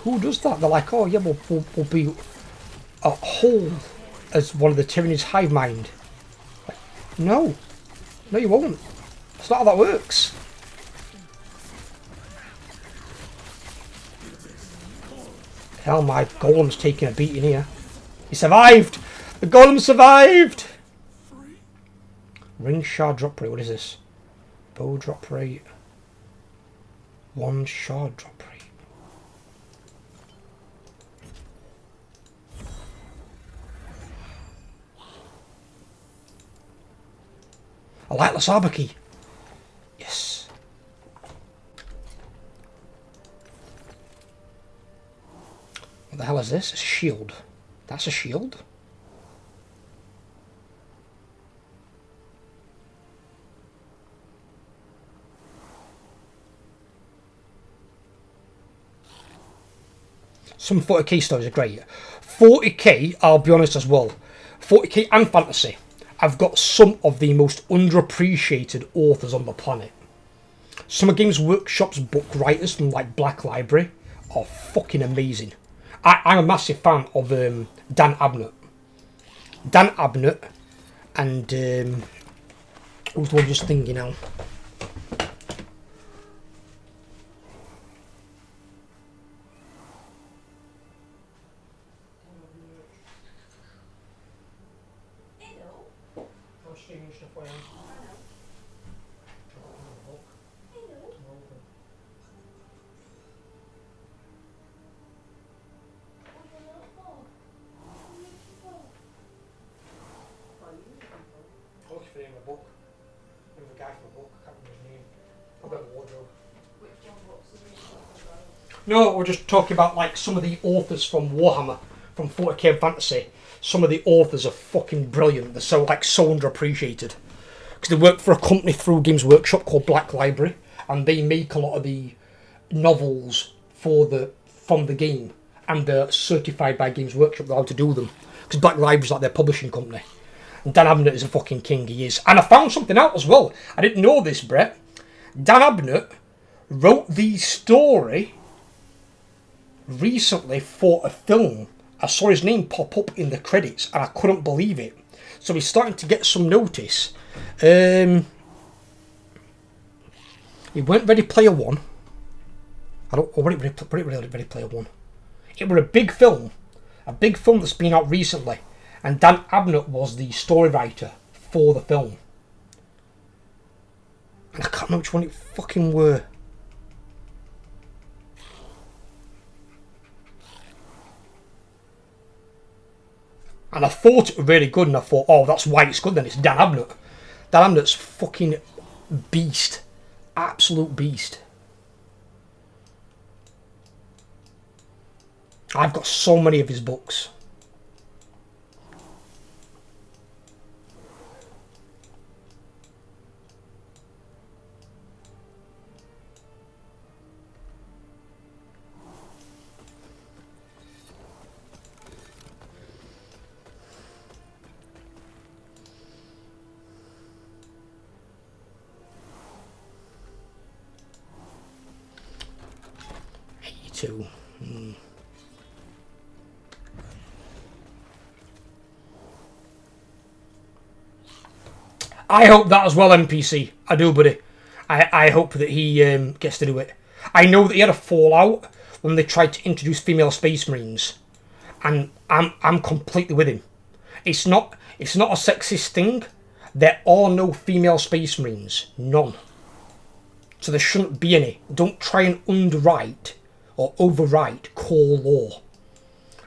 Who does that? They're like, oh yeah, we'll be a whole as one of the Tyranids' hive mind. Like, no you won't. That's not how that works. Hell, my golem's taking a beating here. He survived! The golem survived! Ring shard drop rate, what is this? Bow drop rate. 1 shard drop rate. A lightless arbor key. Yes. What the hell is this? It's a shield. That's a shield? Some 40k stories are great. 40k, I'll be honest as well. 40k and fantasy. I've got some of the most underappreciated authors on the planet. Some of Games Workshop's book writers from like Black Library are fucking amazing. I'm a massive fan of Dan Abnett. Dan Abnett and who's the one just thinking now? No, we're just talking about like some of the authors from Warhammer, from 40k Fantasy. Some of the authors are fucking brilliant. They're so underappreciated because they work for a company through Games Workshop called Black Library, and they make a lot of the novels from the game, and they're certified by Games Workshop. They're allowed to do them because Black Library's like their publishing company. And Dan Abnett is a fucking king. He is. And I found something out as well. I didn't know this, Brett. Dan Abnett wrote the story recently for a film. I saw his name pop up in the credits and I couldn't believe it. So he's starting to get some notice. He went Ready Player One. Ready Player One. It was a big film that's been out recently, and Dan Abnett was the story writer for the film. And I can't remember which one it fucking were. And I thought it was really good, and I thought, oh, that's why it's good then, it's Dan Abnett. Dan Abnett's fucking beast. Absolute beast. I've got so many of his books. Too. I hope that as well, NPC. I do, buddy. I hope that he gets to do it. I know that he had a fallout when they tried to introduce female space marines, and I'm completely with him. It's not a sexist thing. There are no female space marines, none. So there shouldn't be any. Don't try and underwrite or overwrite core law.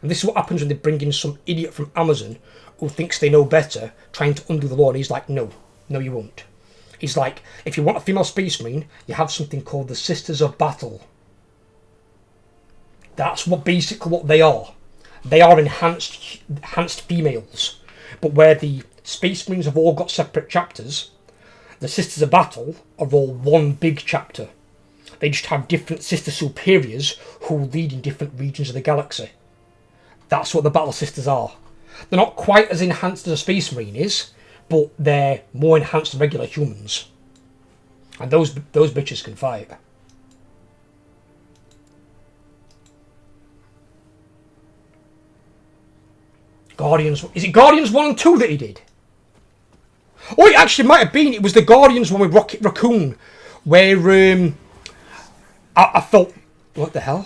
And this is what happens when they bring in some idiot from Amazon who thinks they know better, trying to undo the law, and he's like, no, you won't. He's like, if you want a female space marine, you have something called the Sisters of Battle. That's basically what they are. They are enhanced females. But where the space marines have all got separate chapters, the Sisters of Battle are all one big chapter. They just have different sister superiors who lead in different regions of the galaxy. That's what the Battle Sisters are. They're not quite as enhanced as a Space Marine is, but they're more enhanced than regular humans. And those bitches can fight. Guardians... Is it Guardians 1 and 2 that he did? Oh, it actually might have been. It was the Guardians one with Rocket Raccoon, where... I felt... What the hell?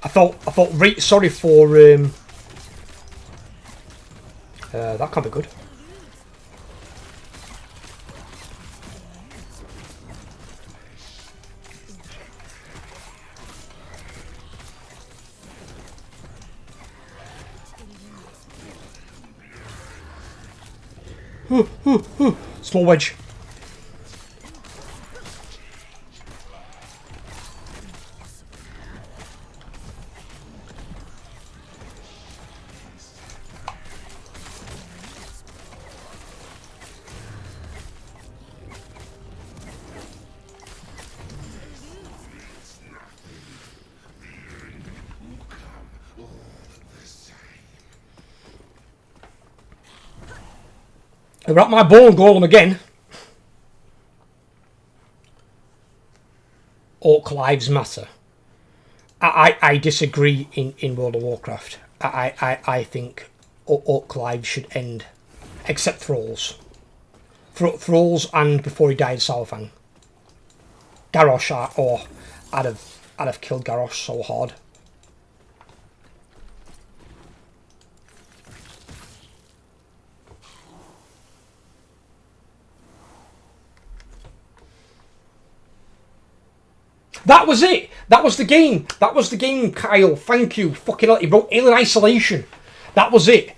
I felt right sorry for... that can't be good. Small wedge. We're at my bone golem again. Orc lives matter. I disagree in World of Warcraft. I think Orc lives should end. Except Thralls. Thralls and before he died, Salfang. Garrosh, I'd have killed Garrosh so hard. That was it. That was the game. That was the game, Kyle. Thank you. Fucking hell. He wrote Alien Isolation. That was it.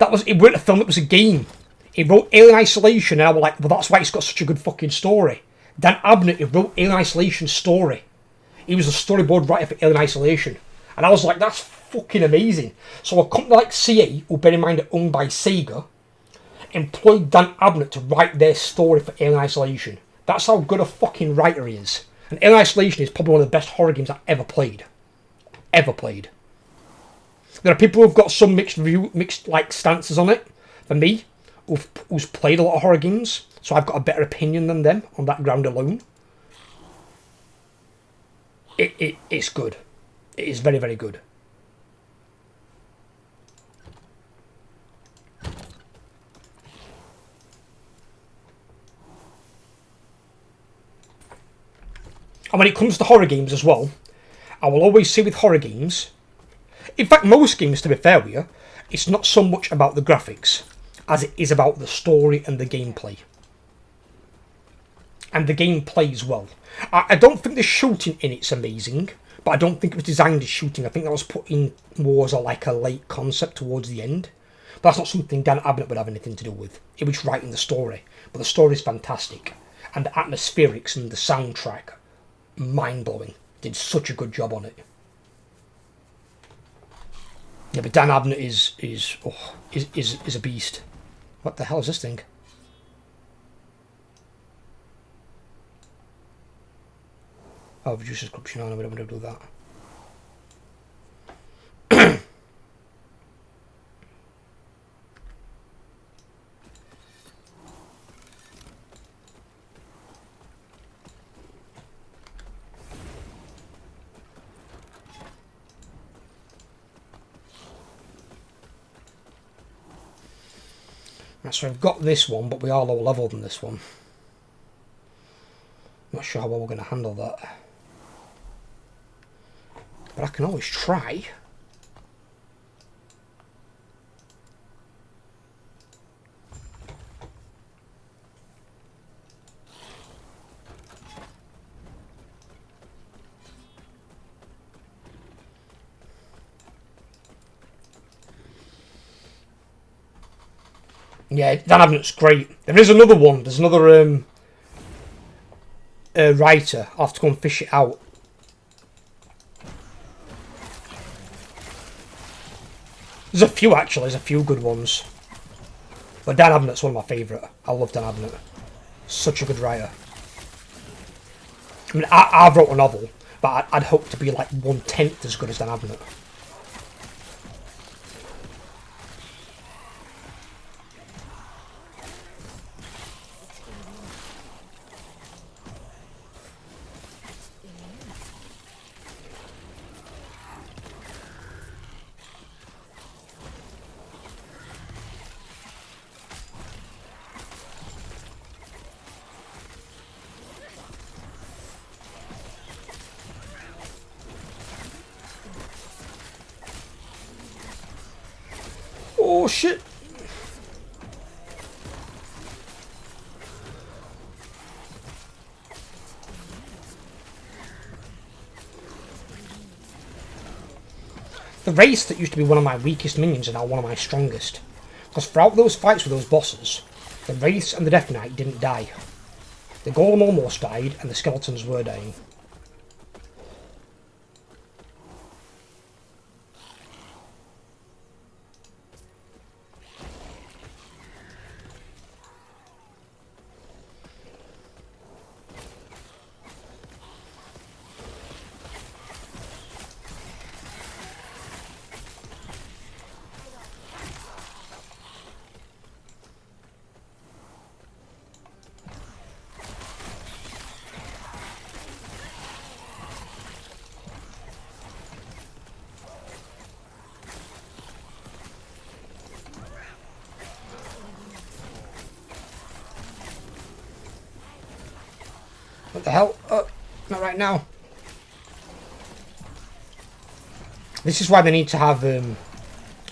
It weren't a film, it was a game. He wrote Alien Isolation, and I was like, well, that's why it's got such a good fucking story. Dan Abnett, he wrote Alien Isolation story. He was a storyboard writer for Alien Isolation. And I was like, that's fucking amazing. So a company like CA, who bear in mind are owned by Sega, employed Dan Abnett to write their story for Alien Isolation. That's how good a fucking writer he is. And Alien Isolation is probably one of the best horror games I've ever played. Ever played. There are people who've got some mixed like stances on it. For me, who's played a lot of horror games, so I've got a better opinion than them on that ground alone. It's good. It is very, very good. And when it comes to horror games as well, I will always say with horror games, in fact most games to be fair with you, it's not so much about the graphics as it is about the story and the gameplay. And the game plays well. I don't think the shooting in it's amazing, but I don't think it was designed as shooting. I think that was put in more as a late concept towards the end. But that's not something Dan Abnett would have anything to do with. It was writing the story. But the story is fantastic. And the atmospherics and the soundtrack, mind-blowing. Did such a good job on it. Yeah, but Dan Abnett is a beast. What the hell is this thing? Oh, reduces corruption. No, we don't want to do that. Right, so I've got this one, but we are lower level than this one. Not sure how well we're going to handle that. But I can always try. Yeah, Dan Abnett's great. There is another one. There's another writer. I'll have to go and fish it out. There's a few actually. There's a few good ones. But Dan Abnett's one of my favourite. I love Dan Abnett. Such a good writer. I mean, I wrote a novel, but I'd hope to be like 1/10 as good as Dan Abnett. Oh shit! The Wraith that used to be one of my weakest minions are now one of my strongest. Because throughout those fights with those bosses, the Wraiths and the Death Knight didn't die. The Golem almost died, and the Skeletons were dying. What the hell? Not right now. This is why they need to have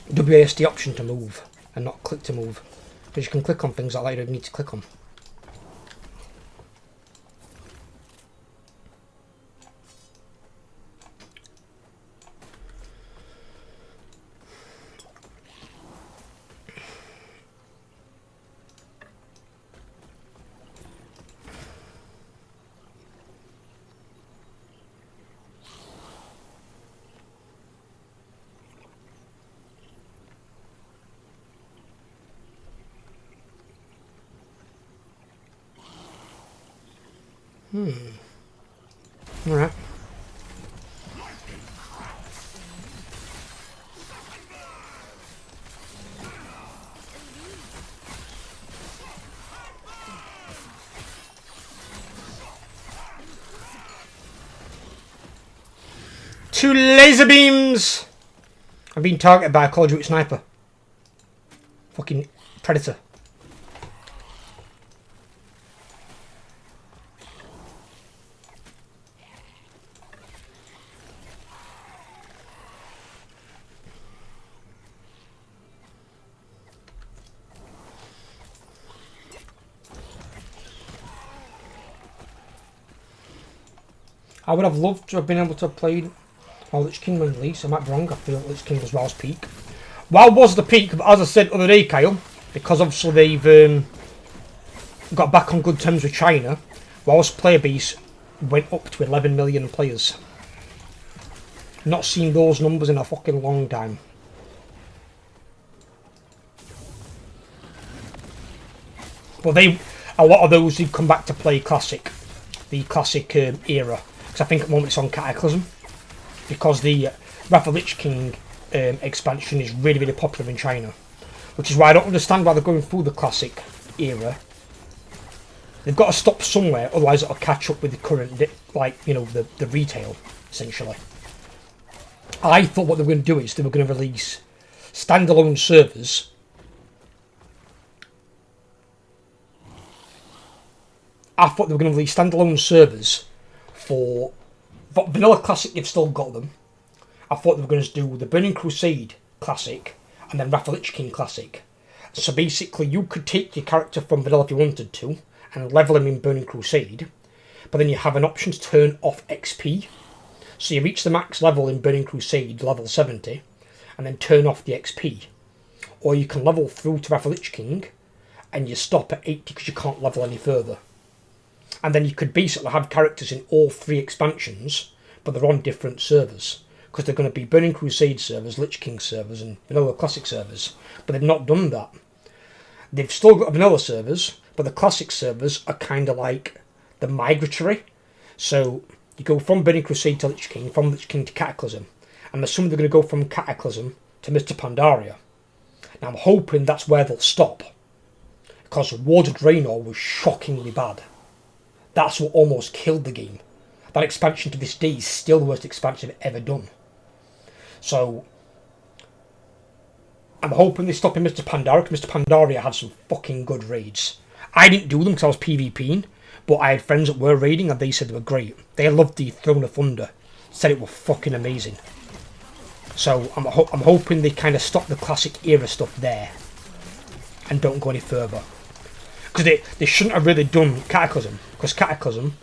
WASD option to move and not click to move. Because you can click on things like that you don't need to click on. Alright. Two laser beams! I've been targeted by a Call of Duty sniper. Fucking predator. I would have loved to have been able to have played Lich King when released. I might be wrong, I feel Lich King was WoW's peak. WoW was the peak, but as I said the other day, Kyle, because obviously they've got back on good terms with China, WoW's player base went up to 11 million players. Not seen those numbers in a fucking long time. But a lot of those did come back to play Classic, the Classic era. Because I think at the moment it's on Cataclysm. Because the Wrath of Lich King expansion is really, really popular in China. Which is why I don't understand why they're going through the Classic era. They've got to stop somewhere, otherwise it'll catch up with the current, like, you know, the retail, essentially. I thought what they were going to do is they were going to release standalone servers. I thought they were going to release standalone servers for Vanilla Classic. They've still got them. I thought they were going to do the Burning Crusade Classic and then Wrath of Lich King Classic. So basically, you could take your character from Vanilla if you wanted to and level him in Burning Crusade, but then you have an option to turn off XP. So you reach the max level in Burning Crusade, level 70, and then turn off the XP. Or you can level through to Wrath of Lich King and you stop at 80 because you can't level any further. And then you could basically have characters in all three expansions, but they're on different servers. Because they're going to be Burning Crusade servers, Lich King servers, and Vanilla Classic servers. But they've not done that. They've still got Vanilla servers, but the Classic servers are kind of like the migratory. So you go from Burning Crusade to Lich King, from Lich King to Cataclysm. And there's some they're going to go from Cataclysm to Mr. Pandaria. Now I'm hoping that's where they'll stop. Because Ward of Draenor was shockingly bad. That's what almost killed the game. That expansion to this day is still the worst expansion I've ever done. So I'm hoping they stop in Mr. Pandaria, because Mr. Pandaria had some fucking good raids. I didn't do them because I was PvPing, but I had friends that were raiding and they said they were great. They loved the Throne of Thunder. Said it was fucking amazing. So I'm hoping they kind of stop the Classic era stuff there and don't go any further. Because they shouldn't have really done Cataclysm, because Cataclysm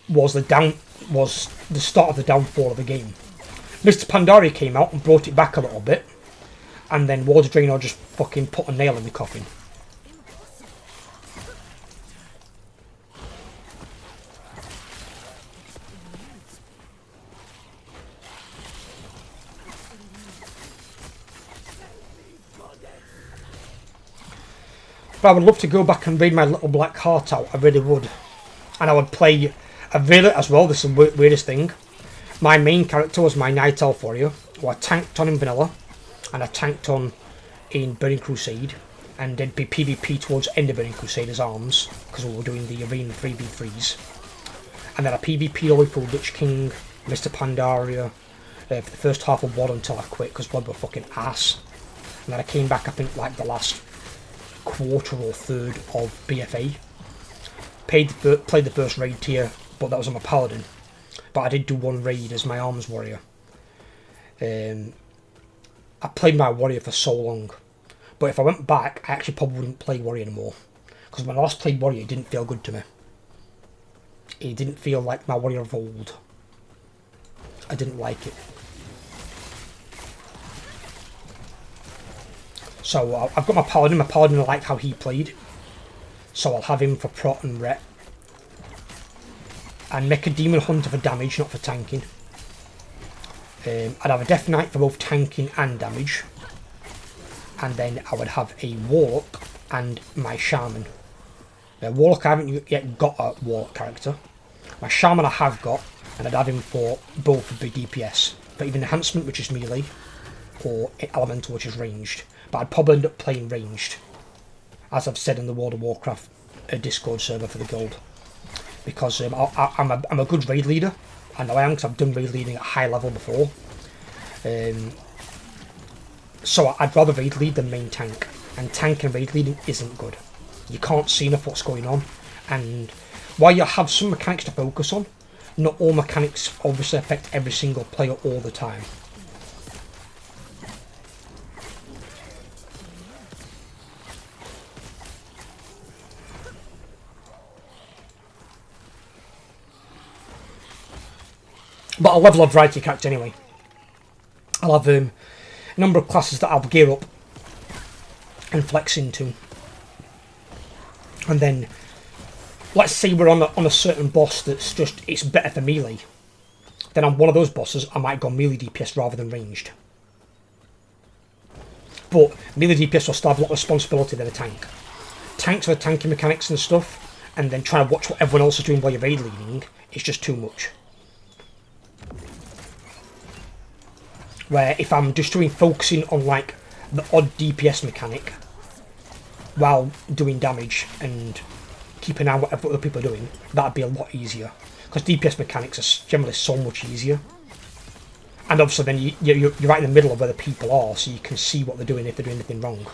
was the start of the downfall of the game. Mr. Pandaria came out and brought it back a little bit, and then Ward of Draenor just fucking put a nail in the coffin. But I would love to go back and raid my little black heart out, I really would. And I would play a really, as well, this is the weirdest thing. My main character was my Night Elf warrior, who I tanked on in Vanilla, and I tanked on in Burning Crusade, and did PvP towards end of Burning Crusade as arms, because we were doing the arena 3v3s. And then I PvP'd all the way through Lich King, Mr. Pandaria, for the first half of WoD until I quit, because WoD were fucking ass. And then I came back, I think, like the last quarter or third of BFA. Played the first raid tier, but that was on my paladin. But I did do one raid as my arms warrior. I played my warrior for so long, but if I went back, I actually probably wouldn't play warrior anymore, because when I last played warrior, it didn't feel good to me. It didn't feel like my warrior of old. I didn't like it. So I've got my paladin. My paladin, I like how he played, so I'll have him for prot and ret. And make a demon hunter for damage, not for tanking. I'd have a death knight for both tanking and damage, and then I would have a warlock and my shaman. Warlock, I haven't yet got a warlock character. My shaman I have got, and I'd have him for both of the DPS, for either enhancement, which is melee, or elemental, which is ranged. But I'd probably end up playing ranged, as I've said in the World of Warcraft Discord server for the guild, because I'm a good raid leader. I know I am, because I've done raid leading at high level before. So I'd rather raid lead than main tank, and tank and raid leading isn't good. You can't see enough what's going on, and while you have some mechanics to focus on, not all mechanics obviously affect every single player all the time. But I'll level a variety character anyway. I'll have a number of classes that I'll gear up and flex into. And then, let's say we're on a certain boss that's just, it's better for melee. Then on one of those bosses, I might go melee DPS rather than ranged. But melee DPS will still have a lot of responsibility than a tank. Tanks are the tanking mechanics and stuff, and then trying to watch what everyone else is doing while you're raid leading, it's just too much. Where if I'm just focusing on like the odd DPS mechanic while doing damage and keeping an eye on what other people are doing, that'd be a lot easier. Because DPS mechanics are generally so much easier. And obviously then you're right in the middle of where the people are, so you can see what they're doing if they're doing anything wrong.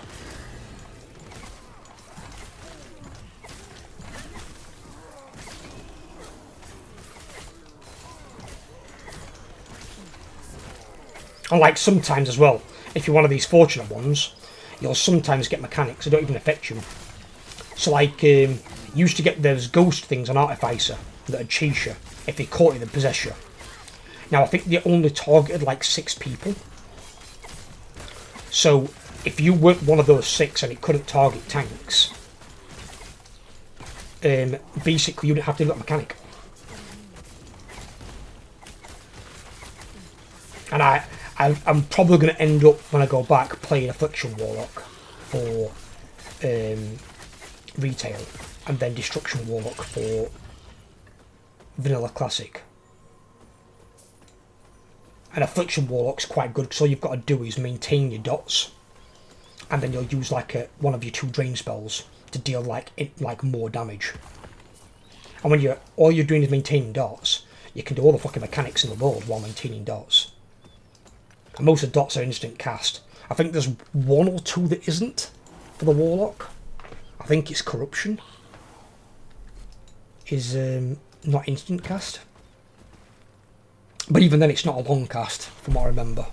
And like sometimes as well, if you're one of these fortunate ones, you'll sometimes get mechanics that don't even affect you. So like, you used to get those ghost things on Artificer that would chase you. If they caught you, they'd possess you. Now I think they only targeted like 6 people. So if you weren't one of those 6 and it couldn't target tanks, basically you didn't have to do that mechanic. And I'm probably going to end up, when I go back, playing Affliction Warlock for retail, and then Destruction Warlock for Vanilla Classic. And Affliction Warlock's quite good, because all you've got to do is maintain your dots, and then you'll use like one of your 2 drain spells to deal like more damage. And when all you're doing is maintaining dots, you can do all the fucking mechanics in the world while maintaining dots. And most of the dots are instant cast. I think there's 1 or 2 that isn't for the Warlock. I think it's Corruption is not instant cast. But even then it's not a long cast, from what I remember.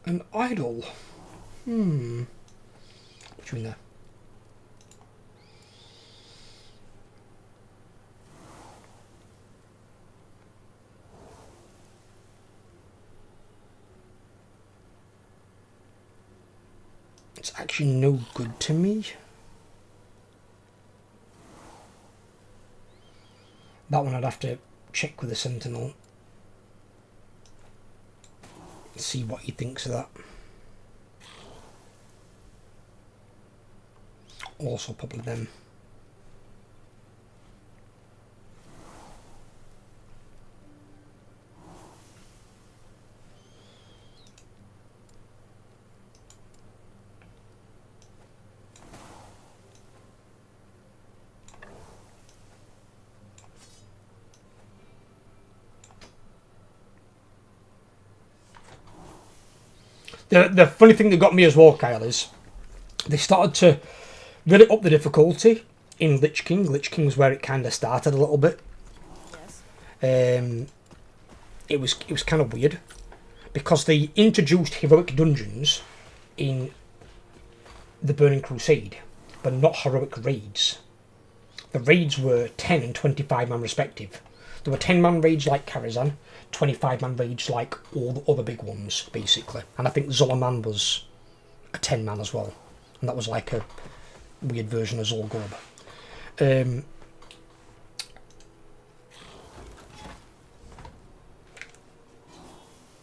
An idol. What do you mean there? It's actually no good to me. That one I'd have to check with the Sentinel. See what he thinks of that. Also probably them. The funny thing that got me as well, Kyle, is they started to really up the difficulty in Lich King. Lich King was where it kind of started a little bit. Yes. It was kind of weird because they introduced heroic dungeons in the Burning Crusade, but not heroic raids. The raids were 10 and 25 man respective. There were 10-man raids like Karazhan, 25-man raids like all the other big ones, basically. And I think Zolaman was a 10-man as well. And that was like a weird version of Zolgorb.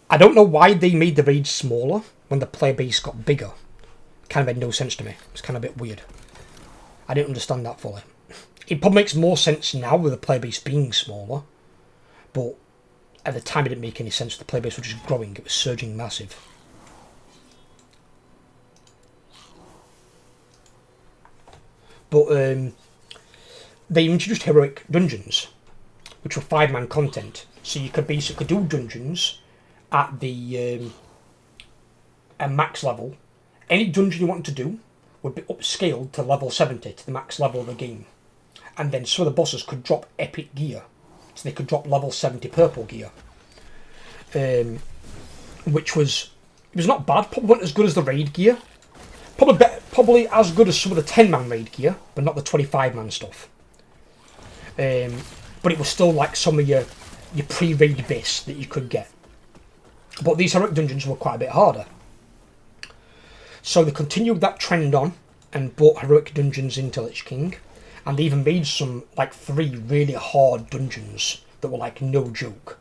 I don't know why they made the raids smaller when the player base got bigger. Kind of made no sense to me. It's kind of a bit weird. I didn't understand that fully. It probably makes more sense now with the player base being smaller, but at the time it didn't make any sense. The player base was just growing, it was surging massive. But they introduced heroic dungeons, which were 5-man content, so you could basically do dungeons at the max level. Any dungeon you wanted to do would be upscaled to level 70, to the max level of the game. And then some of the bosses could drop epic gear. So they could drop level 70 purple gear. Which was not bad, probably wasn't as good as the raid gear. Probably as good as some of the 10-man raid gear, but not the 25-man stuff. But it was still like some of your pre-raid base that you could get. But these heroic dungeons were quite a bit harder. So they continued that trend on and brought heroic dungeons into Lich King. And they even made some, like 3 really hard dungeons that were like no joke.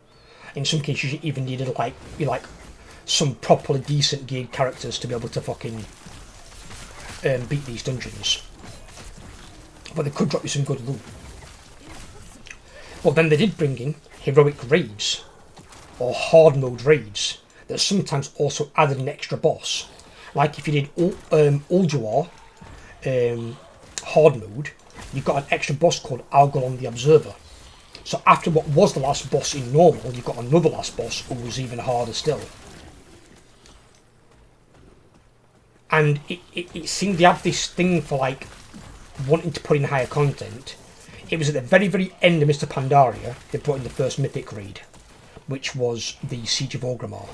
In some cases you even needed like some properly decent geared characters to be able to fucking beat these dungeons. But they could drop you some good loot. But then they did bring in heroic raids, or hard mode raids, that sometimes also added an extra boss. Like if you did Ulduar hard mode, you got an extra boss called Algalon the Observer. So after what was the last boss in normal, you got another last boss who was even harder still. And it seemed to have this thing for like wanting to put in higher content. It was at the very, very end of Mr. Pandaria they brought in the first mythic raid, which was the Siege of Orgrimmar.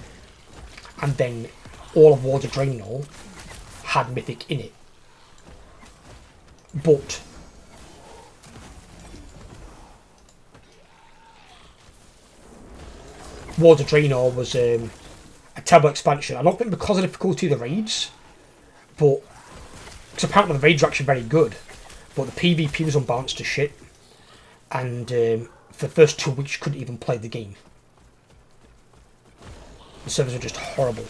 And then all of Wards of Draenor had mythic in it. But Wards of Draenor was a terrible expansion. I don't think because of the difficulty of the raids, but because apparently the raids are actually very good, but the PvP was unbalanced to shit, and for the first 2 weeks you couldn't even play the game. The servers were just horrible.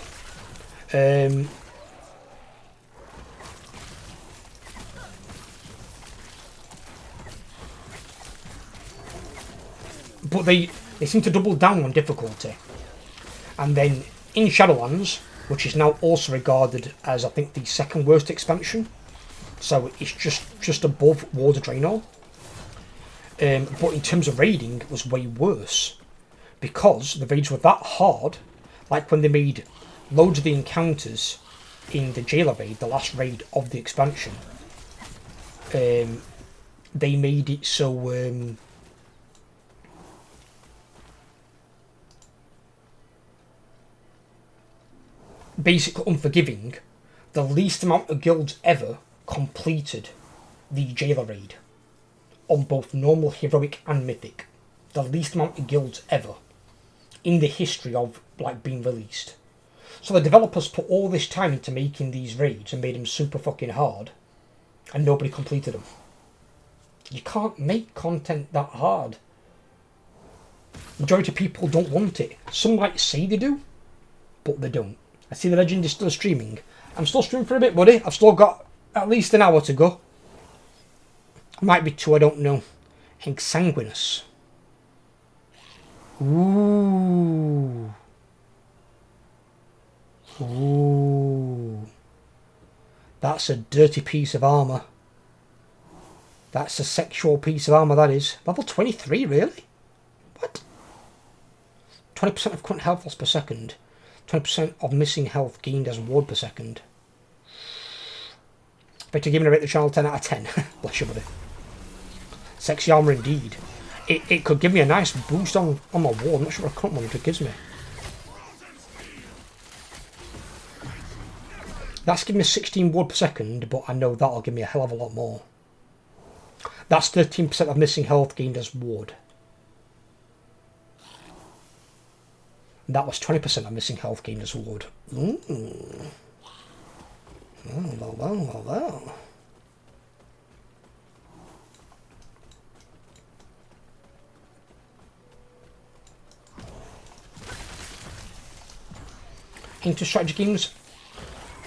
But they seem to double down on difficulty. And then in Shadowlands, which is now also regarded as I think the second worst expansion, so it's just above Wards of Draenor. But in terms of raiding, it was way worse, because the raids were that hard. Like when they made loads of the encounters in the Jailer raid, the last raid of the expansion, they made it so basically unforgiving. The least amount of guilds ever completed the Jailer raid on both normal, heroic and mythic. The least amount of guilds ever in the history of like being released. So the developers put all this time into making these raids and made them super fucking hard, and nobody completed them. You can't make content that hard. Majority of people don't want it. Some might say they do, but they don't. I see the Legend is still streaming. I'm still streaming for a bit, buddy. I've still got at least an hour to go. Might be 2, I don't know. Exsanguinous. Ooh. Ooh. That's a dirty piece of armour. That's a sexual piece of armour, that is. Level 23, really? What? 20% of current health loss per second. 20% of missing health gained as ward per second. SpectreGaming, I rate the channel 10 out of 10. Bless you, buddy. Sexy armor indeed. It could give me a nice boost on my ward. I'm not sure what current one it gives me. That's giving me 16 ward per second, but I know that'll give me a hell of a lot more. That's 13% of missing health gained as ward. That was 20% of missing health gained as ward. Ooh. Well. Into strategy games,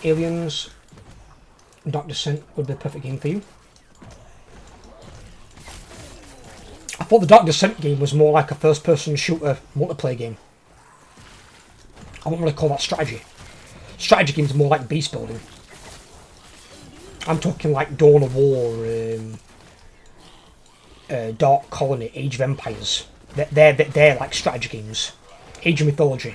Aliens, Dark Descent would be the perfect game for you. I thought the Dark Descent game was more like a first-person shooter multiplayer game. I wouldn't really call that strategy. Strategy games are more like beast building. I'm talking like Dawn of War, Dark Colony, Age of Empires. They're like strategy games. Age of Mythology.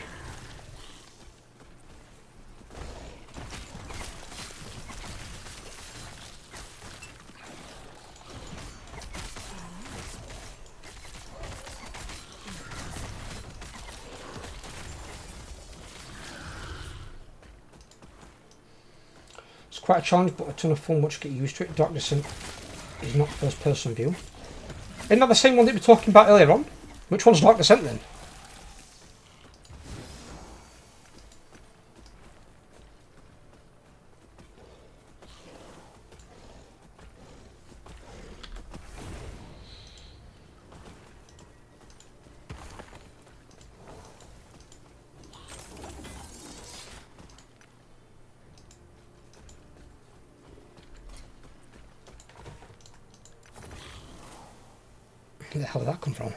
Quite a challenge, but a ton of fun once you get used to it. Dark Descent is not first person view. Isn't that the same one that we were talking about earlier on? Which one's Dark Descent then? Where the hell did that come from?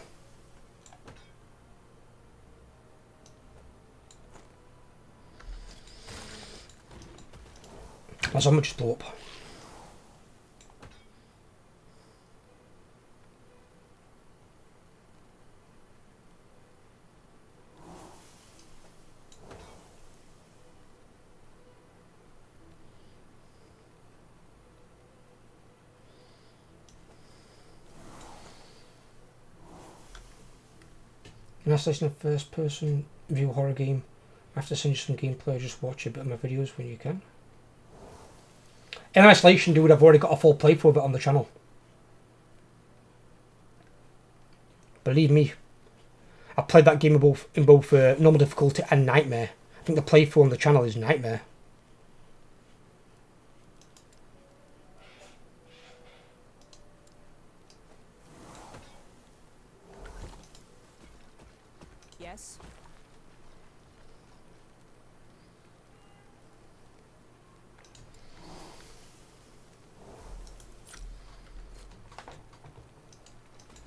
My zombie just blew up. In isolation, a first-person view horror game. After send you some gameplay, just watch a bit of my videos when you can. In isolation, dude, I've already got a full playthrough of it on the channel. Believe me, I played that game in both normal difficulty and nightmare. I think the playthrough on the channel is nightmare. Yes.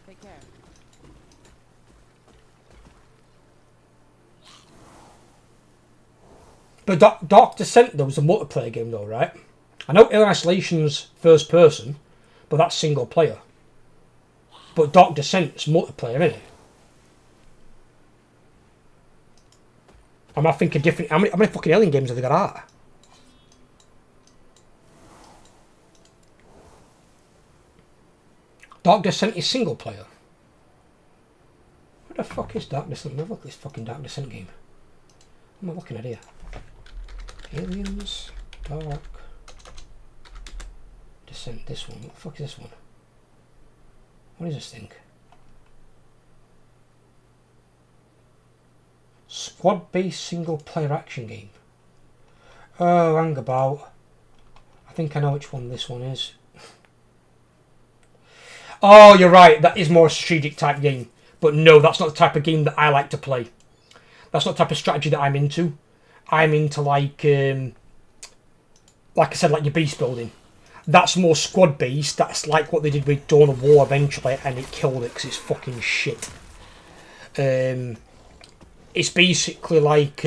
Take care. But Dark Descent, though, was a multiplayer game, though, right? I know Alien Isolation's first person, but that's single player. But Dark Descent's multiplayer, isn't it? Am I thinking different? How many fucking Alien games have they got out? Dark Descent is single player. What the fuck is Dark Descent? Let me look at this fucking Dark Descent game. What am I looking at here? Aliens, Dark Descent, this one. What the fuck is this one? What is this thing? Squad-based single-player action game. Oh, hang about. I think I know which one this one is. Oh, you're right. That is more a strategic type game. But no, that's not the type of game that I like to play. That's not the type of strategy that I'm into. I'm into like I said, like your beast building. That's more squad-based. That's like what they did with Dawn of War eventually, and it killed it because it's fucking shit. It's basically like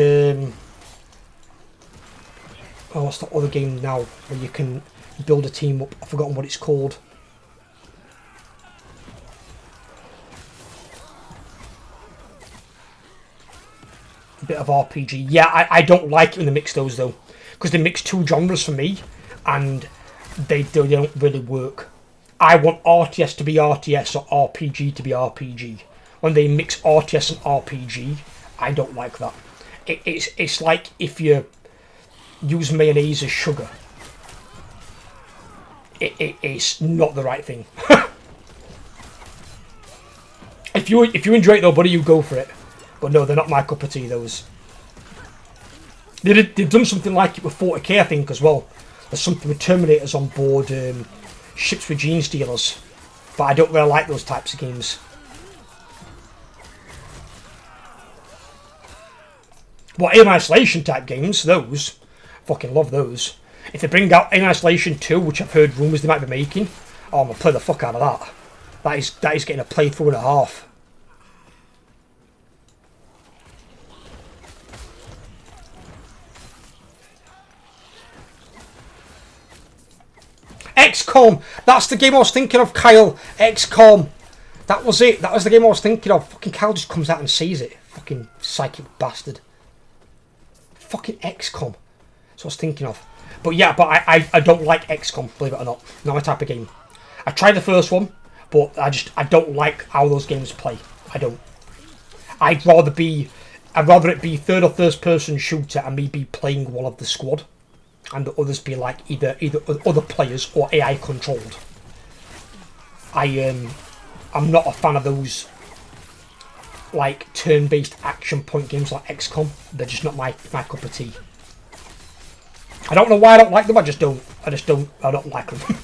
what's that other game now where you can build a team up? I've forgotten what it's called. bit of RPG. Yeah, I don't like it when they mix those though, because they mix two genres for me, and they don't really work. I want RTS to be RTS or RPG to be RPG. When they mix RTS and RPG, I don't like that. It's like if you use mayonnaise as sugar. It's not the right thing. If you enjoy it though, buddy, you go for it. But no, they're not my cup of tea. Those. They've done something like it with 40k, I think, as well. There's something with Terminators on board, ships with gene stealers, but I don't really like those types of games. What, Alien Isolation type games? Those, fucking love those. If they bring out Alien Isolation 2, which I've heard rumours they might be making, oh, I'm gonna play the fuck out of that. That is getting a playthrough and a half. XCOM! That's the game I was thinking of, Kyle. XCOM. That was it. That was the game I was thinking of. Fucking Kyle just comes out and sees it. Fucking psychic bastard. Fucking XCOM. That's what I was thinking of. But yeah, but I don't like XCOM, believe it or not. Not my type of game. I tried the first one, but I don't like how those games play. I don't. I'd rather it be third or first person shooter and me be playing one of the squad, and the others be like either other players or AI controlled. I'm not a fan of those like turn-based action point games like XCOM. They're just not my cup of tea. I don't know why I don't like them. I don't like them.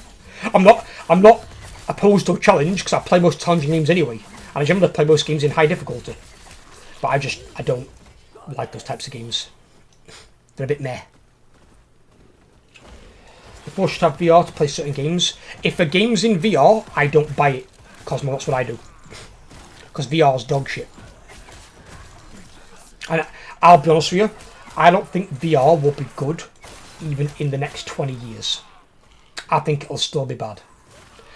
I'm not opposed to a challenge because I play most challenging games anyway, and I generally play most games in high difficulty. But I don't like those types of games. They're a bit meh. The force should have VR to play certain games. If a game's in VR, I don't buy it. Cosmo, that's what I do. Because VR's dog shit. And I'll be honest with you, I don't think VR will be good even in the next 20 years. I think it'll still be bad.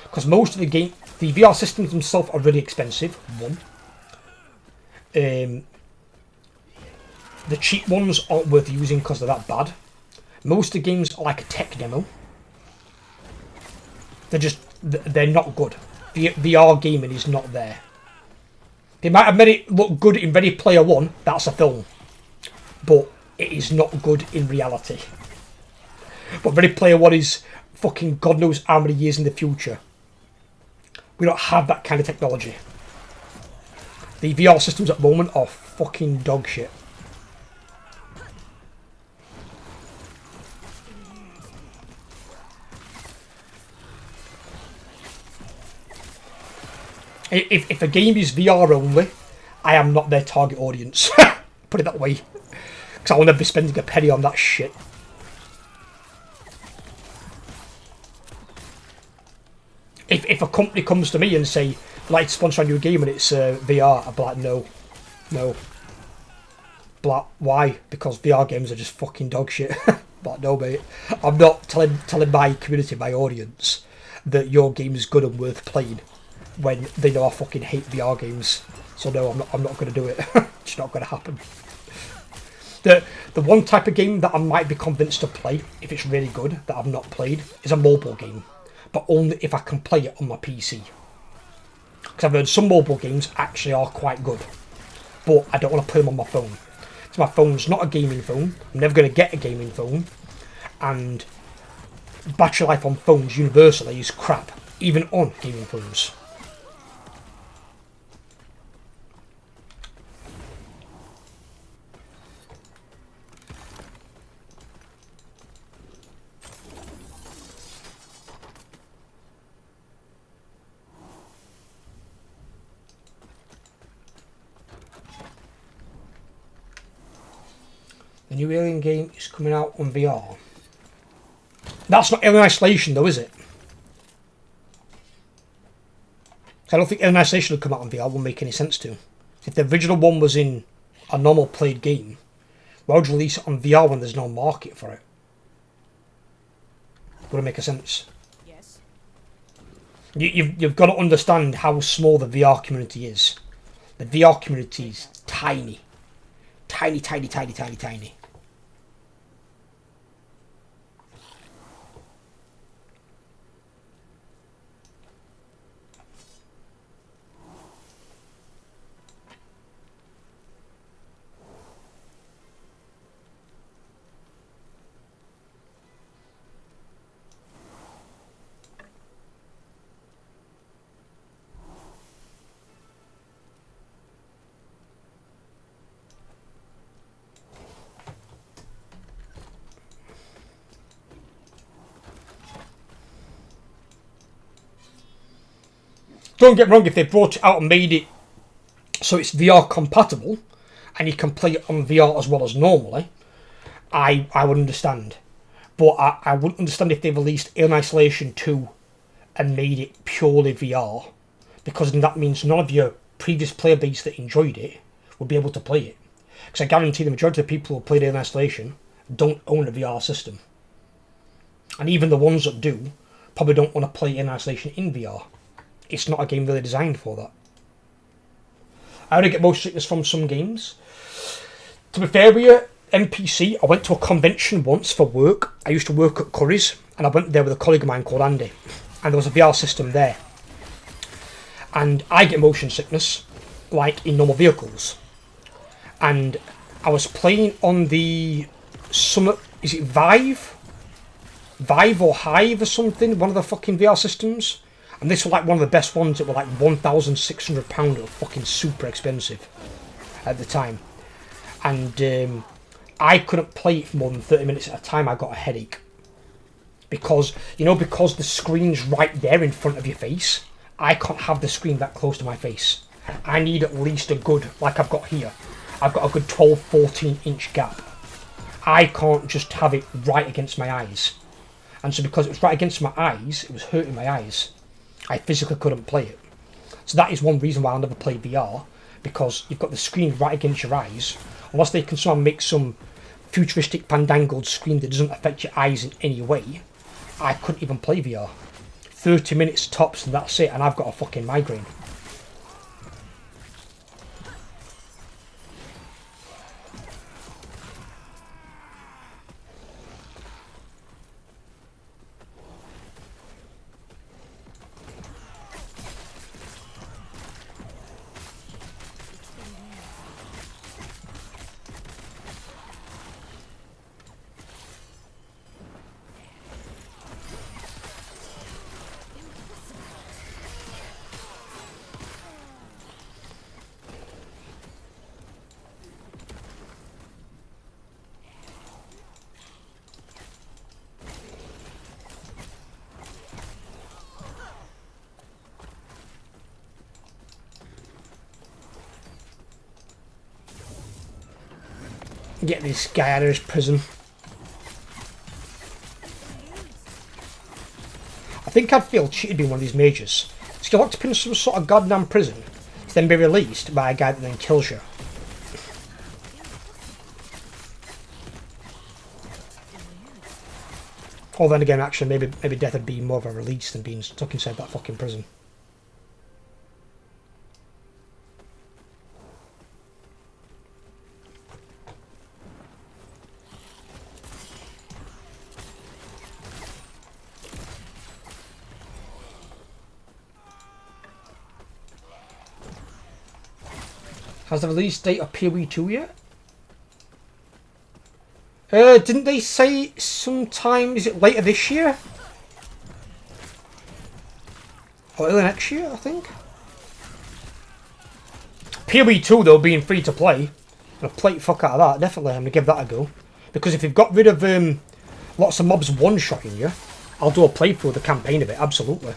Because most of the VR systems themselves are really expensive, one. The cheap ones aren't worth using because they're that bad. Most of the games are like a tech demo. They're not good. VR gaming is not there. They might have made it look good in Ready Player One, that's a film. But it is not good in reality. But Ready Player One is fucking God knows how many years in the future. We don't have that kind of technology. The VR systems at the moment are fucking dog shit. If a game is VR only, I am not their target audience. Put it that way. Because I will never be spending a penny on that shit. If a company comes to me and say, I'd like to sponsor a new game and it's VR, I'd be like, no. No. But why? Because VR games are just fucking dog shit. But no, mate. I'm not telling my community, my audience, that your game is good and worth playing when they know I fucking hate VR games. So no, I'm not going to do it. It's not going to happen. The one type of game that I might be convinced to play, if it's really good, that I've not played, is a mobile game. But only if I can play it on my PC. Because I've heard some mobile games actually are quite good. But I don't want to play them on my phone. So my phone's not a gaming phone. I'm never going to get a gaming phone. And battery life on phones universally is crap. Even on gaming phones. The new Alien game is coming out on VR. That's not Alien Isolation though, is it? I don't think Alien Isolation will come out on VR, won't make any sense to. If the original one was in a normal played game, why would you release it on VR when there's no market for it? Would it make a sense? Yes. You've got to understand how small the VR community is. The VR community is tiny. Tiny, tiny, tiny, tiny, tiny. Don't get me wrong, if they brought it out and made it so it's VR compatible and you can play it on VR as well as normally, I would understand. But I wouldn't understand if they released Alien Isolation 2 and made it purely VR, because then that means none of your previous player base that enjoyed it would be able to play it. Because I guarantee the majority of the people who played Alien Isolation don't own a VR system. And even the ones that do probably don't want to play Alien Isolation in VR. It's not a game really designed for that. I only get motion sickness from some games. To be fair with you, NPC, I went to a convention once for work. I used to work at Curry's, and I went there with a colleague of mine called Andy. And there was a VR system there. And I get motion sickness, like in normal vehicles. And I was playing on the Summit, is it Vive? Vive or Hive or something, one of the fucking VR systems. And this was like one of the best ones. It were like £1,600. It was fucking super expensive at the time. And I couldn't play it for more than 30 minutes at a time. I got a headache. Because, you know, because the screen's right there in front of your face, I can't have the screen that close to my face. I need at least a good, like I've got here, I've got a good 12, 14 inch gap. I can't just have it right against my eyes. And so because it was right against my eyes, it was hurting my eyes. I physically couldn't play it. So that is one reason why I'll never play VR, because you've got the screen right against your eyes. Unless they can somehow make some futuristic fandangled screen that doesn't affect your eyes in any way, I couldn't even play VR. 30 minutes tops and that's it, and I've got a fucking migraine. Get this guy out of his prison. I think I'd feel cheated being one of these majors. So you're locked up in some sort of goddamn prison to then be released by a guy that then kills you. Or then again, actually, maybe death would be more of a release than being stuck inside that fucking prison. Has the release date of PoE 2 yet? Didn't they say sometime, is it later this year? Or early next year, I think? PoE 2 though, being free to play, I'm gonna play the fuck out of that, definitely, I'm gonna give that a go. Because if you've got rid of lots of mobs one-shotting you, I'll do a playthrough of the campaign of it, absolutely.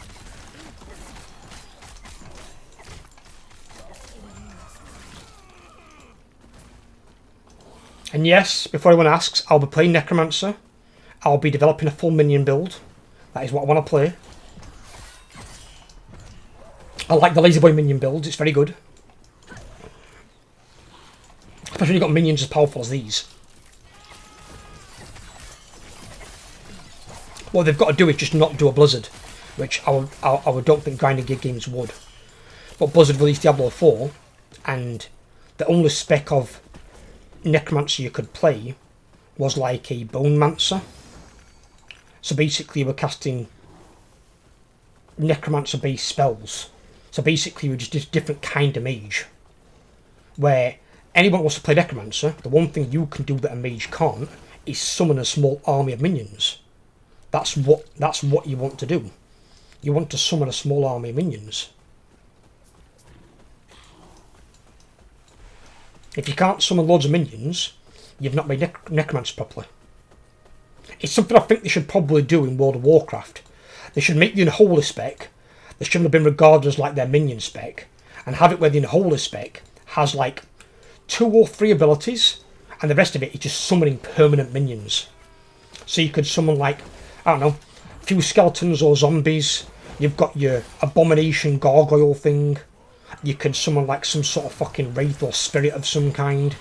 And yes, before anyone asks, I'll be playing Necromancer. I'll be developing a full minion build. That is what I want to play. I like the Lazy Boy minion build, it's very good. Especially when you've got minions as powerful as these. What they've got to do is just not do a Blizzard, which I don't think grinding gig games would. But Blizzard released Diablo 4, and the only spec of necromancer you could play was like a bone mancer. So basically you were casting necromancer based spells. So basically you were just a different kind of mage. Where anyone who wants to play necromancer, the one thing you can do that a mage can't is summon a small army of minions. That's what you want to do. You want to summon a small army of minions. If you can't summon loads of minions, you've not made necromancer properly. It's something I think they should probably do in World of Warcraft. They should make the unholy spec, they shouldn't have been regarded as like their minion spec, and have it where the unholy spec has like 2 or 3 abilities, and the rest of it is just summoning permanent minions. So you could summon like, I don't know, a few skeletons or zombies. You've got your abomination gargoyle thing. You could summon like some sort of fucking wraith or spirit of some kind.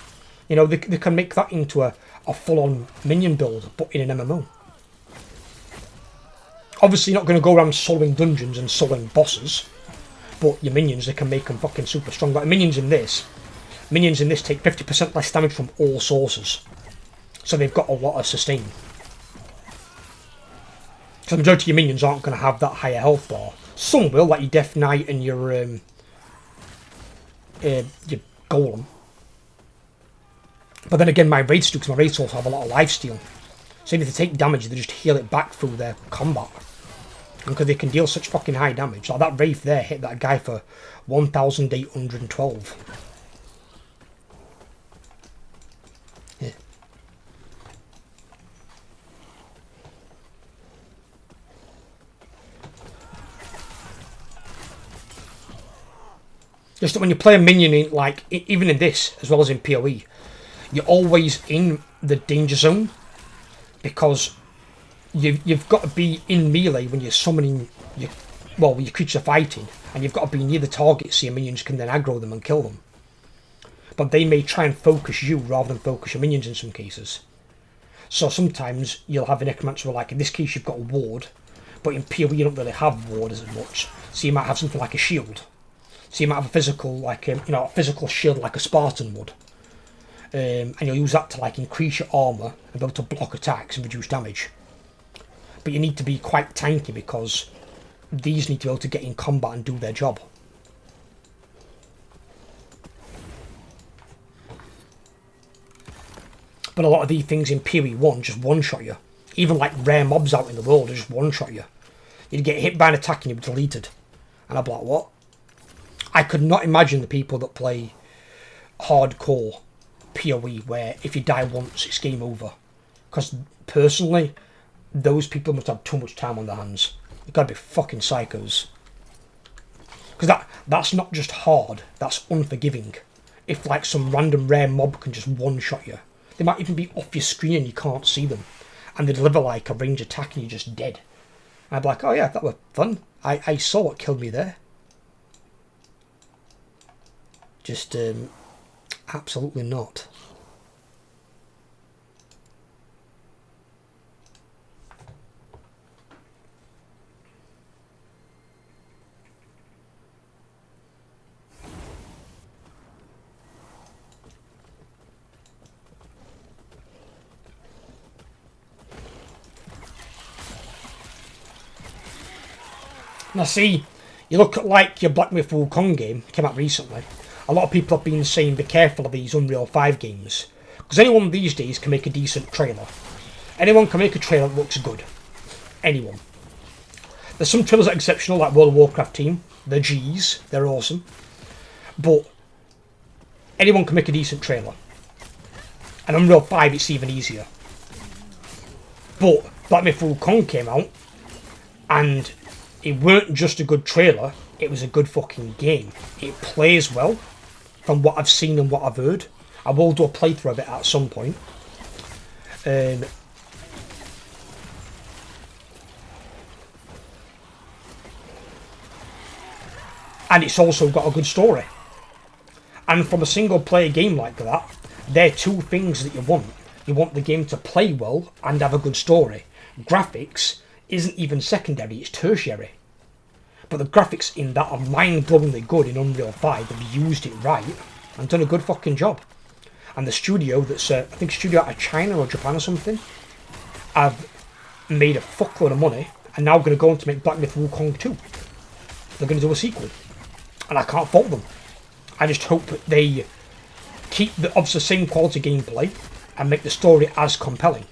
You know, they can make that into a full-on minion build, but in an MMO. Obviously you're not going to go around soloing dungeons and soloing bosses, but your minions, they can make them fucking super strong. Like minions in this take 50% less damage from all sources. So they've got a lot of sustain. So the majority of your minions aren't going to have that higher health bar. Some will, like your Death Knight and your Golem. But then again, my Wraiths do, because my Wraiths also have a lot of lifesteal. So even if they take damage, they just heal it back through their combat. And because they can deal such fucking high damage. Like that Wraith there hit that guy for 1,812. Yeah. Just that when you play a minion, in, like, even in this, as well as in PoE, you're always in the danger zone. Because you've got to be in melee when you're summoning when your creatures are fighting, and you've got to be near the target so your minions can then aggro them and kill them. But they may try and focus you rather than focus your minions in some cases. So sometimes you'll have a necromancer where, like in this case you've got a ward, but in PoE you don't really have ward as much. So you might have something like a shield. So you might have a physical, like a physical shield like a Spartan would. And you'll use that to like increase your armour and be able to block attacks and reduce damage. But you need to be quite tanky because these need to be able to get in combat and do their job. But a lot of these things in PoE 1 just one-shot you. Even like rare mobs out in the world are just one-shot you. You'd get hit by an attack and you'd be deleted. And I'd be like, what? I could not imagine the people that play hardcore PoE where if you die once it's game over. Because personally, those people must have too much time on their hands. They've got to be fucking psychos. Because that's not just hard, that's unforgiving. If like some random rare mob can just one-shot you. They might even be off your screen and you can't see them. And they deliver like a range attack and you're just dead. And I'd be like, oh yeah, that was fun. I saw what killed me there. Just absolutely not. Now see, you look at like your Black Myth Wukong game, came out recently. A lot of people have been saying be careful of these Unreal 5 games. Because anyone these days can make a decent trailer. Anyone can make a trailer that looks good. Anyone. There's some trailers that are exceptional, like World of Warcraft team. They're G's, they're awesome. But anyone can make a decent trailer. And Unreal 5 it's even easier. But Black Myth Wukong came out, and it weren't just a good trailer, it was a good fucking game. It plays well, from what I've seen and what I've heard. I will do a playthrough of it at some point. And it's also got a good story. And from a single player game like that, they're two things that you want. You want the game to play well and have a good story. Graphics isn't even secondary, it's tertiary. But the graphics in that are mind-blowingly good in Unreal 5. They've used it right and done a good fucking job. And the studio that's, I think, studio out of China or Japan or something, have made a fuckload of money and now going to go on to make Black Myth Wukong 2. They're going to do a sequel. And I can't fault them. I just hope that they keep the obviously same quality gameplay and make the story as compelling.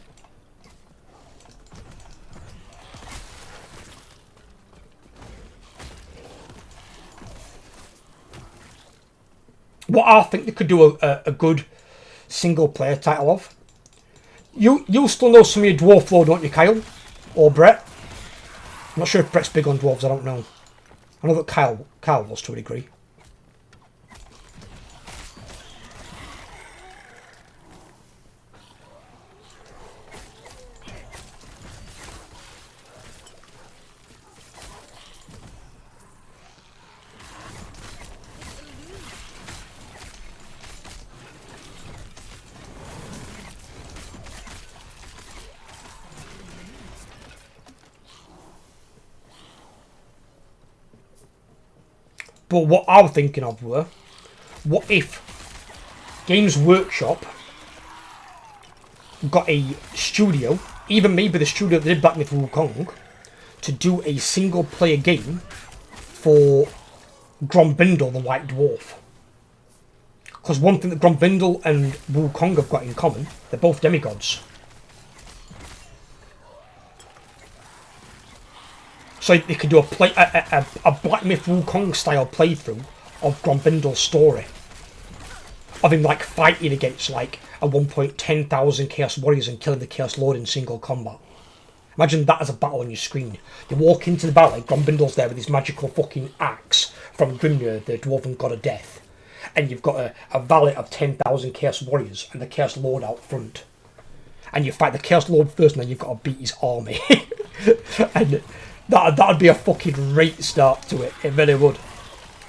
What I think they could do a good single player title of. You'll still know some of your dwarf lore, don't you, Kyle? Or Brett? I'm not sure if Brett's big on dwarves, I don't know. I know that Kyle was to a degree. But what I was thinking of were, what if Games Workshop got a studio, even maybe the studio that did Black Myth Wukong, to do a single player game for Grombindle the White Dwarf. Because one thing that Grombindle and Wukong have got in common, they're both demigods. So they could do a Black Myth Wukong style playthrough of Grombindle's story. Of him like fighting against like at one point 10,000 Chaos Warriors and killing the Chaos Lord in single combat. Imagine that as a battle on your screen. You walk into the battle, like Grombindle's there with his magical fucking axe from Grimnir, the Dwarven God of Death. And you've got a valet of 10,000 Chaos Warriors and the Chaos Lord out front. And you fight the Chaos Lord first and then you've got to beat his army. And that'd be a fucking great start to it. It really would.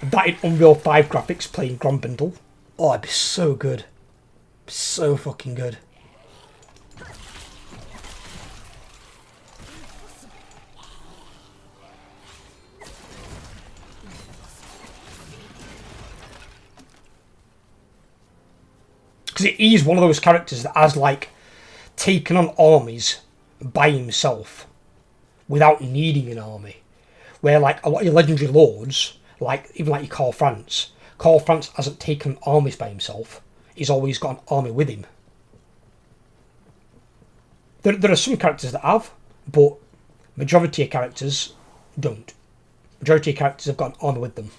That in Unreal 5 graphics playing Grombindle. Oh, it'd be so good. So fucking good. Because he's one of those characters that has like taken on armies by himself without needing an army. Where like a lot of your legendary lords, like even like your Carl France hasn't taken armies by himself. He's always got an army with him. There are some characters that have, but majority of characters don't. Majority of characters have got an army with them.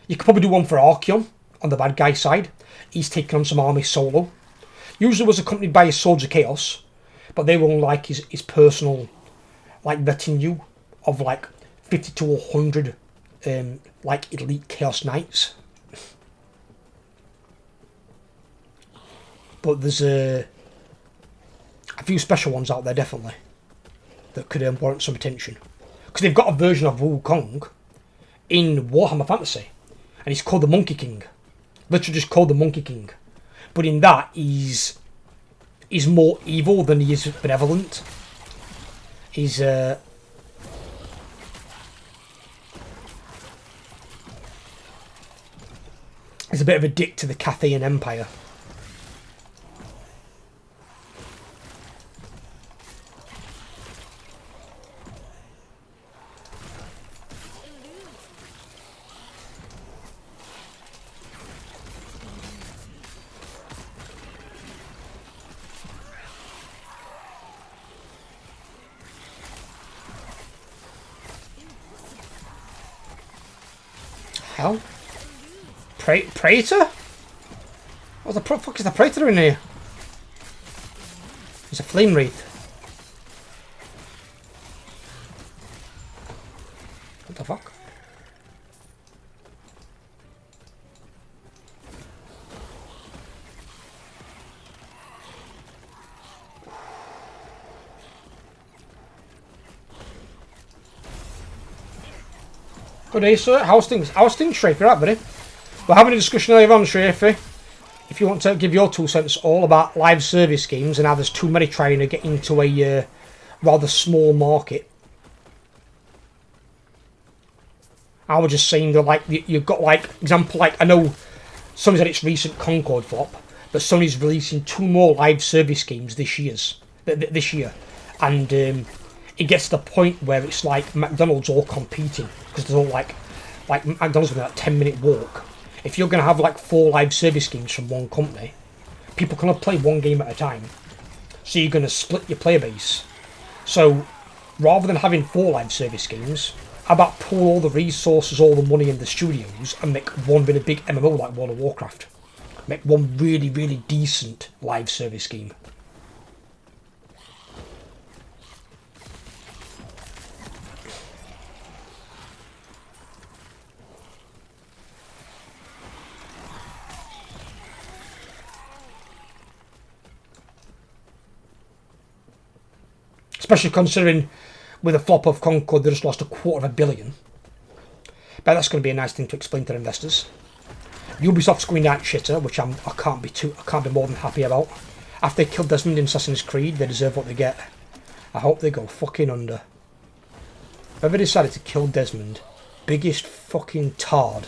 You could probably do one for Archeon on the bad guy side. He's taken on some army solo. Usually was accompanied by his Swords of Chaos, but they were on like his personal like retinue of like 50 to 100 like elite Chaos Knights. But there's a few special ones out there definitely that could warrant some attention. Because they've got a version of Wukong in Warhammer Fantasy, and he's called the Monkey King. Literally just called the Monkey King. But in that, he's more evil than he is benevolent. He's a bit of a dick to the Cathayan Empire. Hell? Praetor? What the fuck is the Praetor in here? It's a Flame Wraith. What the fuck? Good day, sir. How's things? Strafey? Right, buddy? We're having a discussion earlier on, Strafey. If you want to give your 2 cents all about live service games and how there's too many trying to get into a rather small market. I was just saying that, like, you've got, like, example, like, I know somebody said it's recent Concord flop, but Sony's releasing 2 more live service games this year, and it gets to the point where it's like McDonald's all competing because there's all like McDonald's within a 10-minute walk. If you're going to have like 4 live service games from one company, people can only play one game at a time, so you're going to split your player base. So rather than having 4 live service games, how about pull all the resources, all the money in the studios and make one really big MMO like World of Warcraft? Make one really, really decent live service game. Especially considering with the flop of Concord, they just lost $250 million. But that's going to be a nice thing to explain to their investors. Ubisoft's going out shitter, which I can't be more than happy about. After they killed Desmond in Assassin's Creed, they deserve what they get. I hope they go fucking under. Whoever decided to kill Desmond, biggest fucking tard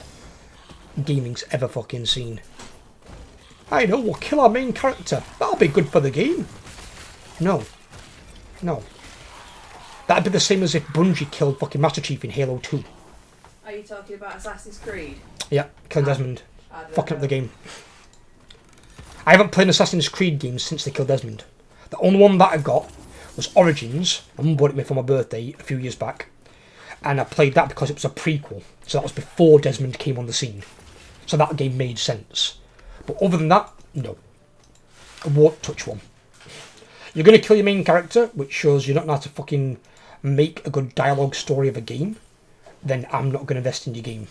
gaming's ever fucking seen. I know, we'll kill our main character. That'll be good for the game. No. That'd be the same as if Bungie killed fucking Master Chief in Halo 2. Are you talking about Assassin's Creed? Yeah, killing Desmond. Fucking up the game. I haven't played an Assassin's Creed game since they killed Desmond. The only one that I got was Origins. My mum bought it me for my birthday a few years back. And I played that because it was a prequel. So that was before Desmond came on the scene. So that game made sense. But other than that, no. I won't touch one. You're going to kill your main character, which shows you don't know how to fucking make a good dialogue story of a game, then I'm not going to invest in your game.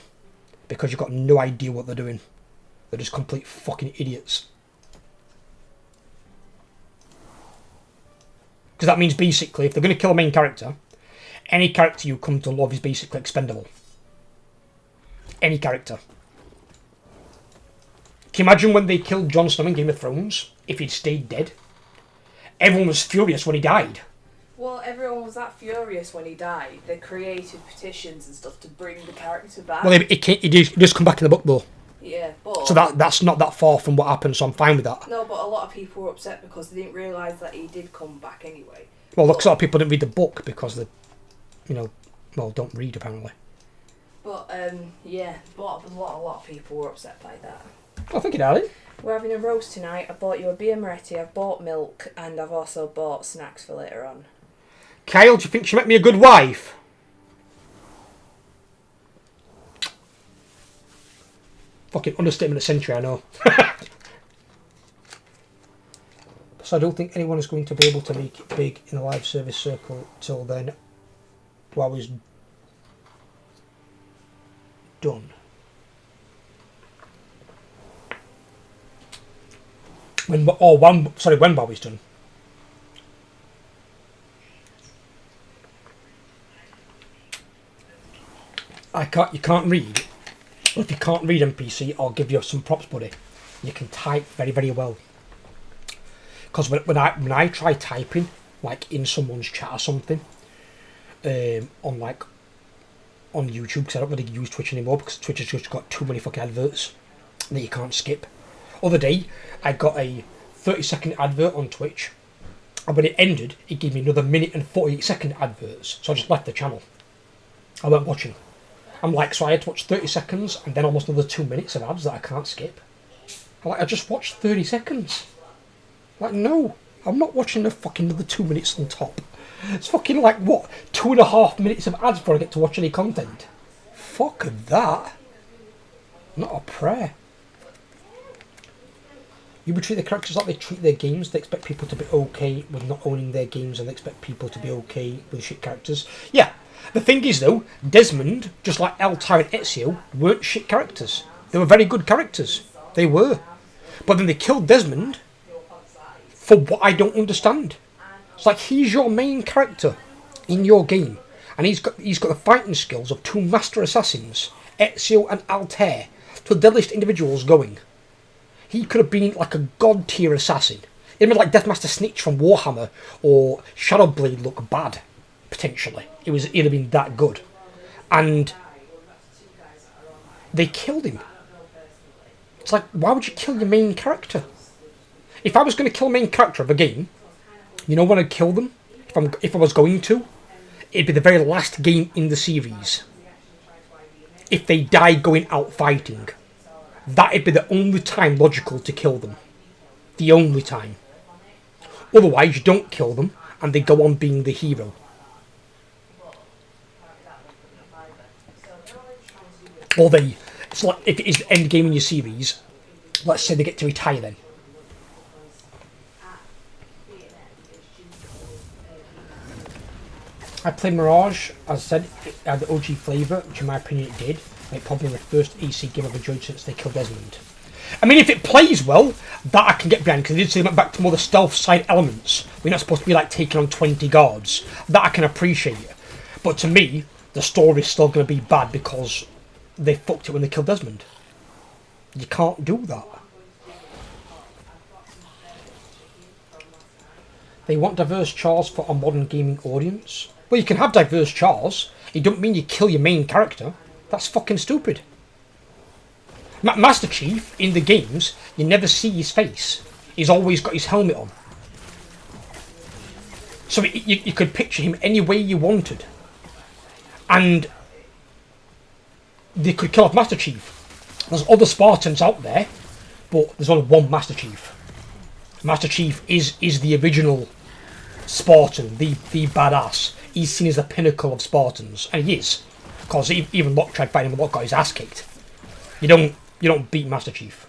Because you've got no idea what they're doing. They're just complete fucking idiots. Because that means basically, if they're going to kill a main character, any character you come to love is basically expendable. Any character. Can you imagine when they killed Jon Snow in Game of Thrones, if he'd stayed dead? Everyone was furious when he died. Well, everyone was that furious when he died. They created petitions and stuff to bring the character back. Well, he does come back in the book, though. Yeah, but... So that's not that far from what happened, so I'm fine with that. No, but a lot of people were upset because they didn't realise that he did come back anyway. Well, look, a lot of people didn't read the book because they, don't read, apparently. But, yeah, but a lot of people were upset by that. Oh, thank you, darling. We're having a roast tonight. I bought you a beer Moretti, I've bought milk, and I've also bought snacks for later on. Kyle, do you think she make me a good wife? Fucking understatement of the century, I know. So I don't think anyone is going to be able to make it big in the live service circle till then. WoW is done. When WoW is done. You can't read. If you can't read NPC, I'll give you some props, buddy. You can type very, very well. Because when I try typing, like in someone's chat or something, on YouTube, because I don't really use Twitch anymore because Twitch has just got too many fucking adverts that you can't skip. Other day, I got a 30-second advert on Twitch, and when it ended, it gave me another minute and 48-second adverts. So I just left the channel. I weren't watching. I'm like, so I had to watch 30 seconds and then almost another 2 minutes of ads that I can't skip. I just watched 30 seconds. Like, no, I'm not watching the fucking another 2 minutes on top. It's fucking like, what, 2.5 minutes of ads before I get to watch any content? Fuck that. Not a prayer. You would treat the characters like they treat their games. They expect people to be okay with not owning their games, and they expect people to be okay with shit characters. Yeah, the thing is though, Desmond, just like Altair and Ezio, weren't shit characters. They were very good characters. They were. But then they killed Desmond for what I don't understand. It's like, he's your main character in your game, and he's got the fighting skills of 2 master assassins, Ezio and Altair, to the deadliest individuals going. He could have been like a god tier assassin. He'd been like Deathmaster Snitch from Warhammer or Shadowblade look bad, potentially. He'd have been that good. And they killed him. It's like, why would you kill your main character? If I was going to kill a main character of a game, you know when I'd kill them? If I was going to, it'd be the very last game in the series. If they died going out fighting, that'd be the only time logical to kill them. The only time. Otherwise, you don't kill them, and they go on being the hero. Or it's like, if it is the end game in your series, let's say they get to retire then. I played Mirage, as I said, it had the OG flavour, which in my opinion it did. Like probably the first AC game I've enjoyed since they killed Desmond. I mean, if it plays well, that I can get behind, because they did say they went back to more the stealth side elements. We're not supposed to be like taking on 20 guards. That I can appreciate. But to me, the story's still going to be bad because they fucked it when they killed Desmond. You can't do that. They want diverse chars for a modern gaming audience. Well, you can have diverse chars. It don't mean you kill your main character. That's fucking stupid. Master Chief, in the games, you never see his face. He's always got his helmet on. So you could picture him any way you wanted. And they could kill off Master Chief. There's other Spartans out there, but there's only one Master Chief. Master Chief is the original Spartan, the badass. He's seen as the pinnacle of Spartans, and he is. Because even Locke tried fighting him, and Locke got his ass kicked. You don't beat Master Chief.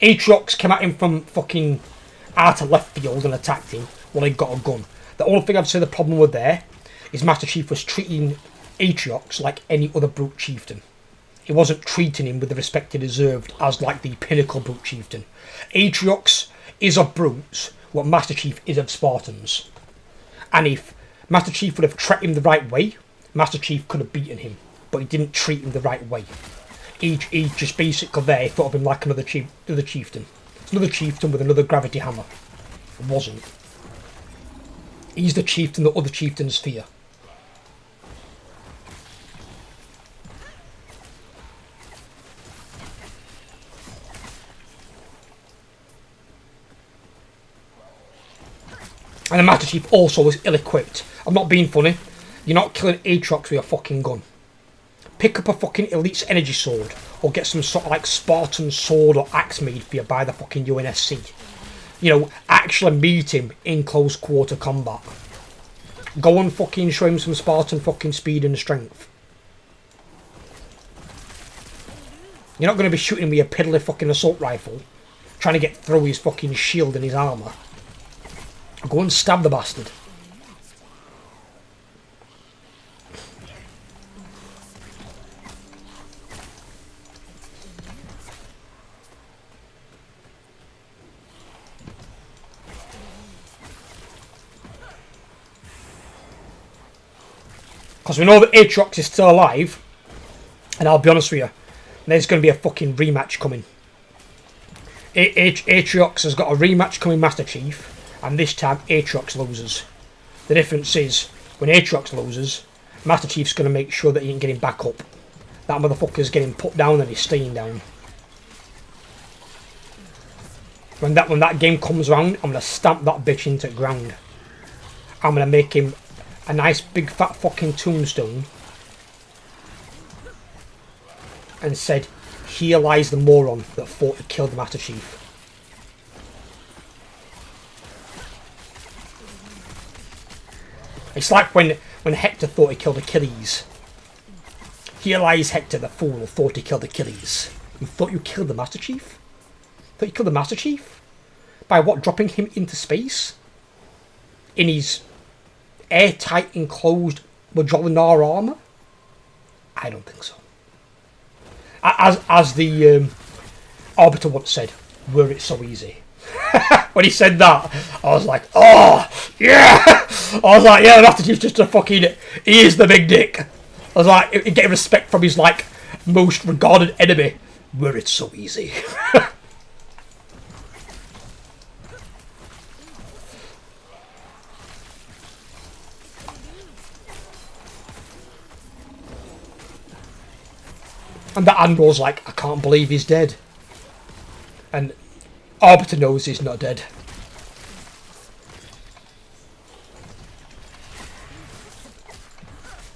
Aatrox came at him from fucking out of left field and attacked him while he got a gun. The only thing I'd say the problem with there is Master Chief was treating Aatrox like any other brute chieftain. He wasn't treating him with the respect he deserved as like the pinnacle brute chieftain. Aatrox is of brutes what Master Chief is of Spartans. And if Master Chief would have treated him the right way, Master Chief could have beaten him. But he didn't treat him the right way. He just basically there thought of him like another chieftain. It's another chieftain with another gravity hammer. It wasn't. He's the chieftain that other chieftains fear. And the Master Chief also was ill-equipped. I'm not being funny. You're not killing Aatrox with a fucking gun. Pick up a fucking Elite's energy sword, or get some sort of like Spartan sword or axe made for you by the fucking UNSC. You know, actually meet him in close quarter combat. Go and fucking show him some Spartan fucking speed and strength. You're not going to be shooting him with a piddly fucking assault rifle, trying to get through his fucking shield and his armour. Go and stab the bastard. Because we know that Aatrox is still alive. And I'll be honest with you, there's going to be a fucking rematch coming. Aatrox has got a rematch coming, Master Chief. And this time Aatrox loses. The difference is, when Aatrox loses, Master Chief's going to make sure that he ain't getting back up. That motherfucker's getting put down and he's staying down. When that game comes round, I'm going to stamp that bitch into the ground. I'm going to make him a nice big fat fucking tombstone. And said, here lies the moron that thought he killed the Master Chief. It's like when Hector thought he killed Achilles. Here lies Hector, the fool who thought he killed Achilles. You thought you killed the Master Chief? Thought you killed the Master Chief? By what, dropping him into space? In his airtight enclosed Majolinar armour? I don't think so. As the Arbiter once said, were it so easy. When he said that, I was like, oh, yeah! I was like, yeah, the Master Chief's just a fucking, he is the big dick. I was like, he getting respect from his, like, most regarded enemy. Were it so easy. And that Andor's like, I can't believe he's dead. And Arbiter knows he's not dead.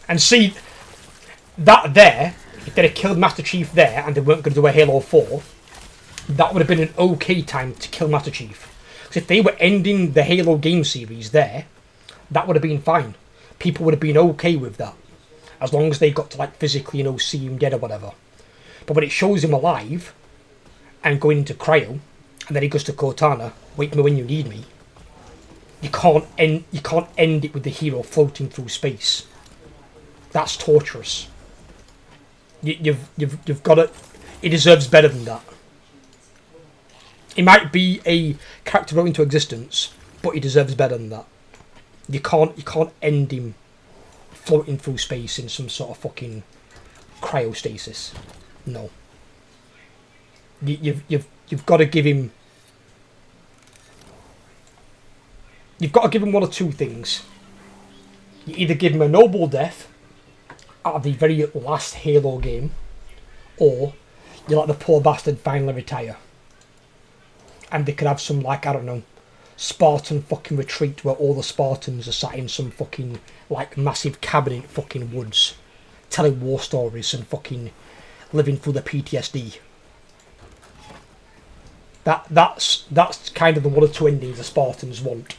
And see, that there, if they'd have killed Master Chief there and they weren't going to do a Halo 4, that would have been an okay time to kill Master Chief. Because if they were ending the Halo game series there, that would have been fine. People would have been okay with that. As long as they got to like physically, see him dead or whatever. But when it shows him alive and going into cryo, and then he goes to Cortana, wake me when you need me, you can't end it with the hero floating through space. That's torturous. You've got to. He deserves better than that. He might be a character brought into existence, but he deserves better than that. You can't end him floating through space in some sort of fucking cryostasis. No. You've got to give him. You've got to give him one or two things. You either give him a noble death at the very last Halo game, or you let the poor bastard finally retire. And they could have some, like, I don't know, Spartan fucking retreat where all the Spartans are sat in some fucking, like, massive cabin in fucking woods, telling war stories and fucking living through the PTSD. That's kind of the one or two endings the Spartans want.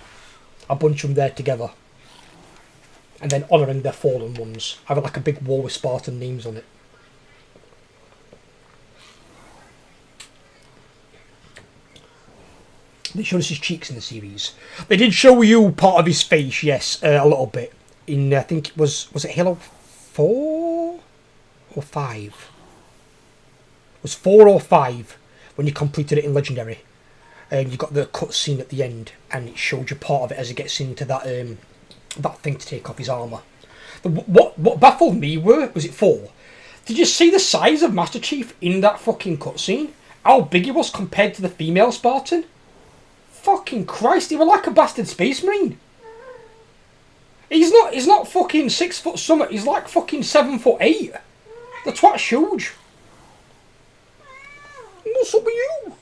A bunch of them there together. And then honouring their fallen ones. Having like a big wall with Spartan names on it. They showed us his cheeks in the series. They did show you part of his face, yes, a little bit. In, I think it was it Halo 4? Or 5? It was 4 or 5 when you completed it in Legendary. And you got the cutscene at the end, and it showed you part of it as he gets into that that thing to take off his armour. What baffled me was it 4? Did you see the size of Master Chief in that fucking cutscene? How big he was compared to the female Spartan? Fucking Christ, he was like a bastard space marine. He's not fucking 6 foot something, he's like fucking 7'8". The twat's huge. What's up with you?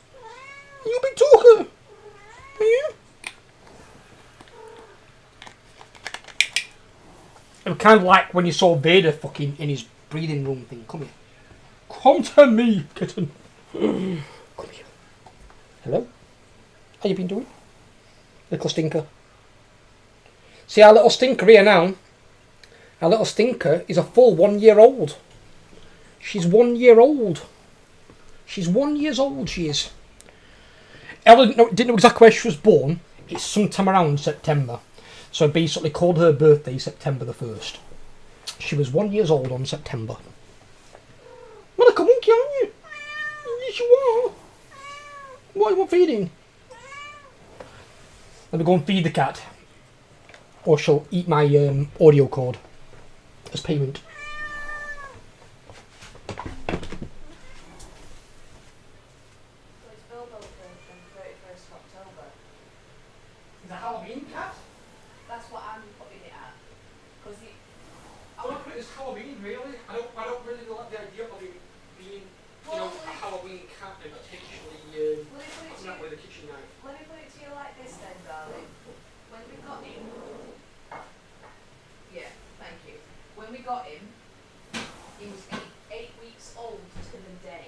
You big talker. Are you? It was kind of like when you saw Vader fucking in his breathing room thing. Come here. Come to me, kitten. Come here. Hello? How you been doing? Little stinker. See our little stinker here now? Our little stinker is a full 1 year old. She's 1 year old. She's 1 year old, she is. Ella didn't know exactly where she was born. It's sometime around September. So I basically called her birthday September the 1st. She was 1 year old on September. Well, like a monkey, aren't you? Yes, you are. What are you feeding? Let me go and feed the cat. Or she'll eat my audio cord as payment. Is a Halloween cat? That's what I'm putting it at. Because I want to put it as Halloween, really. I don't really like the idea of it being, a Halloween cat and potentially coming out with a kitchen knife. let me put it to you like this then, darling. When we got him, yeah, thank you. When we got him, he was 8 weeks old to the day.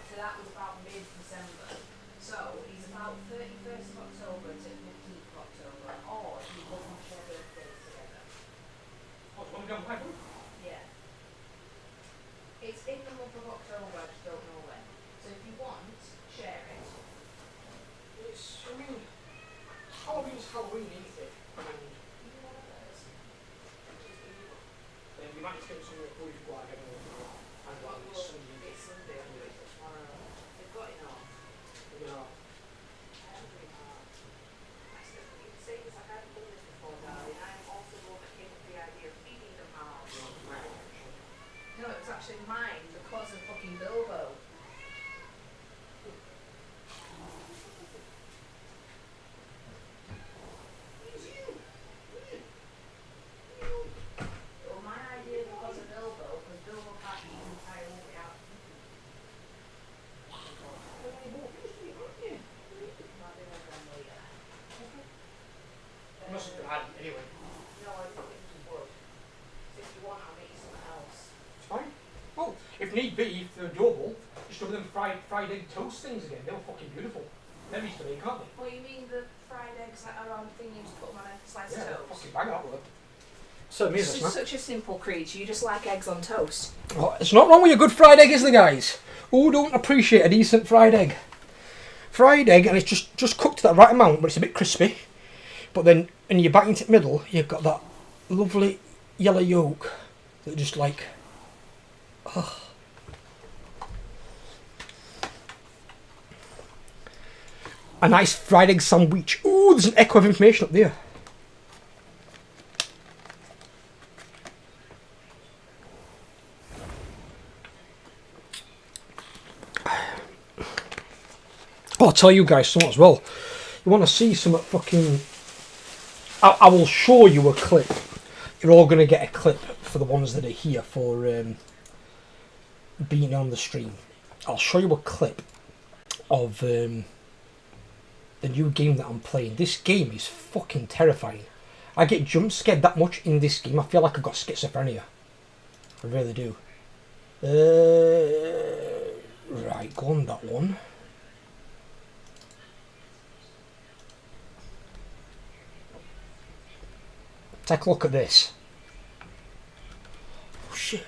So that was about mid-December. So he's about 31st of October to 15th of October, or he wouldn't share birthdays together. What, do you want to go and buy one? Yeah. It's in the month of October, I just don't know when. So if you want, share it. Halloween's Halloween, isn't it? And then you might just get somewhere before you go out again. And Well, it's Sunday. it's Sunday, I'm doing it tomorrow. They've got it off. I am doing it off. I still keep saying this, like I haven't done this before, darling. I'm also the one that came up with the idea of feeding them half. No, it was actually mine because of fucking Bilbo. Well, my idea because of Bilbo, because Bilbo can't eat an entire way out. You're more thirsty, aren't you? if need be, if they're doable, just do them fried egg toast things again. They were fucking beautiful. They're easy to make, aren't they? Well, you mean the fried eggs that are on the thing you just put them on a slice Yeah, of toast? fucking bang that word. So me, This is such a simple creature. You just like eggs on toast. Oh, it's not wrong with a good fried egg, is there, guys? Who don't appreciate a decent fried egg? Fried egg, and it's just cooked to that right amount, but it's a bit crispy. But then, when you bite into the middle, you've got that lovely yellow yolk that just like, oh. A nice fried egg sandwich. Ooh, there's an echo of information up there. I'll tell you guys something as well. You want to see some fucking... I will show you a clip. You're all going to get a clip for the ones that are here for being on the stream. I'll show you a clip of the new game that I'm playing. This game is fucking terrifying. I get jump scared that much in this game. I feel like I've got schizophrenia. I really do. Right, go on that one. Take a look at this. Oh shit.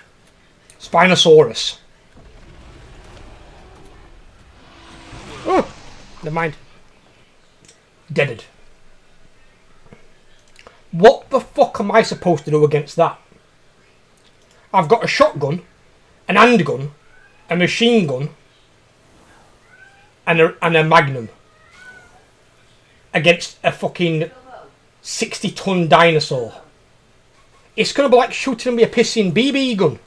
Spinosaurus. Oh! Never mind. Deaded. What the fuck am I supposed to do against that? I've got a shotgun, an handgun, a machine gun, and a magnum. Against a fucking 60-ton dinosaur. It's gonna be like shooting me a pissing BB gun.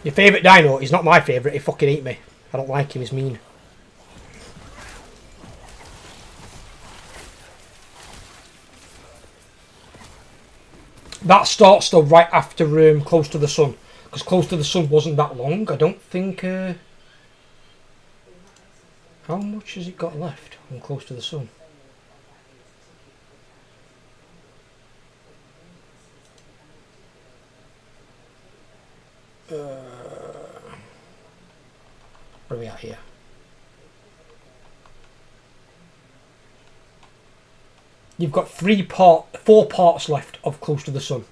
Your favourite dino is not my favourite. He fucking ate me. I don't like him. He's mean. That starts though right after Close to the Sun, because Close to the Sun wasn't that long. I don't think. How much has it got left on Close to the Sun? Where are we at here? You've got 4 parts left of Close to the Sun.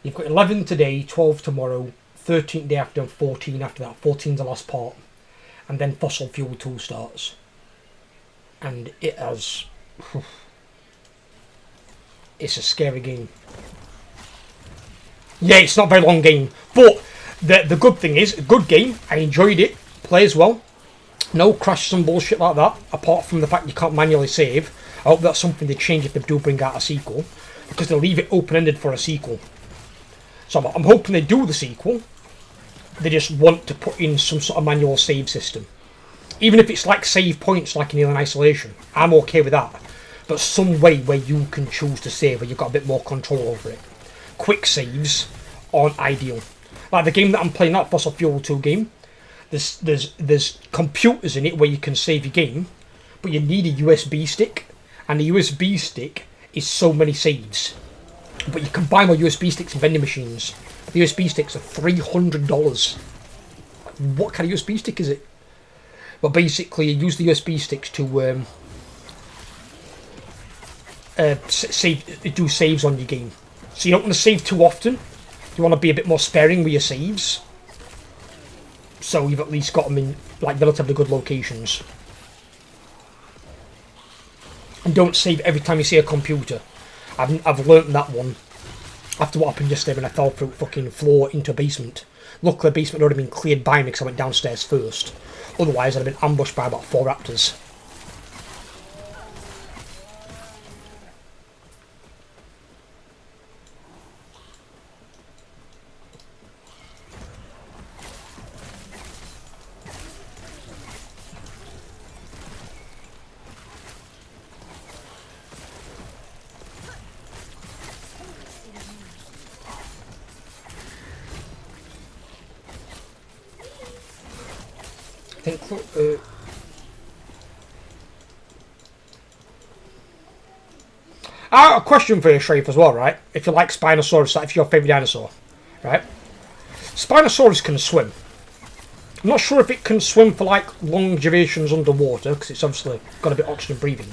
You've got 11 today, 12 tomorrow, 13 day after, and 14 after that. 14's the last part. And then Fossil Fuel 2 starts. And it has... It's a scary game. Yeah, it's not a very long game. But the good thing is, a good game. I enjoyed it. Plays well. No crashes and bullshit like that. Apart from the fact you can't manually save. I hope that's something they change if they do bring out a sequel. Because they leave it open-ended for a sequel. So I'm hoping they do the sequel. They just want to put in some sort of manual save system. Even if it's like save points like in Alien Isolation. I'm okay with that. But some way where you can choose to save, where you've got a bit more control over it. Quick saves aren't ideal. Like the game that I'm playing, that Fossil Fuel 2 game, there's computers in it where you can save your game, but you need a USB stick, and the USB stick is so many saves. But you can buy more USB sticks in vending machines. The USB sticks are $300. What kind of USB stick is it? But basically, you use the USB sticks to do saves on your game. So you don't want to save too often. You want to be a bit more sparing with your saves. So you've at least got them in like relatively good locations. And don't save every time you see a computer. I've learnt that one after what happened yesterday when I fell through fucking floor into a basement. Luckily the basement had already been cleared by me because I went downstairs first. Otherwise I'd have been ambushed by about 4 raptors. I think I have a question for you, Sharif, as well, right? If you like Spinosaurus, if your favourite dinosaur, right? Spinosaurus can swim. I'm not sure if it can swim for like long durations underwater, because it's obviously got a bit of oxygen breathing.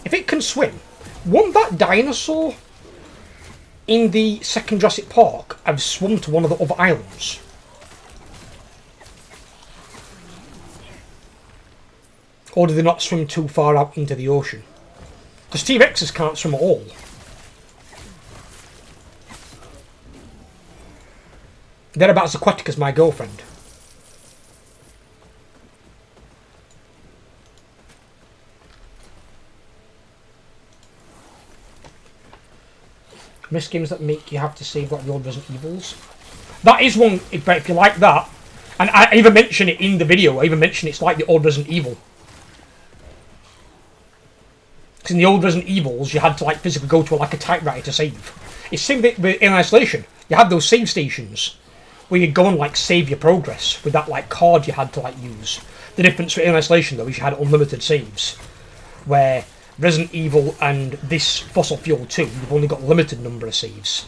If it can swim, won't that dinosaur in the second Jurassic Park have swum to one of the other islands? Or do they not swim too far out into the ocean? Because T-Rexes can't swim at all. They're about as aquatic as my girlfriend. Miss games that make you have to save like the old Resident Evils. That is one, if you like that. And I even mention it in the video. I even mention it's like the old Resident Evil. Because in the old Resident Evils, you had to like physically go to like a typewriter to save. It's same with in Isolation. You had those save stations where you'd go and like save your progress with that like card you had to like use. The difference with in Isolation though is you had unlimited saves, where Resident Evil and this Fossil Fuel 2, you've only got a limited number of saves.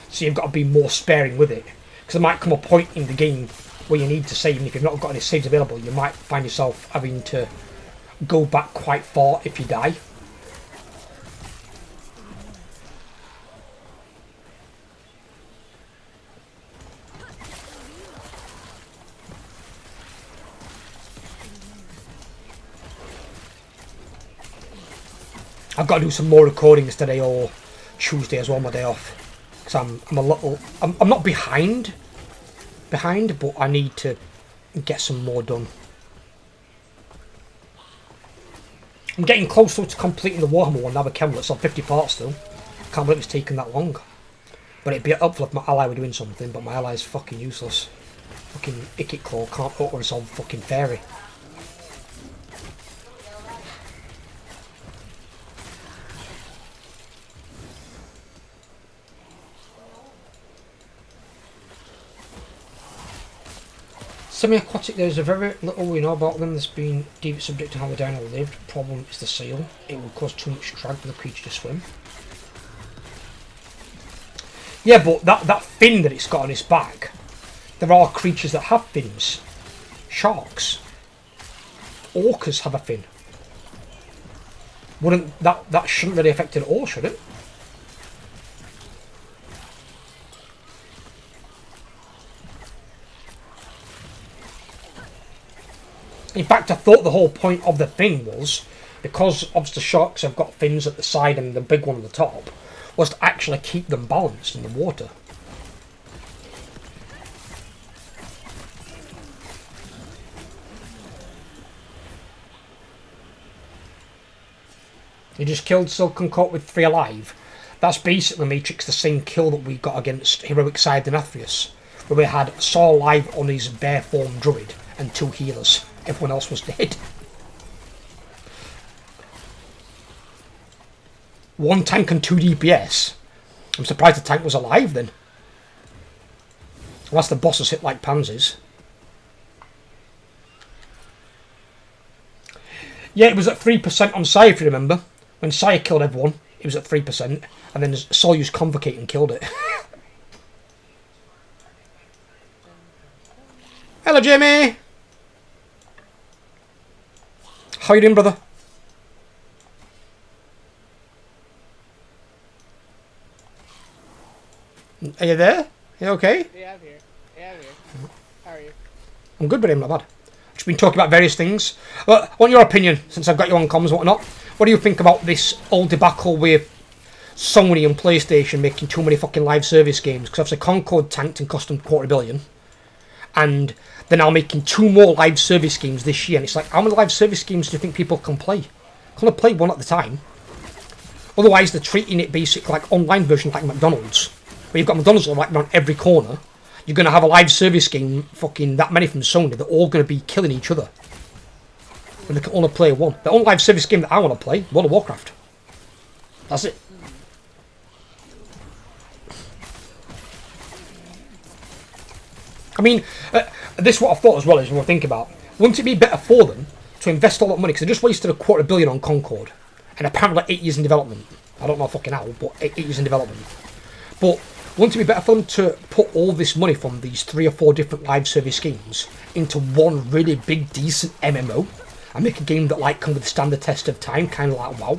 So you've got to be more sparing with it. Because there might come a point in the game where you need to save, and if you've not got any saves available, you might find yourself having to go back quite far if you die. I've got to do some more recordings today or Tuesday as well, my day off. Because I'm not behind, but I need to get some more done. I'm getting closer to completing the Warhammer one now with Kemlet. It's on 50 parts still. Can't believe it's taken that long. But it'd be helpful if my ally were doing something, but my ally's fucking useless. Fucking Ikit Claw can't auto-resolve fucking fairy. Semi-aquatic, there's a very little we know about them. There's been deep subject to how the dino lived. Problem is the seal. It will cause too much drag for the creature to swim. Yeah, but that fin that it's got on its back, there are creatures that have fins. Sharks. Orcas have a fin. Wouldn't that shouldn't really affect it at all, should it? In fact, I thought the whole point of the fin was, because obviously sharks have got fins at the side and the big one at the top, was to actually keep them balanced in the water. You just killed Silken Coat with 3 alive. That's basically Matrix, the same kill that we got against Heroic Side Denathrius, where we had Saw alive on his bare form druid and 2 healers. Everyone else was dead. 1 tank and 2 DPS. I'm surprised the tank was alive then. Unless the bosses hit like pansies. Yeah, it was at 3% on Sai, if you remember. When Sai killed everyone, it was at 3%. And then Saul used Convocate and killed it. Hello, Jamie! How you doing, brother? Are you there? You okay? Yeah, I'm here. How are you? I'm good, but I'm not bad. Just been talking about various things. Well, I want your opinion, since I've got you on comms and whatnot. What do you think about this old debacle with Sony and PlayStation making too many fucking live service games? Because obviously Concord tanked and cost them $250 million. And they're now making 2 more live service games this year. And it's like, how many live service games do you think people can play? Can they play one at a time? Otherwise, they're treating it basically like online version like McDonald's. Where you've got McDonald's like around every corner. You're going to have a live service game, fucking that many from Sony. They're all going to be killing each other. When they can only play one. The only live service game that I want to play, World of Warcraft. That's it. I mean, this is what I thought as well, is what I think about. Wouldn't it be better for them to invest all that money? Because they just wasted $250 million on Concord. And apparently 8 years in development. I don't know fucking how, but it is in development. But wouldn't it be better for them to put all this money from these 3 or 4 different live service games into one really big, decent MMO, and make a game that like can withstand the test of time, kind of like WoW?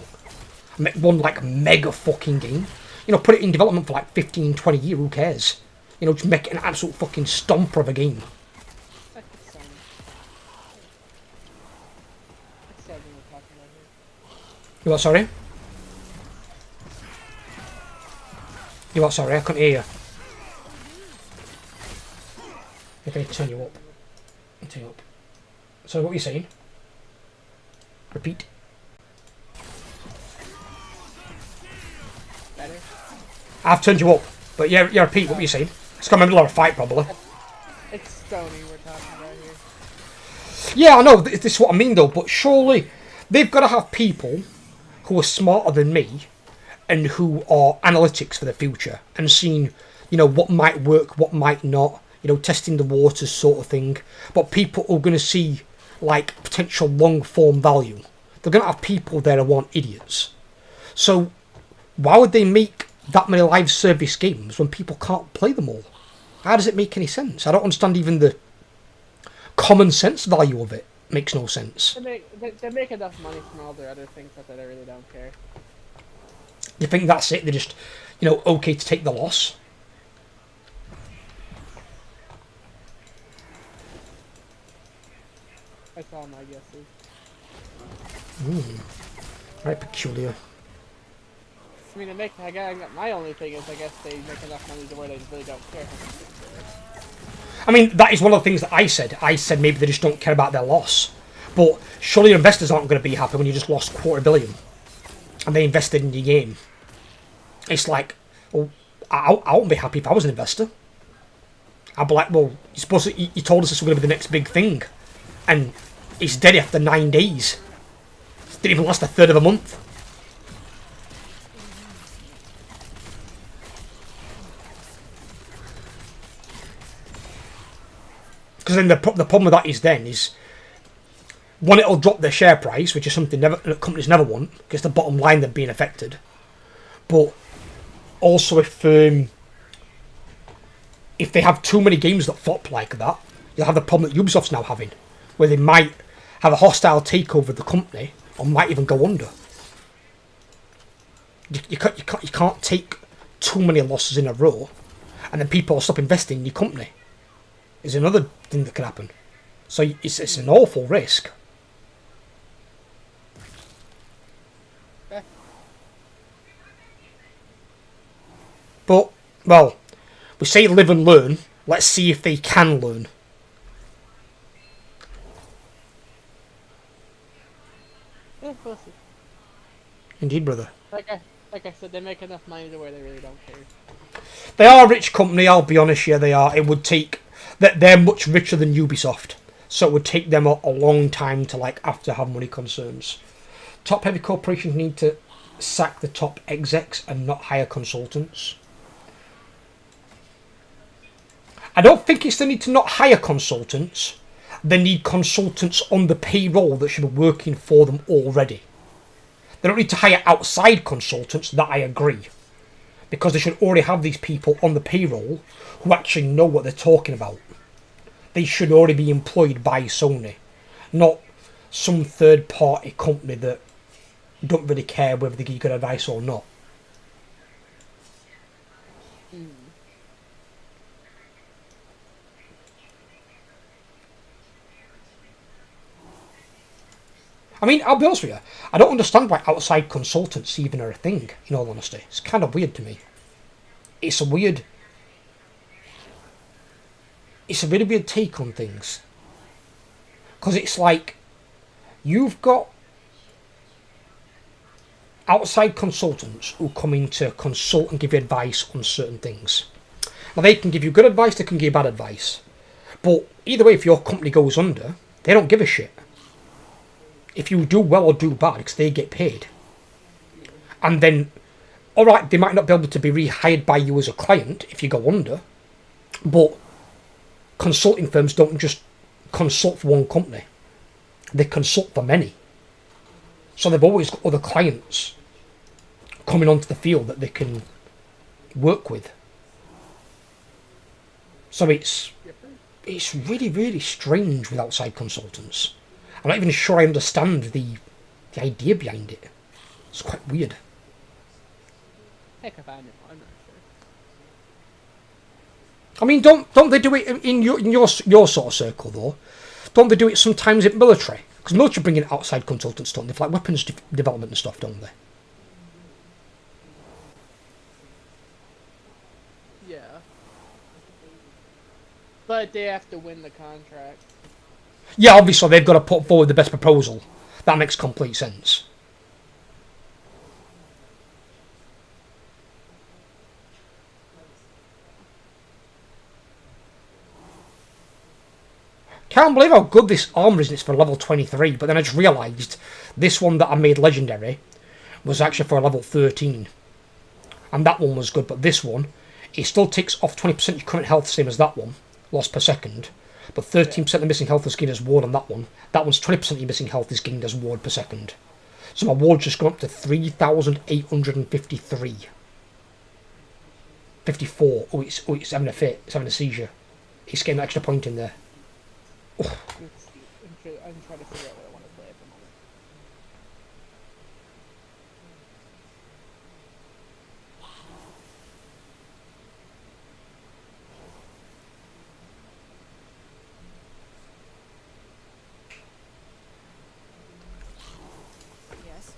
Make one like mega fucking game. You know, put it in development for like 15, 20 years, who cares? You know, just make it an absolute fucking stomper of a game. That's Sony. That's Sony we're talking about here. You what, sorry? You what, sorry? I couldn't hear you. Okay, turn you up. Turn you up. So what were you saying? Repeat. Better? I've turned you up, but yeah, repeat what were you saying? It's got a lot of fight, probably. It's Sony we're talking about here. Yeah, I know, this is what I mean though, but surely they've got to have people who are smarter than me and who are analytics for the future and seeing, you know, what might work, what might not, you know, testing the waters sort of thing. But people are going to see, like, potential long-form value. They're going to have people there who aren't idiots. So why would they make that many live service games when people can't play them all? How does it make any sense? I don't understand even the common sense value of it. Makes no sense. They make enough money from all their other things that they really don't care. You think that's it? They're just, you know, okay to take the loss? That's all my guess is. Very peculiar. I mean, my only thing is I guess they make enough money to where they really don't care. I mean, that is one of the things that I said. I said maybe they just don't care about their loss. But surely your investors aren't going to be happy when you just lost $250 million and they invested in your game. It's like, well, I wouldn't be happy if I was an investor. I'd be like, well, you told us this was going to be the next big thing. And it's dead after 9 days. It didn't even last a third of a month. Because then the problem with that is one, it'll drop their share price, which is something companies never want, because the bottom line they're being affected. But also if they have too many games that flop like that, you'll have the problem that Ubisoft's now having, where they might have a hostile takeover of the company, or might even go under. You can't take too many losses in a row, and then people will stop investing in your company. Is another thing that could happen. So it's an awful risk. But, well, we say live and learn. Let's see if they can learn. Yeah, we'll see. Indeed, brother. Like I said, they make enough money to where they really don't care. They are a rich company, I'll be honest, yeah, they are. It would take... They're much richer than Ubisoft. So it would take them a long time to, like, have to have money concerns. Top-heavy corporations need to sack the top execs and not hire consultants. I don't think it's the need to not hire consultants. They need consultants on the payroll that should be working for them already. They don't need to hire outside consultants, that I agree. Because they should already have these people on the payroll who actually know what they're talking about. They should already be employed by Sony, not some third-party company that don't really care whether they give you good advice or not. I mean, I'll be honest with you, I don't understand why outside consultants even are a thing, in all honesty. It's kind of weird to me. It's a really weird take on things. Because it's like, you've got outside consultants who come in to consult and give you advice on certain things. Now, they can give you good advice, they can give you bad advice. But either way, if your company goes under, they don't give a shit. If you do well or do bad, because they get paid. And then, alright, they might not be able to be rehired by you as a client if you go under, but consulting firms don't just consult for one company. They consult for many. So they've always got other clients coming onto the field that they can work with. So it's really, really strange with outside consultants. I'm not even sure I understand the idea behind it. It's quite weird. Heck if I know. I'm not sure. I mean, don't they do it in your sort of circle though? Don't they do it sometimes in military? Because military bring in outside consultants, don't they? For like weapons development and stuff, don't they? Yeah. But they have to win the contract. Yeah, obviously they've got to put forward the best proposal. That makes complete sense. Can't believe how good this armor is. It's for level 23, but then I just realised this one that I made legendary was actually for level 13. And that one was good, but this one, it still takes off 20% your current health, same as that one, loss per second. But 13% of the missing health is gained as ward on that one. That one's 20% of your missing health is gained as ward per second. So my ward's just gone up to 3,853. 54. Oh, it's having a fit. It's having a seizure. It's getting an extra point in there. I'm trying to figure out what I want to play at the moment. Yes.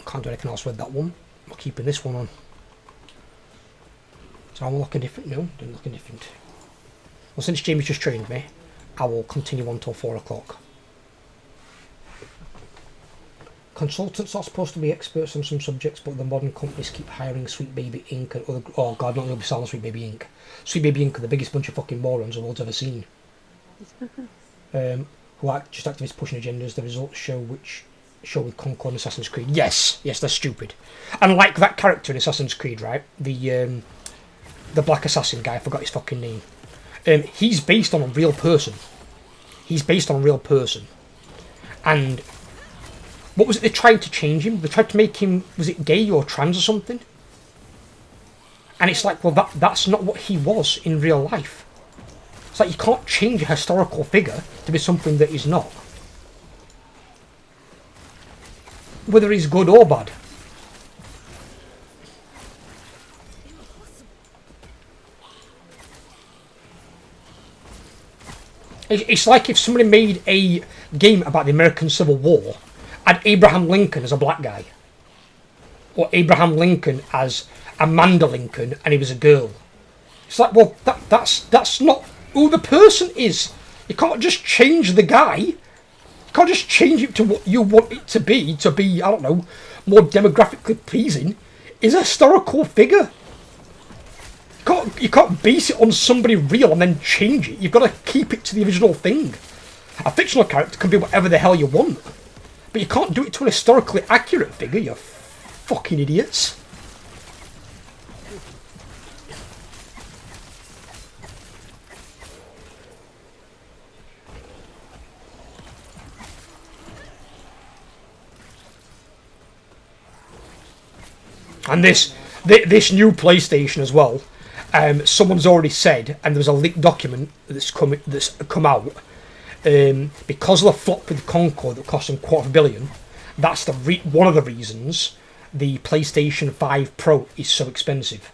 Can't do anything else with that one. I'm keeping this one on. So I'm looking different. No, doing looking different. Well, since Jamie's just trained me, I will continue on till 4 o'clock. Consultants are supposed to be experts on some subjects, but the modern companies keep hiring Sweet Baby Inc. and other... Oh god, not going to be selling Sweet Baby Inc. Sweet Baby Inc. are the biggest bunch of fucking morons the world's ever seen. Who are just activists pushing agendas. The results show with Concord and Assassin's Creed. Yes, they're stupid. And like that character in Assassin's Creed, right? The black assassin guy, I forgot his fucking name. He's based on a real person. And what was it they tried to change him? They tried to make him, was it gay or trans or something? And it's like, well, that's not what he was in real life. It's like you can't change a historical figure to be something that he's not. Whether he's good or bad. It's like if somebody made a game about the American Civil War, had Abraham Lincoln as a black guy, or Abraham Lincoln as Amanda Lincoln, and he was a girl. It's like, well, that's not who the person is. You can't just change the guy. You can't just change it to what you want it to be, I don't know, more demographically pleasing. It's a historical figure. You can't base it on somebody real and then change it. You've got to keep it to the original thing. A fictional character can be whatever the hell you want. But you can't do it to an historically accurate figure, you fucking idiots. And this new PlayStation as well. Someone's already said, and there's a leaked document that's come out, because of the flop with the Concorde that cost them $250 million. That's one of the reasons the PlayStation 5 Pro is so expensive.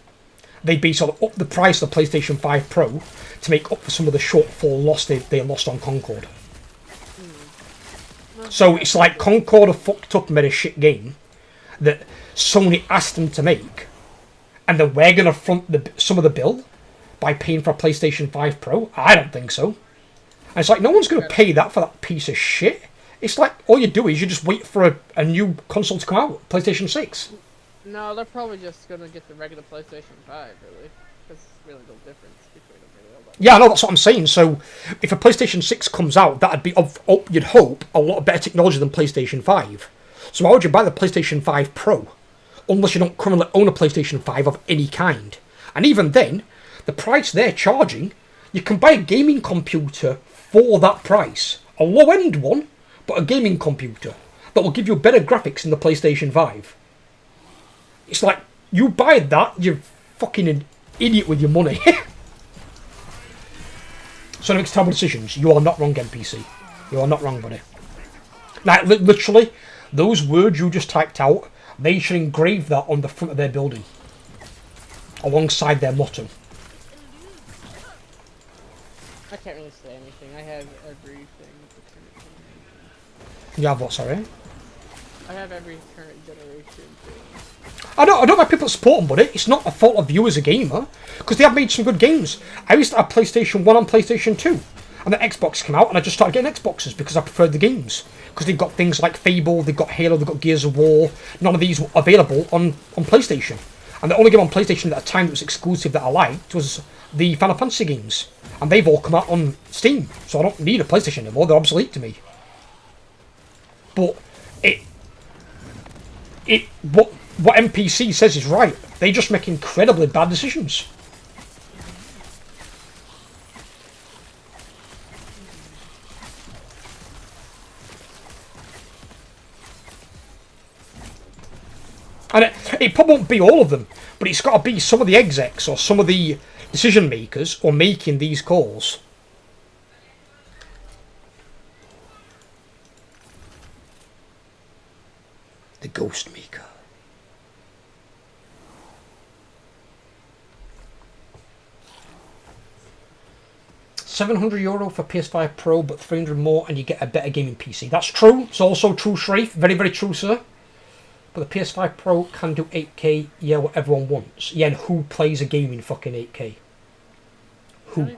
They basically up the price of the PlayStation 5 Pro to make up for some of the shortfall loss they lost on Concorde. So it's like Concorde have fucked up and made a shit game that Sony asked them to make, and then we're going to front some of the bill by paying for a PlayStation 5 Pro? I don't think so. And it's like, no one's going to pay that for that piece of shit. It's like, all you do is you just wait for a new console to come out, PlayStation 6. No, they're probably just going to get the regular PlayStation 5, really. Because there's really no difference between them. Really. Yeah, I know, that's what I'm saying. So, if a PlayStation 6 comes out, that'd be, you'd hope, a lot better technology than PlayStation 5. So why would you buy the PlayStation 5 Pro? Unless you don't currently own a PlayStation 5 of any kind. And even then, the price they're charging, you can buy a gaming computer for that price. A low-end one, but a gaming computer. that will give you better graphics in the PlayStation 5. It's like, you buy that, you're fucking an idiot with your money. So it makes terrible decisions. You are not wrong, NPC. You are not wrong, buddy. Like, literally, those words you just typed out, they should engrave that on the front of their building. Alongside their motto. I can't really say anything. I have everything. You have what, sorry? I have every current generation thing. I don't mind people support them, buddy. It's not a fault of you as a gamer, because they have made some good games. I used to have PlayStation 1 and PlayStation 2, and the Xbox came out, and I just started getting Xboxes because I preferred the games. Because they've got things like Fable, they've got Halo, they've got Gears of War. None of these were available on PlayStation. And the only game on PlayStation at the time that was exclusive that I liked was the Final Fantasy games. And they've all come out on Steam, so I don't need a PlayStation anymore, they're obsolete to me. But what NPC says is right. They just make incredibly bad decisions. And it probably won't be all of them, but it's got to be some of the execs or some of the decision makers or making these calls. The Ghost Maker. €700 for PS5 Pro, but 300 more and you get a better gaming PC. That's true. It's also true, Shreve. Very, very true, sir. But the PS5 Pro can do 8K, yeah, what everyone wants. Yeah, and who plays a game in fucking 8K? Who?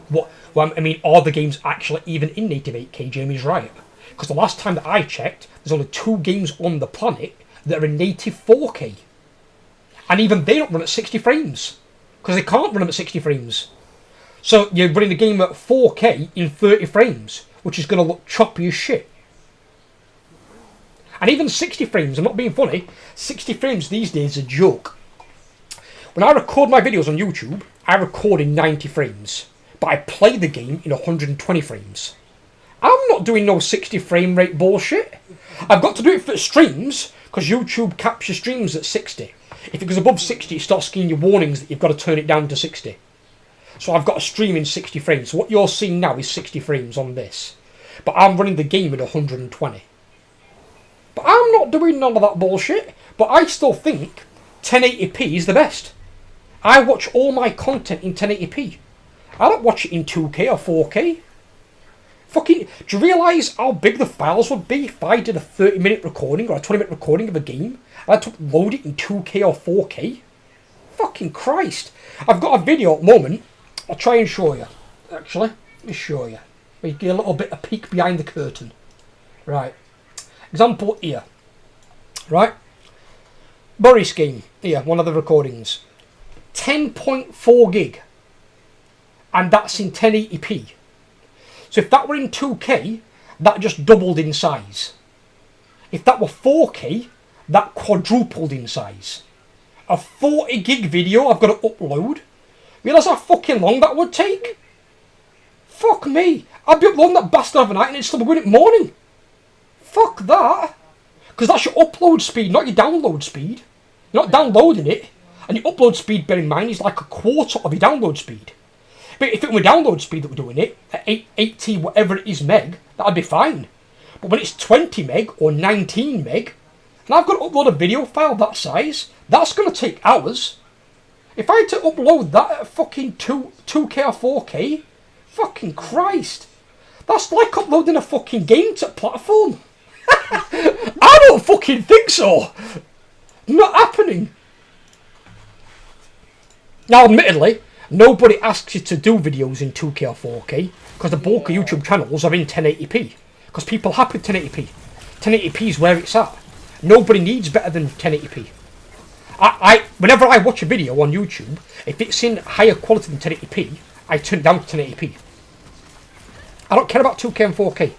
What? Well, I mean, are the games actually even in native 8K? Jamie's right. Because the last time that I checked, there's only 2 games on the planet that are in native 4K. And even they don't run at 60 frames. Because they can't run them at 60 frames. So you're running the game at 4K in 30 frames, which is going to look choppy as shit. And even 60 frames, I'm not being funny, 60 frames these days is a joke. When I record my videos on YouTube, I record in 90 frames, but I play the game in 120 frames. I'm not doing no 60 frame rate bullshit. I've got to do it for streams, because YouTube captures streams at 60. If it goes above 60, it starts giving you warnings that you've got to turn it down to 60. So I've got to stream in 60 frames. So what you're seeing now is 60 frames on this. But I'm running the game at 120. But I'm not doing none of that bullshit. But I still think 1080p is the best. I watch all my content in 1080p. I don't watch it in 2K or 4K. Fucking, do you realise how big the files would be if I did a 30-minute recording or a 20-minute recording of a game? And I had to load it in 2K or 4K? Fucking Christ. I've got a video at the moment. I'll try and show you. Actually, let me show you. We get a little bit of peek behind the curtain. Right. Example here. Right. Boris game. Here, one of the recordings. 10.4 gig. And that's in 1080p. So if that were in 2K, that just doubled in size. If that were 4K, that quadrupled in size. A 40 gig video I've got to upload. Realise how fucking long that would take? Fuck me. I'd be uploading that bastard overnight and it'd still be good at morning. Fuck that. Because that's your upload speed, not your download speed. You're not downloading it. And your upload speed, bear in mind, is like a quarter of your download speed. But if it were download speed that we're doing it, at 80 whatever it is meg, that'd be fine. But when it's 20 meg or 19 meg, and I've got to upload a video file that size, that's going to take hours. If I had to upload that at fucking 2K or 4K, fucking Christ. That's like uploading a fucking game to a platform. I don't fucking think so. Not happening. Now, admittedly, nobody asks you to do videos in 2K or 4K because the bulk of YouTube channels are in 1080p. Because people are happy with 1080p. 1080p is where it's at. Nobody needs better than 1080p. Whenever I watch a video on YouTube, if it's in higher quality than 1080p, I turn it down to 1080p. I don't care about 2K and 4K.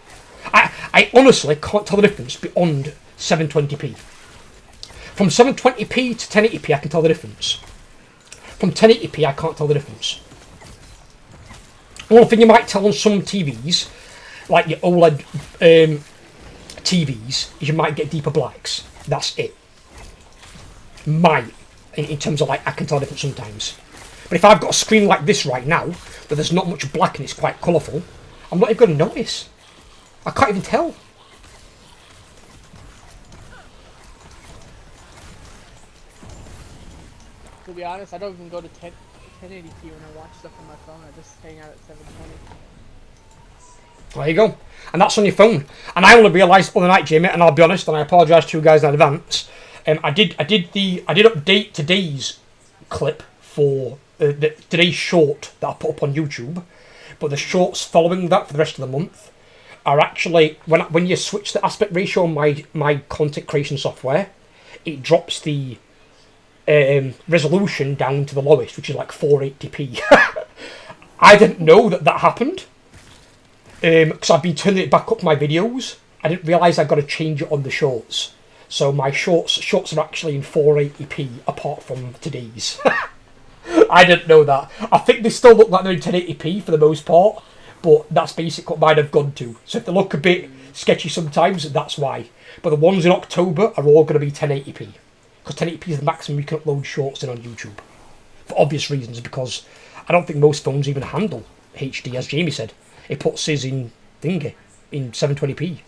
I honestly can't tell the difference beyond 720p. From 720p to 1080p, I can tell the difference. From 1080p, I can't tell the difference. One thing you might tell on some TVs, like your OLED TVs is you might get deeper blacks. That's it. Might, in terms of like, I can tell different sometimes. But if I've got a screen like this right now, where there's not much black and it's quite colourful, I'm not even going to notice. I can't even tell. To be honest, I don't even go to 1080p when I watch stuff on my phone. I just hang out at 720. There you go. And that's on your phone. And I only realised other night, Jamie, and I'll be honest, and I apologise to you guys in advance. I did update today's clip for today's short that I put up on YouTube, but the shorts following that for the rest of the month are actually when you switch the aspect ratio on my content creation software, it drops the resolution down to the lowest, which is like 480p. I didn't know that happened because I've been turning it back up my videos. I didn't realise I've got to change it on the shorts. So my shorts are actually in 480p apart from today's. I didn't know that. I think they still look like they're in 1080p for the most part, but that's basically what mine have gone to. So if they look a bit sketchy sometimes, that's why. But the ones in October are all going to be 1080p. Because 1080p is the maximum you can upload shorts in on YouTube. For obvious reasons, because I don't think most phones even handle HD, as Jamie said. It puts his in 720p.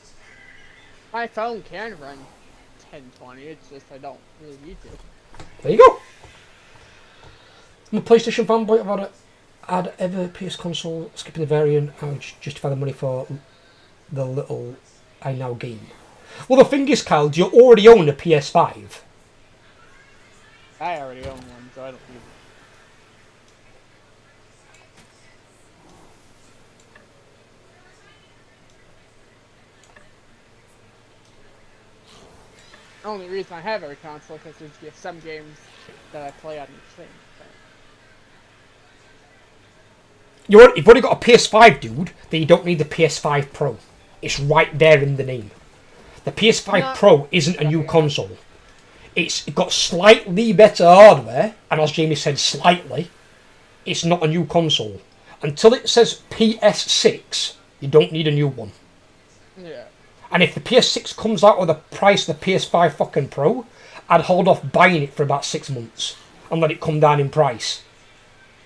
My phone can run 1020, it's just I don't really need to. There you go. I'm a PlayStation fanboy. I've had ever PS console, skipping the variant. I would justify the money for the little I now game. Well, the thing is, Kyle, do you already own a PS5? I already own one, so I don't need it. The only reason I have every console is because there's just some games that I play on each thing. You've already got a PS5, dude, then you don't need the PS5 Pro. It's right there in the name. The PS5 Pro isn't a new console. It's got slightly better hardware, and as Jamie said, slightly. It's not a new console. Until it says PS6, you don't need a new one. Yeah. And if the PS6 comes out with the price of the PS5 fucking Pro, I'd hold off buying it for about 6 months and let it come down in price.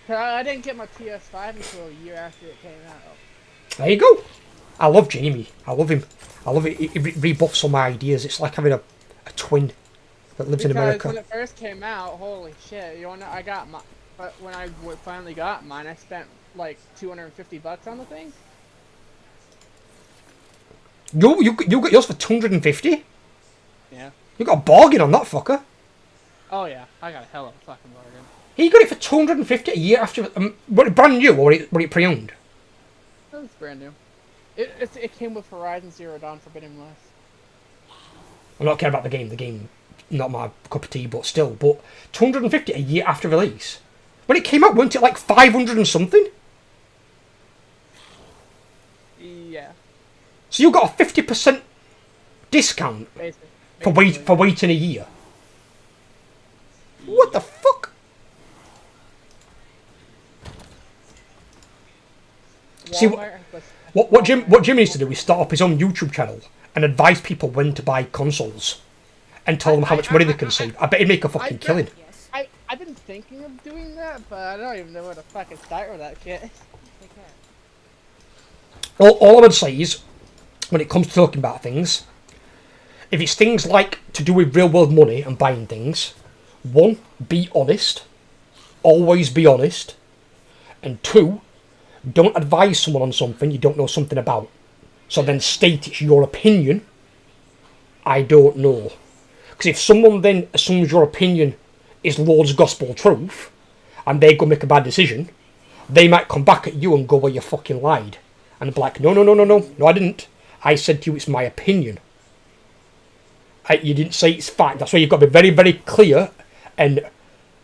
I didn't get my PS5 until a year after it came out. There you go. I love Jamie. I love him. I love it. He rebuffs all my ideas. It's like having a twin that lives in America. When it first came out, holy shit! You know, I got my. But when I finally got mine, I spent like $250 on the thing. You got yours for 250? Yeah. You got a bargain on that fucker. Oh yeah, I got a hell of a fucking bargain. He got it for 250 a year after. Was it brand new or was it pre-owned? It was brand new. It came with Horizon Zero Dawn Forbidden West. I'm not caring about the game. The game, not my cup of tea, but still. But 250 a year after release. When it came out, weren't it like 500 and something? Yeah. So you got a 50% discount Basically. for waiting a year. What the fuck? See what Jim needs to do is start up his own YouTube channel and advise people when to buy consoles and tell them how much money they can save. I bet he'd make a fucking killing. Yes. I've been thinking of doing that, but I don't even know where to fucking start with that shit. Take care. All I would say is, when it comes to talking about things, if it's things like to do with real world money and buying things, 1, be honest. Always be honest. And 2, don't advise someone on something you don't know something about. So then state it's your opinion. I don't know. Because if someone then assumes your opinion is Lord's gospel truth, and they go make a bad decision, they might come back at you and go, well, you fucking lied. And be like, no, I didn't. I said to you it's my opinion. You didn't say it's fact. That's why you've got to be very, very clear and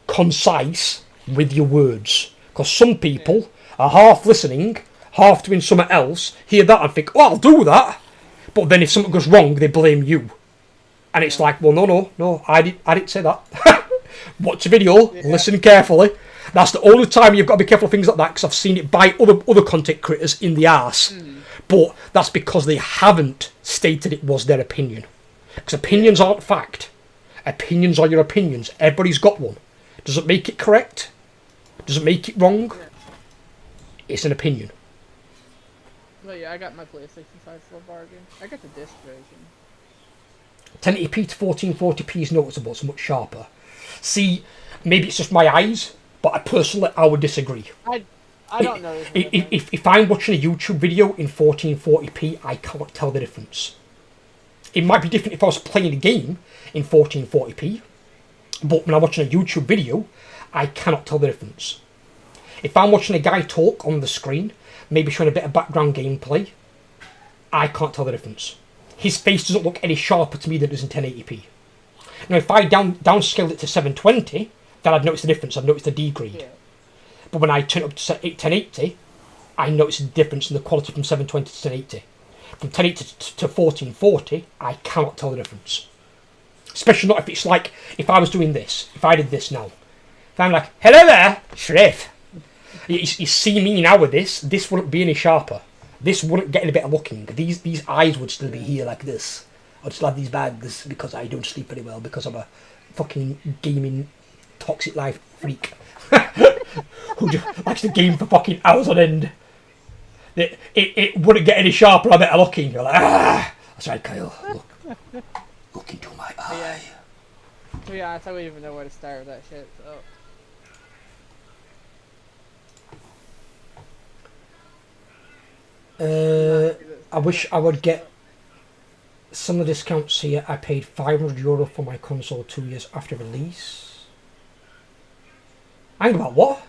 concise with your words. Because some people are half listening, half doing something else, hear that and think, oh, I'll do that. But then if something goes wrong, they blame you. And it's like, well, no, I didn't say that. Watch the video, listen carefully. That's the only time you've got to be careful of things like that, because I've seen it bite other content creators in the arse. But that's because they haven't stated it was their opinion. Because opinions aren't fact. Opinions are your opinions. Everybody's got one. Does it make it correct? Does it make it wrong? It's an opinion. Well, yeah, I got my PlayStation 5 for a bargain. I got the disc version. 1080p to 1440p is noticeable. It's much sharper. See, maybe it's just my eyes, but I would disagree. I don't know. If I'm watching a YouTube video in 1440p, I can't tell the difference. It might be different if I was playing a game in 1440p, but when I'm watching a YouTube video, I cannot tell the difference. If I'm watching a guy talk on the screen, maybe showing a bit of background gameplay, I can't tell the difference. His face doesn't look any sharper to me than it does in 1080p. Now, if I downscale it to 720, then I'd notice the difference. I'd notice the degrade. Yeah. But when I turn it up to 1080, I notice the difference in the quality from 720 to 1080. From 1080 to 1440, I cannot tell the difference. Especially not if it's like, if I was doing this, if I did this now. If I'm like, hello there, Sheriff. You see me now with this wouldn't be any sharper. This wouldn't get any better looking. These eyes would still be here like this. I'd still have these bags because I don't sleep very well because I'm a fucking gaming toxic life freak. Who just likes to game for fucking hours on end. It wouldn't get any sharper or better looking. You're like, that's right, Kyle. Look into my eye. To be honest, I wouldn't even know where to start with that shit, so. I wish I would get some of the discounts here. I paid €500 for my console 2 years after release. Hang about what?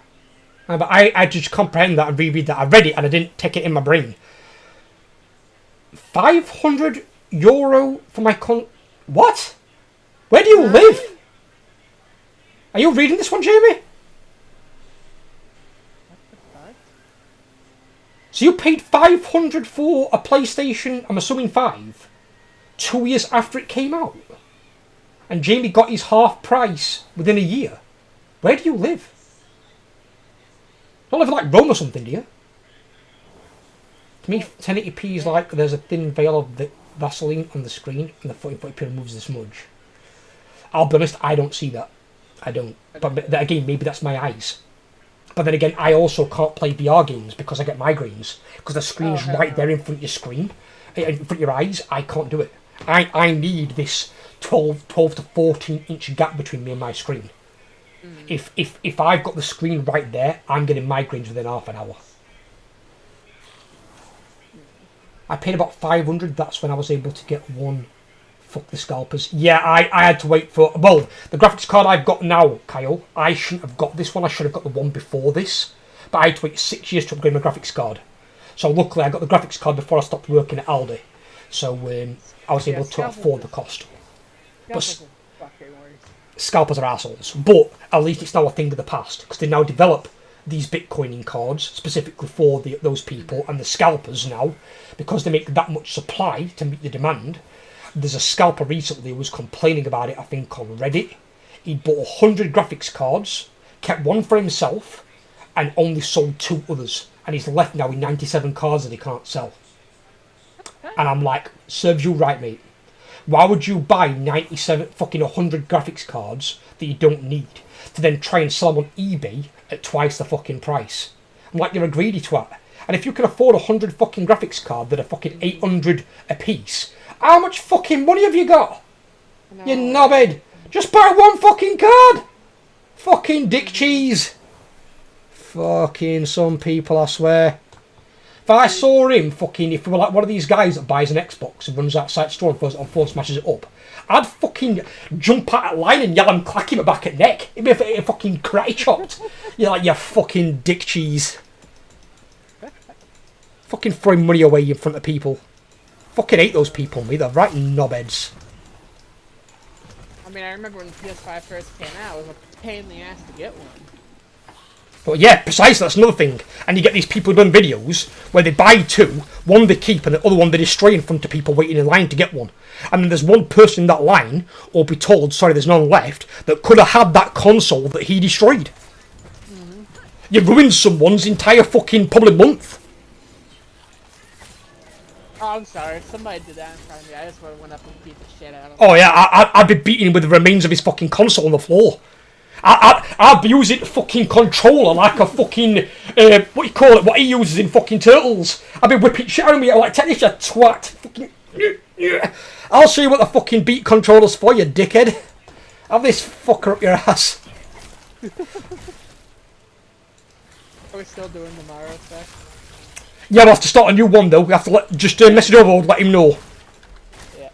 But I just comprehend that and reread that. I read it and I didn't take it in my brain. €500 for my What? Where do you live? Are you reading this one, Jamie? So you paid $500 for a PlayStation, I'm assuming 5, 2 years after it came out? And Jamie got his half price within a year? Where do you live? You don't live like Rome or something, do you? To me, 1080p is like there's a thin veil of Vaseline on the screen and the 1440p removes the smudge. I'll be honest, I don't see that. I don't. But again, maybe that's my eyes. But then again, I also can't play VR games because I get migraines. Because the screen's right there in front of your screen, in front of your eyes. I can't do it. I need this 12 to 14 inch gap between me and my screen. If I've got the screen right there, I'm getting migraines within half an hour. I paid about 500. That's when I was able to get one. Fuck the scalpers. Yeah, I had to wait for... Well, the graphics card I've got now, Kyle, I shouldn't have got this one. I should have got the one before this. But I had to wait 6 years to upgrade my graphics card. So luckily I got the graphics card before I stopped working at Aldi. So I was able to afford the cost. But scalpers are assholes. But at least it's now a thing of the past. Because they now develop these Bitcoining cards specifically for those people. And the scalpers now, because they make that much supply to meet the demand... There's a scalper recently who was complaining about it, I think, on Reddit. He bought 100 graphics cards, kept one for himself, and only sold 2 others. And he's left now with 97 cards that he can't sell. And I'm like, serves you right, mate. Why would you buy 97 fucking 100 graphics cards that you don't need to then try and sell them on eBay at twice the fucking price? I'm like, you're a greedy twat. And if you can afford 100 fucking graphics cards that are fucking 800 a piece... How much fucking money have you got? No. You knobhead. Just buy one fucking card. Fucking dick cheese. Fucking some people, I swear. If I saw him fucking, if we were like one of these guys that buys an Xbox and runs outside store and throws it on phone, smashes it up, I'd fucking jump out of line and yell and clack him back at neck. It'd be a fucking karate chopped. You're like, you fucking dick cheese. Fucking throwing money away in front of people. Fucking hate those people, me. They're right knobheads. I mean, I remember when the PS5 first came out, it was a pain in the ass to get one. Well, yeah, precisely. That's another thing. And you get these people who run videos where they buy 2, one they keep, and the other one they destroy in front of people waiting in line to get one. And then there's one person in that line, or be told, sorry, there's none left, that could have had that console that he destroyed. You ruined someone's entire fucking probably month. Oh, I'm sorry. Somebody did that in front of me. I just went up and beat the shit out of him. Oh yeah, I'd be beating him with the remains of his fucking console on the floor. I'd be using the fucking controller like a fucking, what you call it, what he uses in fucking Turtles. I'd be whipping shit out of me, like, take this, you twat. Fucking, I'll show you what the fucking beat controller's for, you dickhead. Have this fucker up your ass. Are we still doing the Mario stuff? Yeah, we'll have to start a new one though. We have to just message Overlord, let him know. Yeah.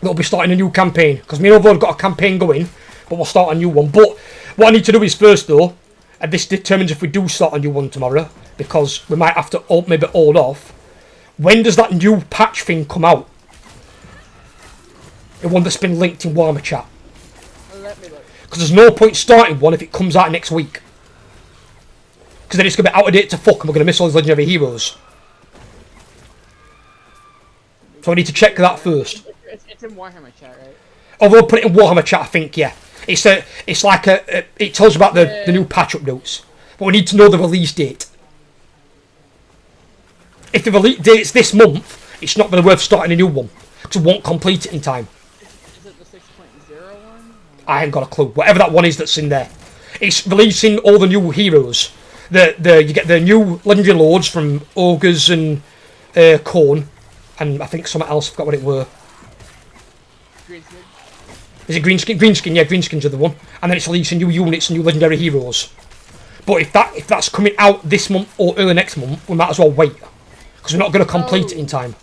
They'll be starting a new campaign. Because me and Overlord got a campaign going, but we'll start a new one. But what I need to do is first though, and this determines if we do start a new one tomorrow, because we might have to maybe hold off. When does that new patch thing come out? The one that's been linked in Warhammer chat. Let me look. Because there's no point starting one if it comes out next week. Because then it's going to be out of date to fuck and we're going to miss all these legendary heroes. So I need to check that first. It's in Warhammer chat, right? Although I put it in Warhammer chat, I think, yeah. It's like it tells you about the new patch updates. But we need to know the release date. If the release date's this month, it's not going to be worth starting a new one. Because we won't complete it in time. Is it the 6.0 one? I ain't got a clue. Whatever that one is that's in there. It's releasing all the new heroes. You get the new legendary lords from Ogres and Khorne. And I think something else, I forgot what it were. Greenskin? Is it Greenskin? Greenskin, yeah, Greenskins are the one. And then it's releasing new units and new legendary heroes. But if that's coming out this month or early next month, we might as well wait. Because we're not going to complete it in time.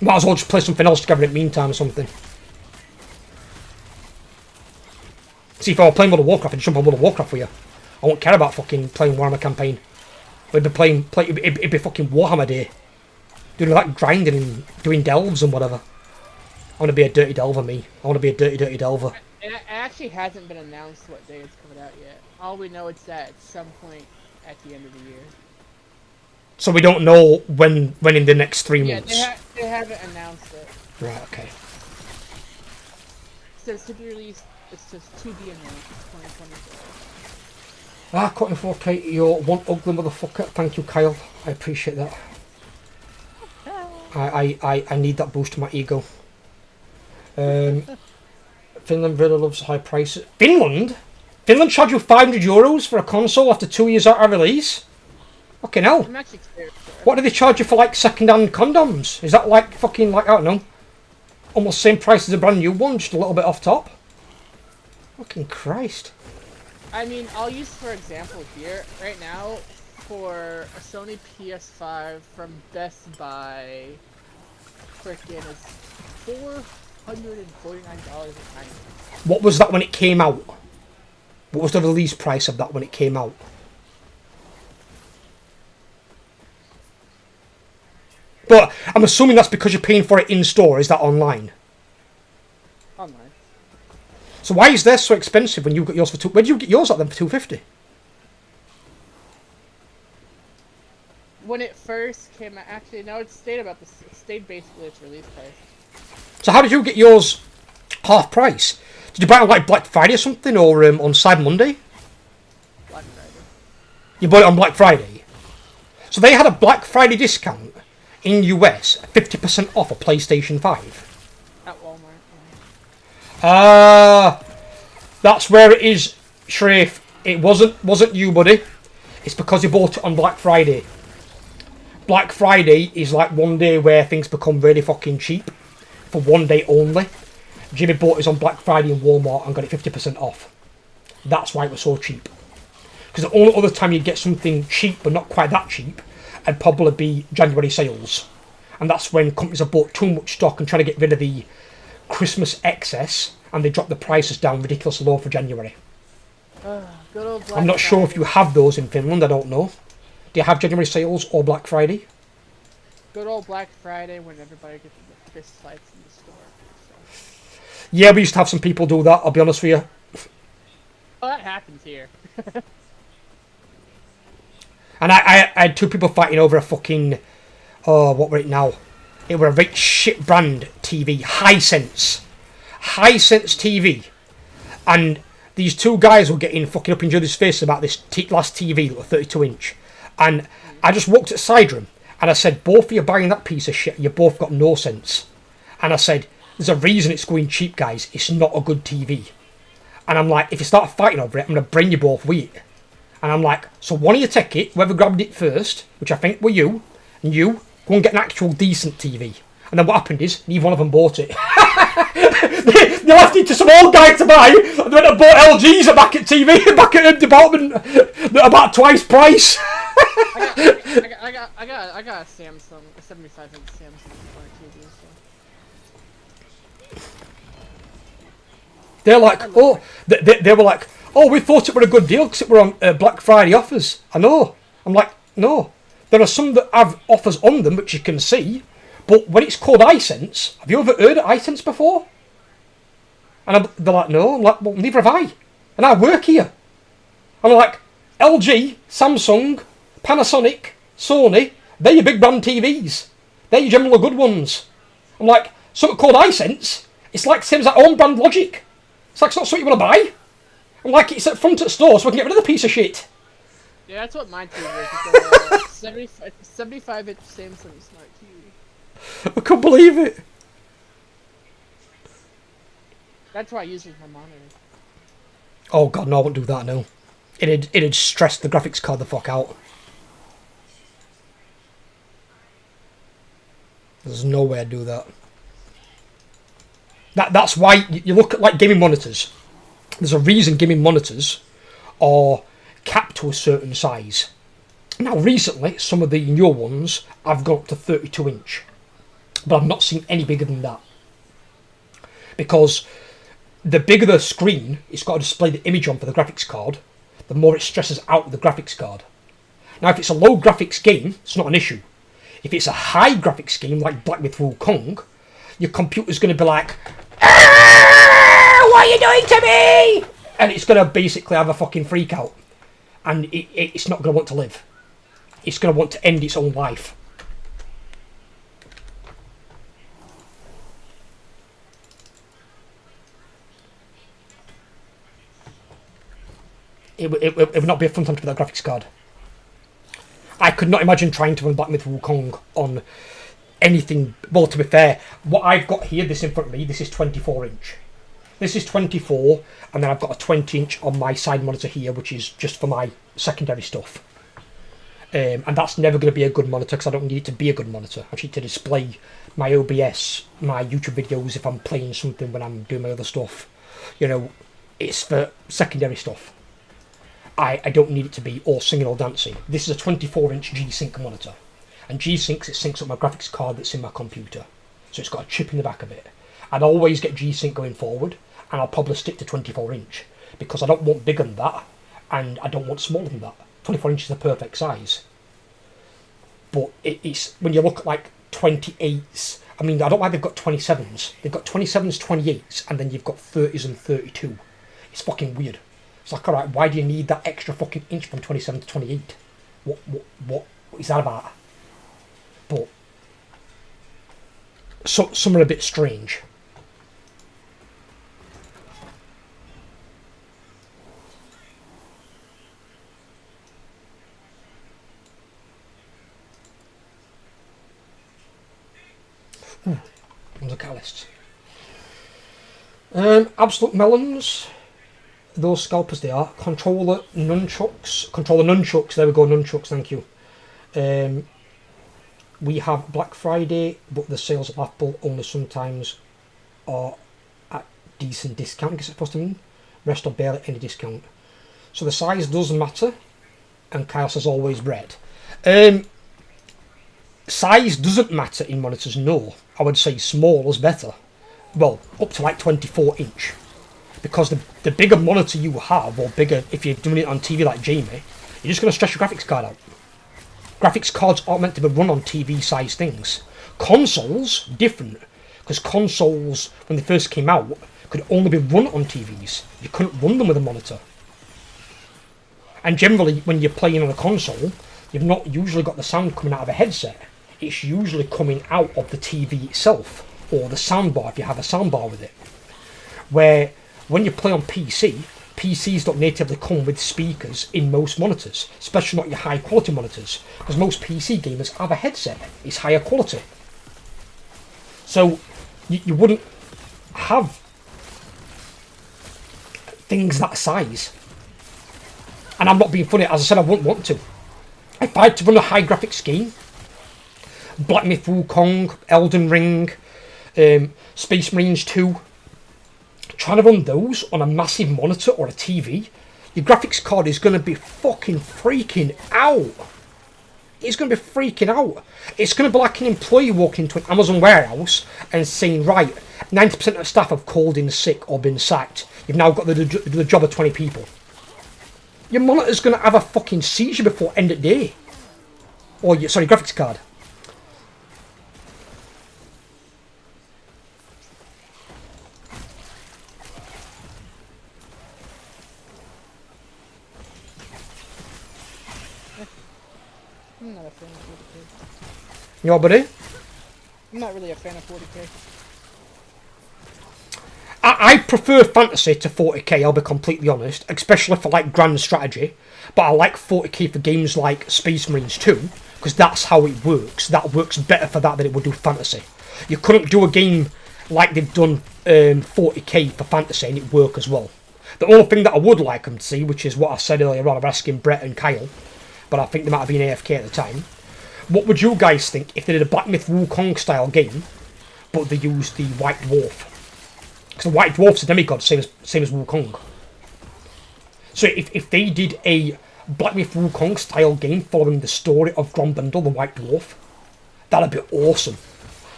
Might as well just play something else together in the meantime or something. See, if I were playing World of Warcraft, I'd jump on World of Warcraft for you. I won't care about fucking playing Warhammer campaign. We'd be it'd be fucking Warhammer Day. Doing like grinding and doing delves and whatever. I want to be a dirty delver, me. I want to be a dirty delver. It actually hasn't been announced what day it's coming out yet. All we know is that at some point at the end of the year. So we don't know when in the next 3 months. Yeah, they haven't announced it. Right, okay. It says to be released, it says to be announced 2024. Ah, cutting 4K, you're one ugly motherfucker. Thank you, Kyle. I appreciate that. I need that boost to my ego. Finland really loves high prices. Finland? Finland charge you €500 for a console after 2 years out of release? Fucking hell. I'm actually scared. What do they charge you for, like, second-hand condoms? Is that like fucking, like, I don't know, almost same price as a brand new one, just a little bit off top? Fucking Christ. I mean, I'll use for example here, right now, for a Sony PS5 from Best Buy, frickin' is $449.90. What was that when it came out? What was the release price of that when it came out? But I'm assuming that's because you're paying for it in store. Is that online? Online. So why is theirs so expensive when you got yours for two? Where did you get yours at then for $250? When it first came out, actually, no, it stayed about this. It stayed basically its release price. So how did you get yours half price? Did you buy it on like Black Friday or something, or on Cyber Monday? Black Friday. You bought it on Black Friday. So they had a Black Friday discount in US, 50% off a PlayStation 5. At Walmart. Yeah. That's where it is, Shreve. It wasn't you, buddy. It's because you bought it on Black Friday. Black Friday is like one day where things become really fucking cheap. For one day only. Jimmy bought his on Black Friday in Walmart and got it 50% off. That's why it was so cheap. Because the only other time you get something cheap but not quite that cheap would probably be January sales. And that's when companies have bought too much stock and trying to get rid of the Christmas excess, and they drop the prices down ridiculously low for January. Good old Black I'm not sure if you have those in Finland, I don't know. Do you have January sales or Black Friday? Good old Black Friday when everybody gets the fist fights in the store. So. Yeah, we used to have some people do that, I'll be honest with you. Oh, that happens here. And I had two people fighting over a fucking... Oh, what were it now? It were a very shit brand TV. Hisense. Hisense TV. And these two guys were getting fucking up in each other's face about this last TV that was 32-inch. And I just walked outside them and I said, both of you buying that piece of shit, you both got no sense. And I said, there's a reason it's going cheap, guys. It's not a good TV. And I'm like, if you start fighting over it, I'm going to bring you both with it. And I'm like, so one of you take it, whoever grabbed it first, which I think were you, and you, go and get an actual decent TV. And then what happened is, neither one of them bought it. they left it to some old guy to buy, and then I bought LGs back at TV, back at the department, that are about twice price. I got a Samsung, a 75-inch Samsung smart TV. So. They're like, oh, they were like, oh, we thought it were a good deal because it were on Black Friday offers. I know. I'm like, no. There are some that have offers on them, which you can see. But when it's called iSense, have you ever heard of iSense before? And they're like, no. I'm like, well, neither have I. And I work here. And I'm like, LG, Samsung, Panasonic, Sony, they're your big brand TVs. They're your general good ones. I'm like, something called iSense, it's like the same as that own brand Logic. It's like it's not something you want to buy. I'm like, it's at front at store so we can get rid of the piece of shit. Yeah, that's what mine TV is. It's a 75-inch Samsung smart TV. I couldn't believe it. That's what I use as my monitor. Oh god, no, I won't do that now. It'd stress the graphics card the fuck out. There's no way I'd do that. That's why you look at like gaming monitors. There's a reason gaming monitors are capped to a certain size. Now recently, some of the newer ones have gone up to 32-inch. But I've not seen any bigger than that. Because the bigger the screen it's got to display the image on for the graphics card, the more it stresses out the graphics card. Now if it's a low graphics game, it's not an issue. If it's a high graphics game like Black Myth Wukong, your computer's going to be like, what are you doing to me? And it's going to basically have a fucking freak out. And it's not going to want to live. It's going to want to end its own life. It would not be a fun time to put that graphics card. I could not imagine trying to run Black Myth Wukong on anything. Well, to be fair, what I've got here, this in front of me, this is 24-inch. This is 24, and then I've got a 20-inch on my side monitor here, which is just for my secondary stuff. And that's never going to be a good monitor, because I don't need it to be a good monitor. I need to display my OBS, my YouTube videos, if I'm playing something when I'm doing my other stuff. You know, it's for secondary stuff. I don't need it to be all singing or dancing. This is a 24-inch G-Sync monitor. And G-Sync, it syncs up my graphics card that's in my computer. So it's got a chip in the back of it. I'd always get G-Sync going forward, and I'll probably stick to 24-inch. Because I don't want bigger than that, and I don't want smaller than that. 24 inches is the perfect size. But it's when you look at like 28s, I mean, I don't know why they've got 27s. They've got 27s, 28s, and then you've got 30s and 32. It's fucking weird. It's like, alright, why do you need that extra fucking inch from 27 to 28? What is that about? But some are a bit strange. The catalysts. Absolute melons. Those scalpers they are. Controller nunchucks. There we go, nunchucks, thank you. We have Black Friday, but the sales of Apple only sometimes are at decent discount, I guess it's supposed to mean. Rest are barely any discount. So the size does matter, and Kyle says always red. Size doesn't matter in monitors, no. I would say small is better. Well, up to like 24-inch. Because the bigger monitor you have, or bigger, if you're doing it on TV like Jamie, you're just going to stress your graphics card out. Graphics cards aren't meant to be run on TV-sized things. Consoles, different. Because consoles, when they first came out, could only be run on TVs. You couldn't run them with a monitor. And generally, when you're playing on a console, you've not usually got the sound coming out of a headset. It's usually coming out of the TV itself, or the soundbar if you have a soundbar with it. Where when you play on PC, PCs don't natively come with speakers in most monitors, especially not your high quality monitors, because most PC gamers have a headset. It's higher quality. So you wouldn't have things that size. And I'm not being funny, as I said, I wouldn't want to. If I had to run a high graphics game, Black Myth Wukong, Elden Ring, Space Marines 2, trying to run those on a massive monitor or a TV, your graphics card is going to be fucking freaking out. It's going to be freaking out. It's going to be like an employee walking into an Amazon warehouse and saying, right, 90% of the staff have called in sick or been sacked. You've now got the job of 20 people. Your monitor's going to have a fucking seizure before end of day. Or, sorry, graphics card. I'm not a fan of 40k. You know what, buddy? I'm not really a fan of 40k. I prefer fantasy to 40k, I'll be completely honest, especially for like grand strategy, but I like 40k for games like Space Marines 2, because that's how it works. That works better for that than it would do fantasy. You couldn't do a game like they've done 40k for fantasy and it work as well. The only thing that I would like them to see, which is what I said earlier on, I'm asking Brett and Kyle, but I think they might have been AFK at the time, what would you guys think if they did a Black Myth Wukong style game, but they used the White Dwarf? Because the White Dwarf's a demigod, same as Wukong. So if they did a Black Myth Wukong style game following the story of Grombundle, the White Dwarf, that'd be awesome.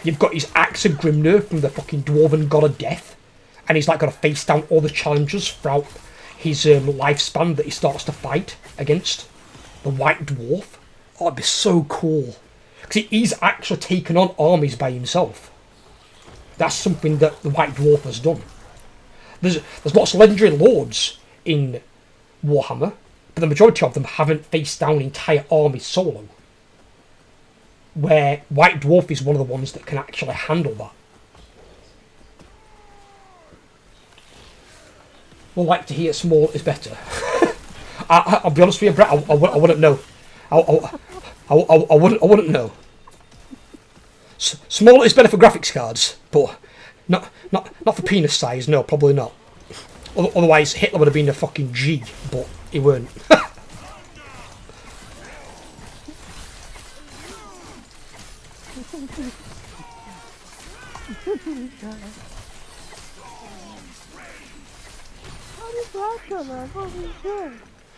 You've got his Axe of Grimnir from the fucking Dwarven God of Death, and he's like got to face down all the challenges throughout his lifespan that he starts to fight against. The White Dwarf. Oh, it'd be so cool. Because he's actually taken on armies by himself. That's something that the White Dwarf has done. There's lots of legendary lords in Warhammer, but the majority of them haven't faced down entire armies solo. Where White Dwarf is one of the ones that can actually handle that. We'll like to hear small is better. I'll be honest with you, Brett, I wouldn't know. I wouldn't know. Small is better for graphics cards, but not for penis size. No, probably not. Otherwise, Hitler would have been a fucking G, but he weren't.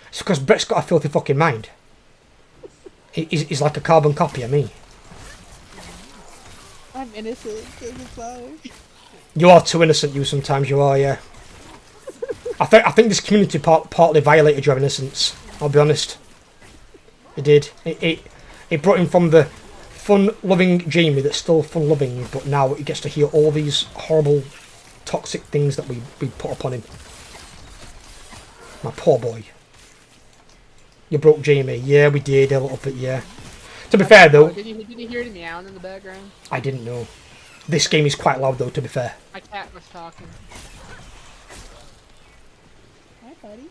It's because Brett's got a filthy fucking mind. He's like a carbon copy of me. I'm innocent. You are too innocent, you sometimes, you are, yeah. I think this community partly violated your innocence, I'll be honest. It did. It brought him from the fun-loving Jamie that's still fun-loving, but now he gets to hear all these horrible, toxic things that we put upon him. My poor boy. You broke Jamie. Yeah, we did, a little bit, yeah. To be fair, though... Did you hear the meowing in the background? I didn't know. This game is quite loud, though, to be fair. My cat was talking. Hi, buddy.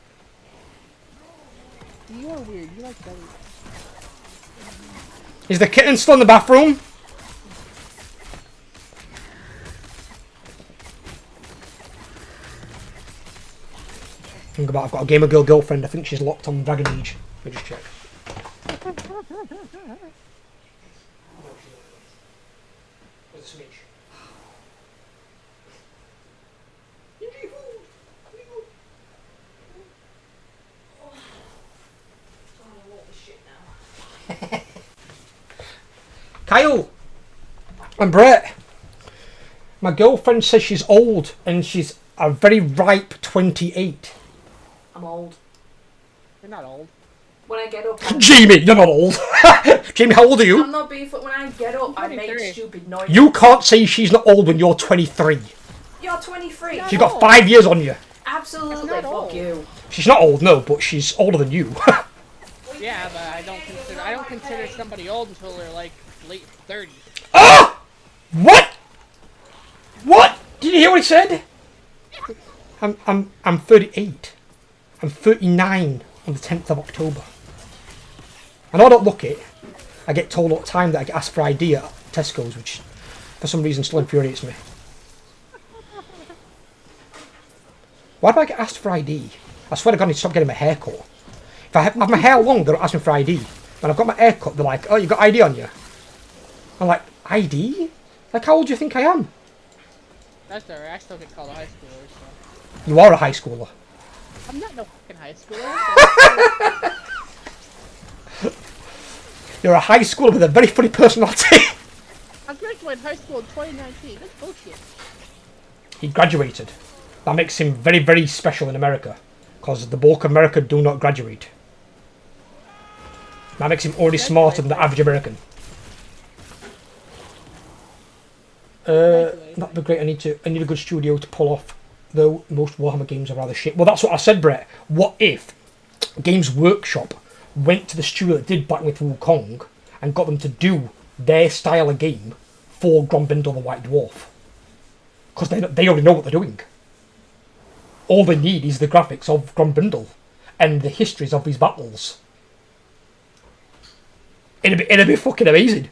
You are weird. You like belly. Is the kitten still in the bathroom? Think about I've got a gamer girlfriend. I think she's locked on Dragon Age. Let me just check. Kyle and Brett, my girlfriend says she's old and she's a very ripe 28. I'm old. You're not old. When I get up, Jamie, you're not old. Jamie, how old are you? I'm not being when I get up, I make 23. stupid noises. You can't say she's not old when you're 23. You're 23. She's got 5 years on you. Absolutely, That's not fuck old. you. She's not old, no, but she's older than you. Yeah, but I don't consider somebody old until they're like late 30s. Ah! What? What? Did you hear what he said? I'm 38. I'm 39 on the 10th of October. And I don't look it. I get told all the time that I get asked for ID at Tesco's, which for some reason still infuriates me. Why do I get asked for ID? I swear to God I need to stop getting my hair cut. If I have my hair long, they don't ask me for ID. When I've got my hair cut, they're like, oh, you got ID on you? I'm like, ID? Like, how old do you think I am? That's alright, I still get called a high schooler, so. You are a high schooler. I'm not no fucking high schooler. So. You're a high schooler with a very funny personality. I graduated high school in 2019. That's bullshit. He graduated. That makes him very, very special in America. Because the bulk of America do not graduate. That makes him already smarter than the average American. That'd be great. I need a good studio to pull off. Though most Warhammer games are rather shit. Well, that's what I said, Brett. What if Games Workshop went to the studio that did Battle with Wukong and got them to do their style of game for Grombrindle the White Dwarf? Because they already know what they're doing. All they need is the graphics of Grombrindle and the histories of these battles. It'd be fucking amazing.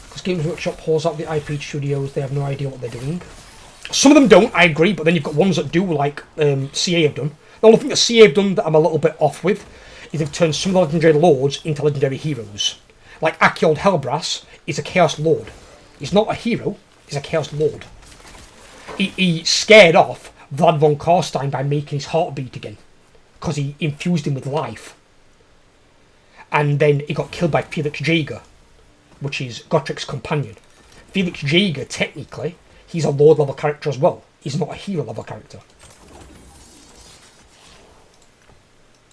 Because Games Workshop pulls out the IP studios, they have no idea what they're doing. Some of them don't, I agree, but then you've got ones that do, like CA have done. The only thing that CA have done that I'm a little bit off with is they've turned some of the legendary lords into legendary heroes. Like Akiold Hellbrass is a Chaos Lord. He's not a hero, he's a Chaos Lord. He scared off Vlad von Karstein by making his heart beat again. Because he infused him with life. And then he got killed by Felix Jaeger, which is Gottrik's companion. Felix Jaeger, technically, he's a Lord level character as well. He's not a hero level character.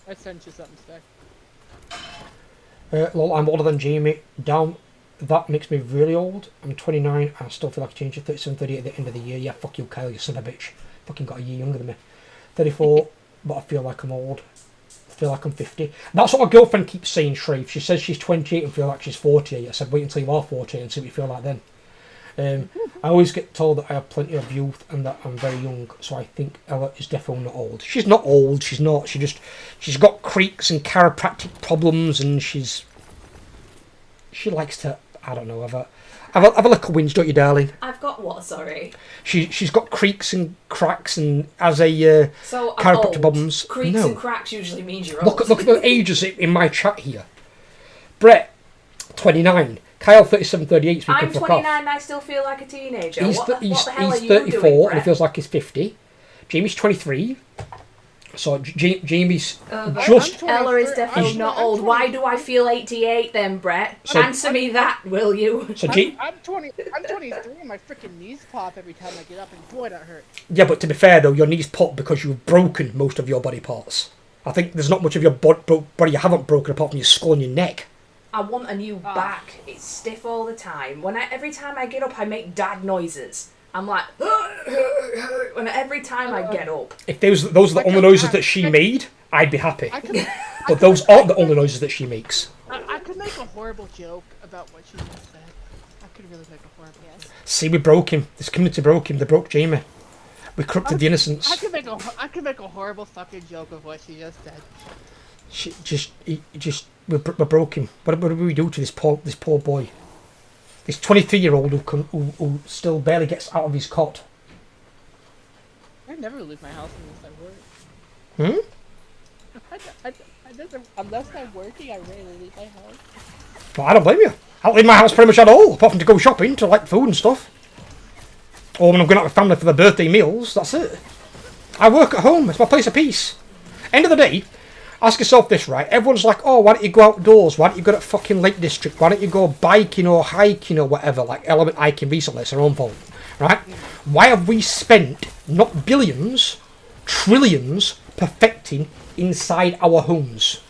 I sent you something, Stack. Lol, I'm older than Jamie. Damn, that makes me really old. I'm 29, I still feel like I changed to 37, 38 at the end of the year. Yeah, fuck you, Kyle, you son of a bitch. Fucking got a year younger than me. 34, but I feel like I'm old. I feel like I'm 50. That's what my girlfriend keeps saying, Shreve. She says she's 28 and feel like she's 48. I said, wait until you are 48 and see what you feel like then. I always get told that I have plenty of youth and that I'm very young, so I think Ella is definitely not old. She's not old, she's not. She's got creaks and chiropractic problems, and she likes to, I don't know, have a little whinge, don't you, darling? I've got what, sorry? She's got creaks and cracks and has a So I'm chiropractic old. problems. Creaks No. and cracks usually means you're old. Look at the ages in my chat here. Brett, 29. Kyle, 37, 38. So I'm fuck 29 off. and I still feel like a teenager. He's What the hell are he's you 34 doing, and he Brett? feels like he's 50. Jamie's 23. So Jamie's But just... Ella is definitely He's- not old. Why do I feel 88 then, Brett? So- Answer me that, will you? So I'm 23 and my freaking knees pop every time I get up, and boy, that hurt. yeah, but to be fair though, your knees pop because you've broken most of your body parts. I think there's not much of your body you haven't broken apart from your skull and your neck. I want a new back. It's stiff all the time. Every time I get up, I make dad noises. I'm like, and every time I get up. If those are the only noises that she made, I'd be happy. But those aren't the only noises that she makes. I could make a horrible joke about what she just said. I could really make a horrible joke. See, we broke him. This community broke him. They broke Jamie. We corrupted the innocence. I could make a horrible fucking joke of what she just said. We broke him. What do we do to this poor boy? This 23-year-old who still barely gets out of his cot. I never leave my house unless I work. Unless I'm working, I rarely leave my house. Well, I don't blame you. I don't leave my house pretty much at all, apart from to go shopping, to like food and stuff. Or when I'm going out with family for their birthday meals, that's it. I work at home. It's my place of peace. End of the day, ask yourself this, right? Everyone's like, oh, why don't you go outdoors? Why don't you go to fucking Lake District? Why don't you go biking or hiking or whatever? Like Element hiking recently, it's our own fault, right? Why have we spent, not billions, trillions, perfecting inside our homes?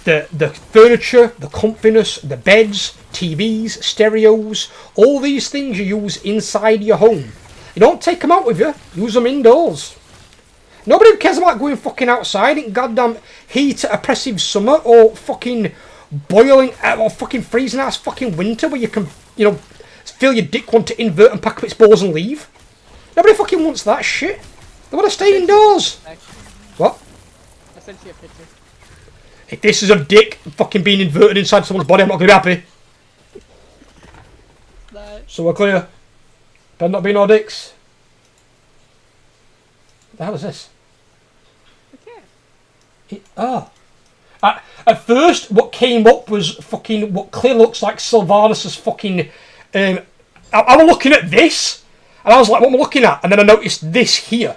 The furniture, the comfiness, the beds, TVs, stereos, all these things you use inside your home. You don't take them out with you, use them indoors. Nobody cares about going fucking outside in goddamn heat, oppressive summer, or fucking boiling, or fucking freezing ass fucking winter where you can, feel your dick want to invert and pack up its balls and leave? Nobody fucking wants that shit. They want to stay indoors. What? I sent you a picture. If this is of dick fucking being inverted inside someone's body, I'm not going to be happy. So we're clear. Better not be no dicks. What the hell is this? At first, what came up was fucking what clearly looks like Sylvanus' fucking. I was looking at this, and I was like, "What am I looking at?" And then I noticed this here.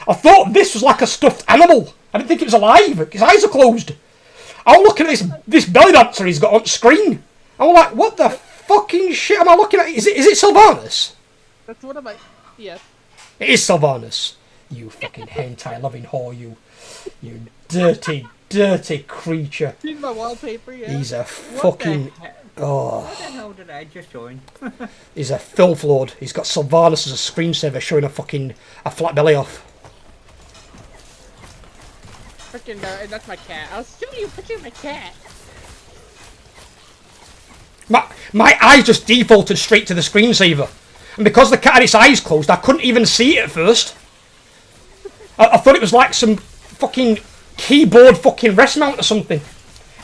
I thought this was like a stuffed animal. I didn't think it was alive. His eyes are closed. I was looking at this belly dancer he's got on screen. I was like, "What the fucking shit am I looking at? Is it Sylvanus?" That's one of my. Yes. It is Sylvanus. You fucking hentai-loving whore, you dirty, dirty creature. He's my wallpaper, yeah. He's a fucking... What the hell did I just join? He's a filth lord. He's got Sylvanus as a screensaver showing a flat belly off. Freaking, that's my cat. I was showing you a picture of my cat. My eyes just defaulted straight to the screensaver. And because the cat had its eyes closed, I couldn't even see it at first. I thought it was like some fucking keyboard fucking rest mount or something.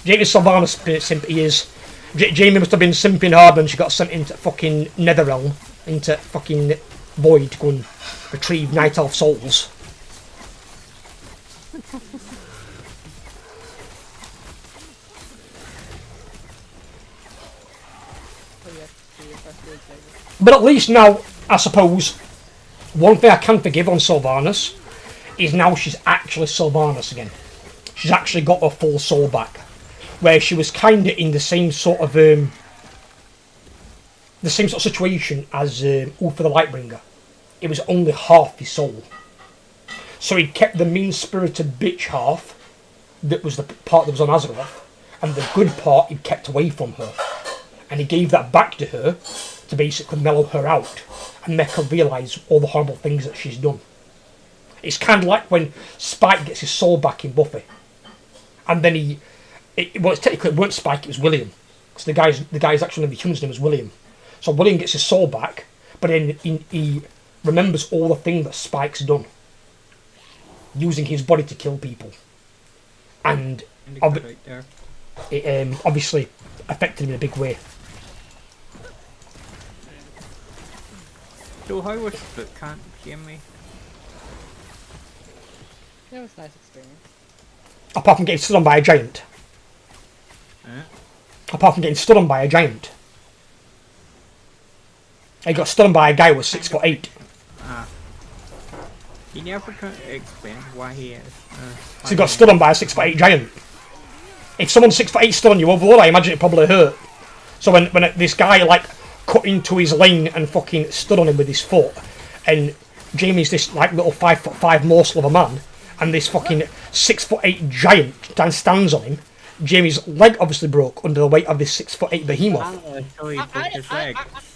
Jamie Sylvanus simp he is. Jamie must have been simping hard when she got sent into fucking Netherrealm, into fucking Void to go and retrieve Night Elf souls. But at least now, I suppose, one thing I can forgive on Sylvanus is now she's actually Sylvanus again. She's actually got her full soul back. Where she was kind of in the same sort of situation as Ulfa the Lightbringer. It was only half his soul. So he kept the mean-spirited bitch half, that was the part that was on Azeroth, and the good part he kept away from her. And he gave that back to her to basically mellow her out and make her realise all the horrible things that she's done. It's kind of like when Spike gets his soul back in Buffy. And then technically it weren't Spike, it was William. Because the guy's actually the human's name was William. So William gets his soul back, but then he remembers all the things that Spike's done. Using his body to kill people. And it obviously affected him in a big way. So how was boot camp, Jamie? It was a nice experience. Apart from getting stood on by a giant. Apart from getting stood on by a giant. He got stood on by a guy who was 6'8". He never explained why he is. So he got stood on by a 6'8" giant. If someone 6'8" stood on you overload, I imagine it probably hurt. So when this guy like cut into his lane and fucking stood on him with his foot, and Jamie's this like little 5'5" morsel of a man, and this fucking 6'8" giant stands on him. Jamie's leg obviously broke under the weight of this 6'8" behemoth.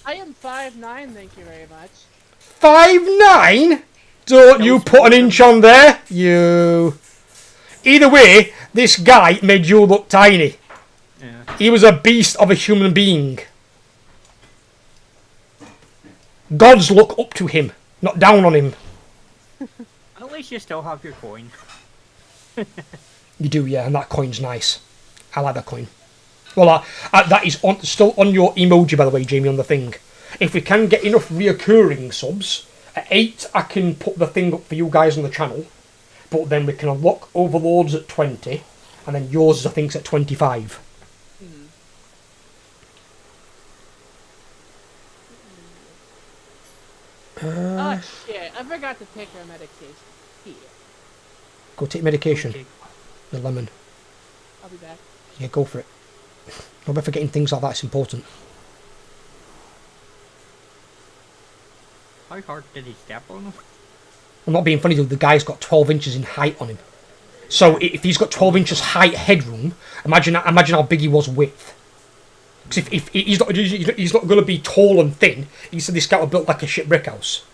I am 5'9", thank you very much. 5'9"? Don't you put an inch on there, you. Either way, this guy made you look tiny. Yeah. He was a beast of a human being. Gods look up to him, not down on him. At least you still have your coin. You do, yeah, and that coin's nice. I like that coin. Well, that is still on your emoji, by the way, Jamie, on the thing. If we can get enough reoccurring subs, at 8 I can put the thing up for you guys on the channel, but then we can unlock Overlords at 20, and then yours, I think, is at 25. Oh shit, I forgot to take her medication. Here. Go take medication. Okay. The lemon. I'll be back. Yeah, go for it. Not be forgetting things like that, it's important. How hard did he step on him? I'm not being funny though, the guy's got 12 inches in height on him. So if he's got 12 inches height headroom, imagine how big he was width. Because if he's not going to be tall and thin, he said this guy was built like a shit brick house.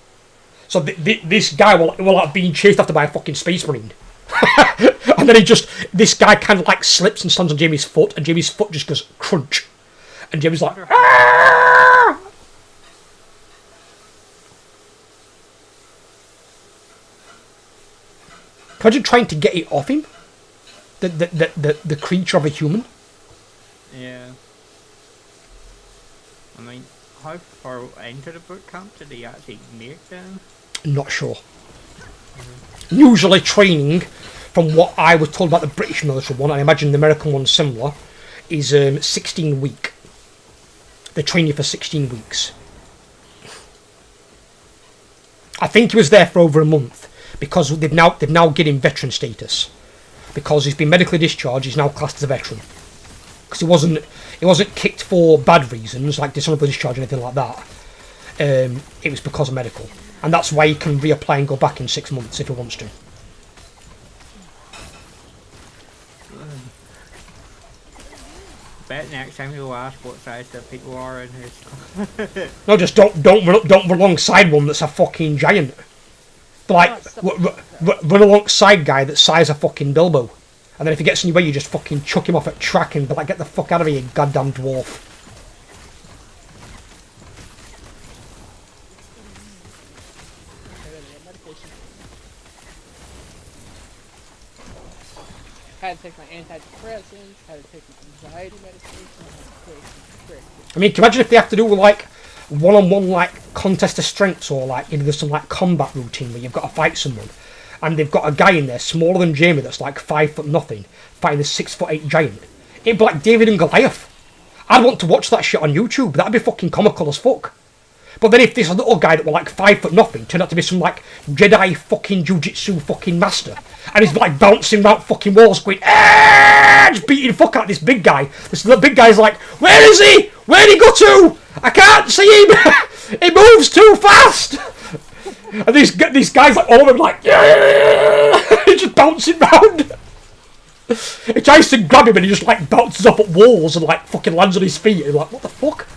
So this guy will have been chased after by a fucking space marine. And then this guy kind of like slips and stands on Jamie's foot, and Jamie's foot just goes crunch. And Jamie's like, "Aah!" Imagine trying to get it off him. The creature of a human. Yeah. I mean, how far into the boot camp did he actually make them? Not sure. Usually training, from what I was told about the British military one, I imagine the American one's similar, is 16 week. They train you for 16 weeks. I think he was there for over a month because they've now given him veteran status. Because he's been medically discharged, he's now classed as a veteran. Because he wasn't kicked for bad reasons like dishonourable discharge or anything like that. It was because of medical, and that's why he can reapply and go back in 6 months if he wants to. Bet next time you'll ask what size the people are in his. No, just don't run alongside one that's a fucking giant. But like run alongside guy that's size a fucking Bilbo, and then if he gets in your way, you just fucking chuck him off at track and be like, get the fuck out of here, you goddamn dwarf. Had to take my antidepressants, had to take anxiety medication, had to take frick. I mean, can you imagine if they have to do like one-on-one like contest of strengths, or like there's some like combat routine where you've got to fight someone, and they've got a guy in there smaller than Jamie that's like 5 foot nothing fighting a 6'8" giant. It'd be like David and Goliath. I'd want to watch that shit on YouTube. That'd be fucking comical as fuck. But then if this little guy that were like 5 foot nothing turned out to be some like Jedi fucking jujitsu fucking master, and he's like bouncing around fucking walls going, just beating fuck out this big guy. This little big guy's like, where is he? Where'd he go to? I can't see him. He moves too fast. And these guys like all of them like, he's just bouncing round. He tries to grab him and he just like bounces off at walls and like fucking lands on his feet. And you're like, what the fuck?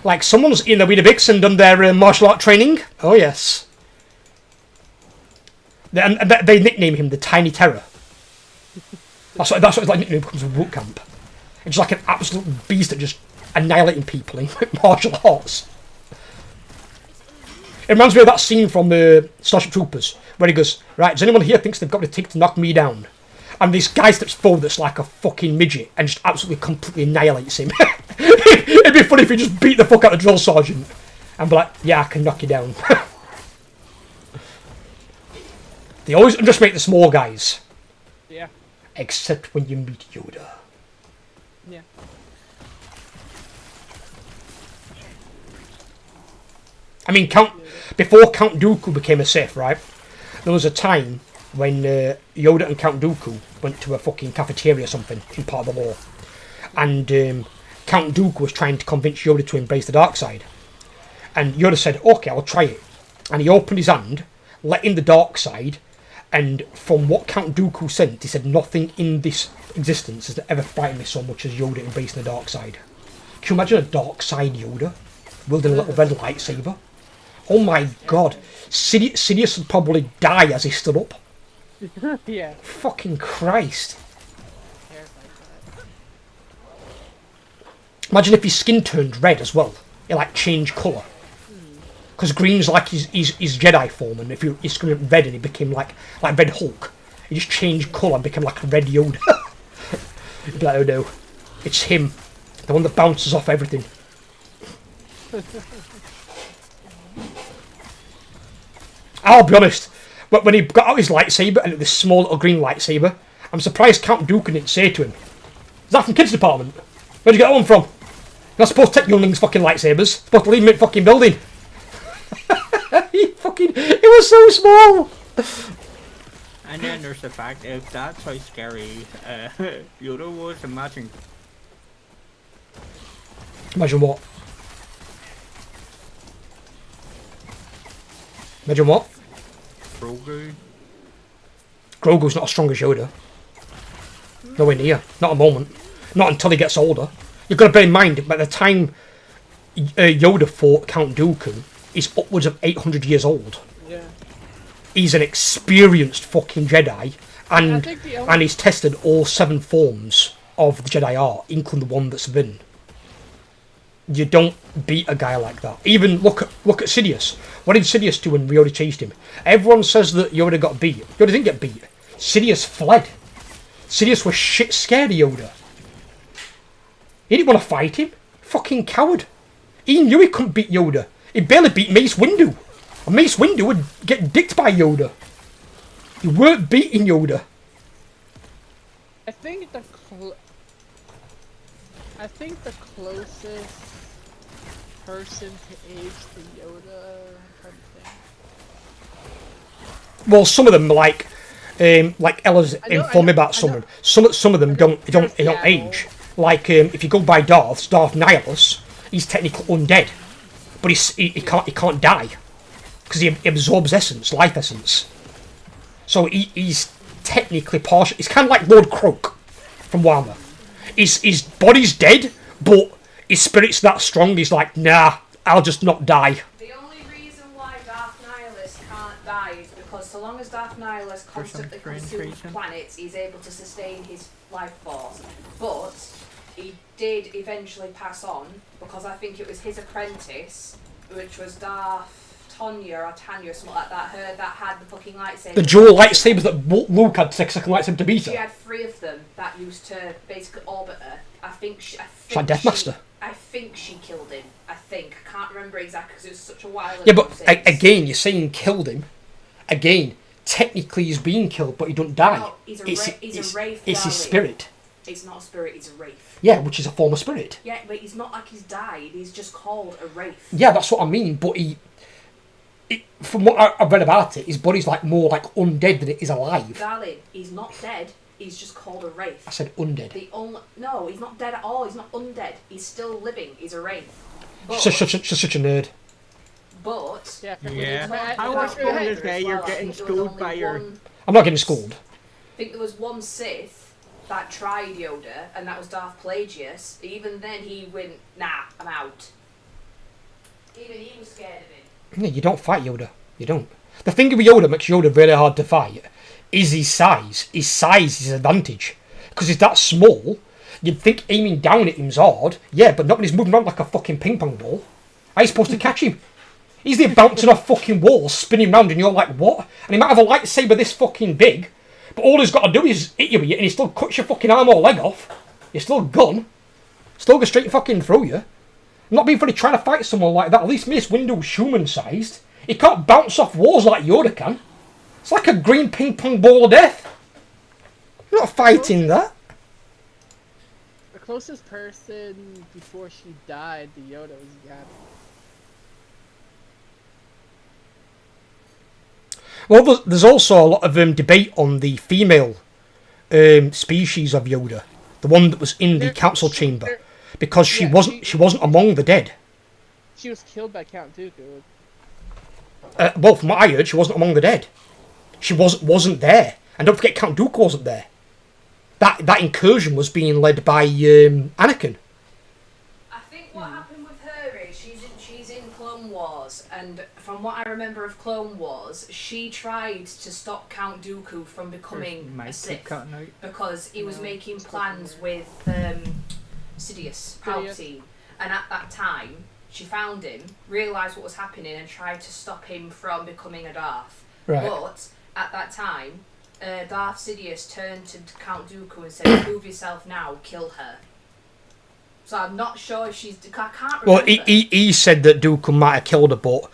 Like someone's in the Weeda Vixen done their martial art training. Oh yes. They nickname him the Tiny Terror. That's what his like nickname becomes in boot camp. It's just like an absolute beast at just annihilating people in martial arts. It reminds me of that scene from Starship Troopers where he goes, right, does anyone here thinks they've got the tick to knock me down? And this guy steps forward that's like a fucking midget and just absolutely completely annihilates him. It'd be funny if he just beat the fuck out of the drill sergeant and be like, yeah, I can knock you down. They always underestimate the small guys. Yeah. Except when you meet Yoda. Yeah. I mean, before Count Dooku became a Sith, right? There was a time when Yoda and Count Dooku went to a fucking cafeteria or something in part of the law. And Count Dooku was trying to convince Yoda to embrace the dark side. And Yoda said, okay, I'll try it. And he opened his hand, let in the dark side, and from what Count Dooku said, he said, nothing in this existence has ever frightened me so much as Yoda embracing the dark side. Can you imagine a dark side Yoda wielding a little red lightsaber? Oh my god. Sidious would probably die as he stood up. Yeah. Fucking Christ. Imagine if his skin turned red as well. It like changed colour. Because green's like his Jedi form, and if his skin went red and he became like Red Hulk, he just changed colour and became like a red Yoda. You'd be like, oh no, it's him, the one that bounces off everything. I'll be honest, when he got out his lightsaber, and it was this small little green lightsaber, I'm surprised Count Dooku didn't say to him, is that from Kids Department? Where'd you get that one from? You're not supposed to take younglings' fucking lightsabers. You're supposed to leave them in fucking building. It was so small. And then there's the fact, if that's how scary Yoda was, imagine. Imagine what? Imagine what? Grogu. Grogu's not as strong as Yoda. Nowhere near. Not a moment. Not until he gets older. You've got to bear in mind, by the time Yoda fought Count Dooku, he's upwards of 800 years old. Yeah. He's an experienced fucking Jedi, and he's tested all 7 forms of the Jedi art, including the one that's forbidden. you don't beat a guy like that. Even look at Sidious. What did Sidious do when Yoda chased him? Everyone says that Yoda got beat. Yoda didn't get beat. Sidious fled. Sidious was shit scared of Yoda. He didn't want to fight him. Fucking coward. He knew he couldn't beat Yoda. He barely beat Mace Windu. And Mace Windu would get dicked by Yoda. He weren't beating Yoda. I think the closest person to age to Yoda, I'm trying to think. Well, some of them like Ella's informed me about some of them. Some of them don't age. Like if you go by Darth Nihilus, he's technically undead, but he can't die because he absorbs essence, life essence. So he's technically partial. He's kind of like Lord Croak from Warhammer. His body's dead, but his spirit's that strong. He's like, nah, I'll just not die. The only reason why Darth Nihilus can't die is because so long as Darth Nihilus constantly consumes planets, he's able to sustain his life force. But he did eventually pass on because I think it was his apprentice, which was Darth Tanya or Tanya or something like that, her that had the fucking lightsaber. The dual lightsabers that Luke had 6 second lightsaber to beat her. She had 3 of them that used to basically orbit her. I think it's like Deathmaster. I think she killed him. I can't remember exactly because it was such a while ago. Yeah, but again, you're saying killed him. Again, technically he's being killed, but he don't die. No, he's a wraith. It's his spirit. It's not a spirit, he's a wraith. Yeah, which is a form of spirit. Yeah, but he's not like he's died, he's just called a wraith. Yeah, that's what I mean, but from what I've read about it, his body's like more like undead than it is alive. Darling, he's not dead, he's just called a wraith. I said undead. No, he's not dead at all, he's not undead. He's still living, he's a wraith. But, She's such a nerd. But... Yeah. I was going to say you're getting schooled by your... I'm not getting schooled. I think there was one Sith that tried Yoda, and that was Darth Plagueis. Even then he went, nah, I'm out. Even he was scared of him. Yeah, you don't fight Yoda. You don't. The thing with Yoda makes Yoda very hard to fight is his size. His size is his advantage. Because he's that small, you'd think aiming down at him's hard. Yeah, but not when he's moving around like a fucking ping pong ball. How are you supposed to catch him? He's there bouncing off fucking walls, spinning round, and you're like, what? And he might have a lightsaber this fucking big, but all he's got to do is hit you with it, and he still cuts your fucking arm or leg off. You're still gone. Still go straight fucking through you. I'm not being funny trying to fight someone like that. At least Mace Windu's human-sized. He can't bounce off walls like Yoda can. It's like a green ping pong ball of death. You're not fighting that. The closest person before she died to Yoda was Gabby. Well, there's also a lot of debate on the female species of Yoda, the one that was in the council chamber, because she wasn't among the dead. She was killed by Count Dooku. Well, from what I heard, she wasn't among the dead. She wasn't there, and don't forget Count Dooku wasn't there. That incursion was being led by Anakin. I think what happened with her is she's in Clone Wars, and from what I remember of Clone Wars, she tried to stop Count Dooku from becoming a Sith because he was making plans with Sidious, Palpatine, and at that time she found him, realised what was happening, and tried to stop him from becoming a Darth. Right. But at that time, Darth Sidious turned to Count Dooku and said, "Prove yourself now, kill her." So I'm not sure if she's... I can't remember. Well, he said that Dooku might have killed her, but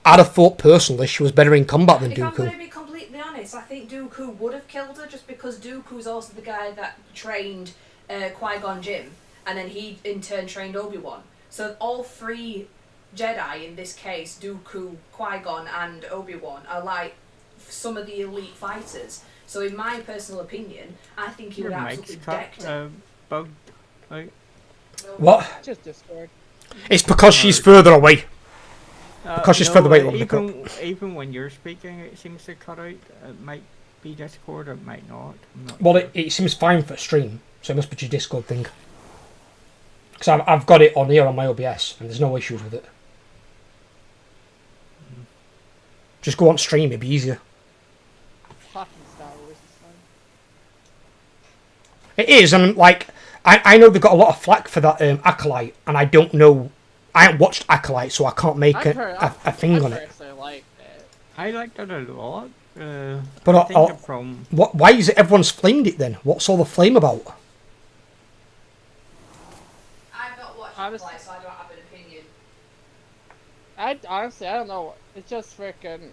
I'd have thought personally she was better in combat than If I'm going Dooku. to be completely honest, I think Dooku would have killed her just because Dooku's also the guy that trained Qui-Gon Jinn, and then he in turn trained Obi-Wan. So all 3 Jedi in this case, Dooku, Qui-Gon and Obi-Wan, are like some of the elite fighters. So in my personal opinion, I think he would absolutely decked her. Bugged out. What? Just Discord. It's because she's further away. Because she's further away. Even when you're speaking, it seems to cut out. It might be Discord, it might not. I'm not Well, sure. it seems fine for stream, so it must be your Discord thing. Because I've got it on here on my OBS, and there's no issues with it. Just go on stream, it'd be easier. Talking Star Wars is fun. It is, and like I know they've got a lot of flack for that acolyte, and I don't know I haven't watched Acolyte, so I can't make a thing on it. I personally liked it. I liked it a lot. But I think from why is it everyone's flamed it then? What's all the flame about? I've not watched Honestly- Acolyte, so I don't have an opinion. Honestly, I don't know. It's just freaking.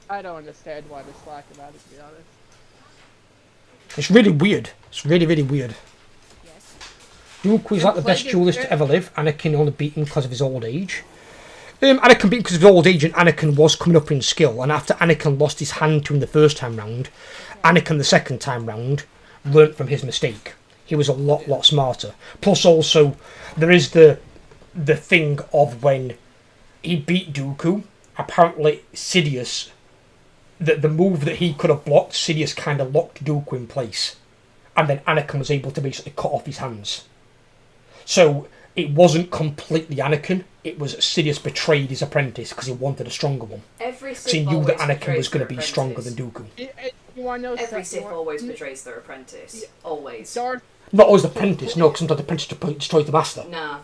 I don't understand why they slack about it, to be honest. It's really weird. It's really, really weird. Yes. Dooku is like the best Plagueis- duelist to ever live. Anakin only beat him because of his old age. Anakin beat him because of his old age, and Anakin was coming up in skill. And after Anakin lost his hand to him the first time round, Anakin the second time round learnt from his mistake. He was a lot smarter. Plus, also, there is the thing of when he beat Dooku. Apparently, Sidious, the move that he could have blocked, Sidious kind of locked Dooku in place, and then Anakin was able to basically cut off his hands. So it wasn't completely Anakin. It was Sidious betrayed his apprentice because he wanted a stronger one. Every So he Sith knew that always Anakin was betrays going to their be stronger apprentice. than Dooku. You want to know Every something? Sith always betrays their apprentice. Always. Darth Not always the apprentice, no, because sometimes the apprentice destroys the master. Nah,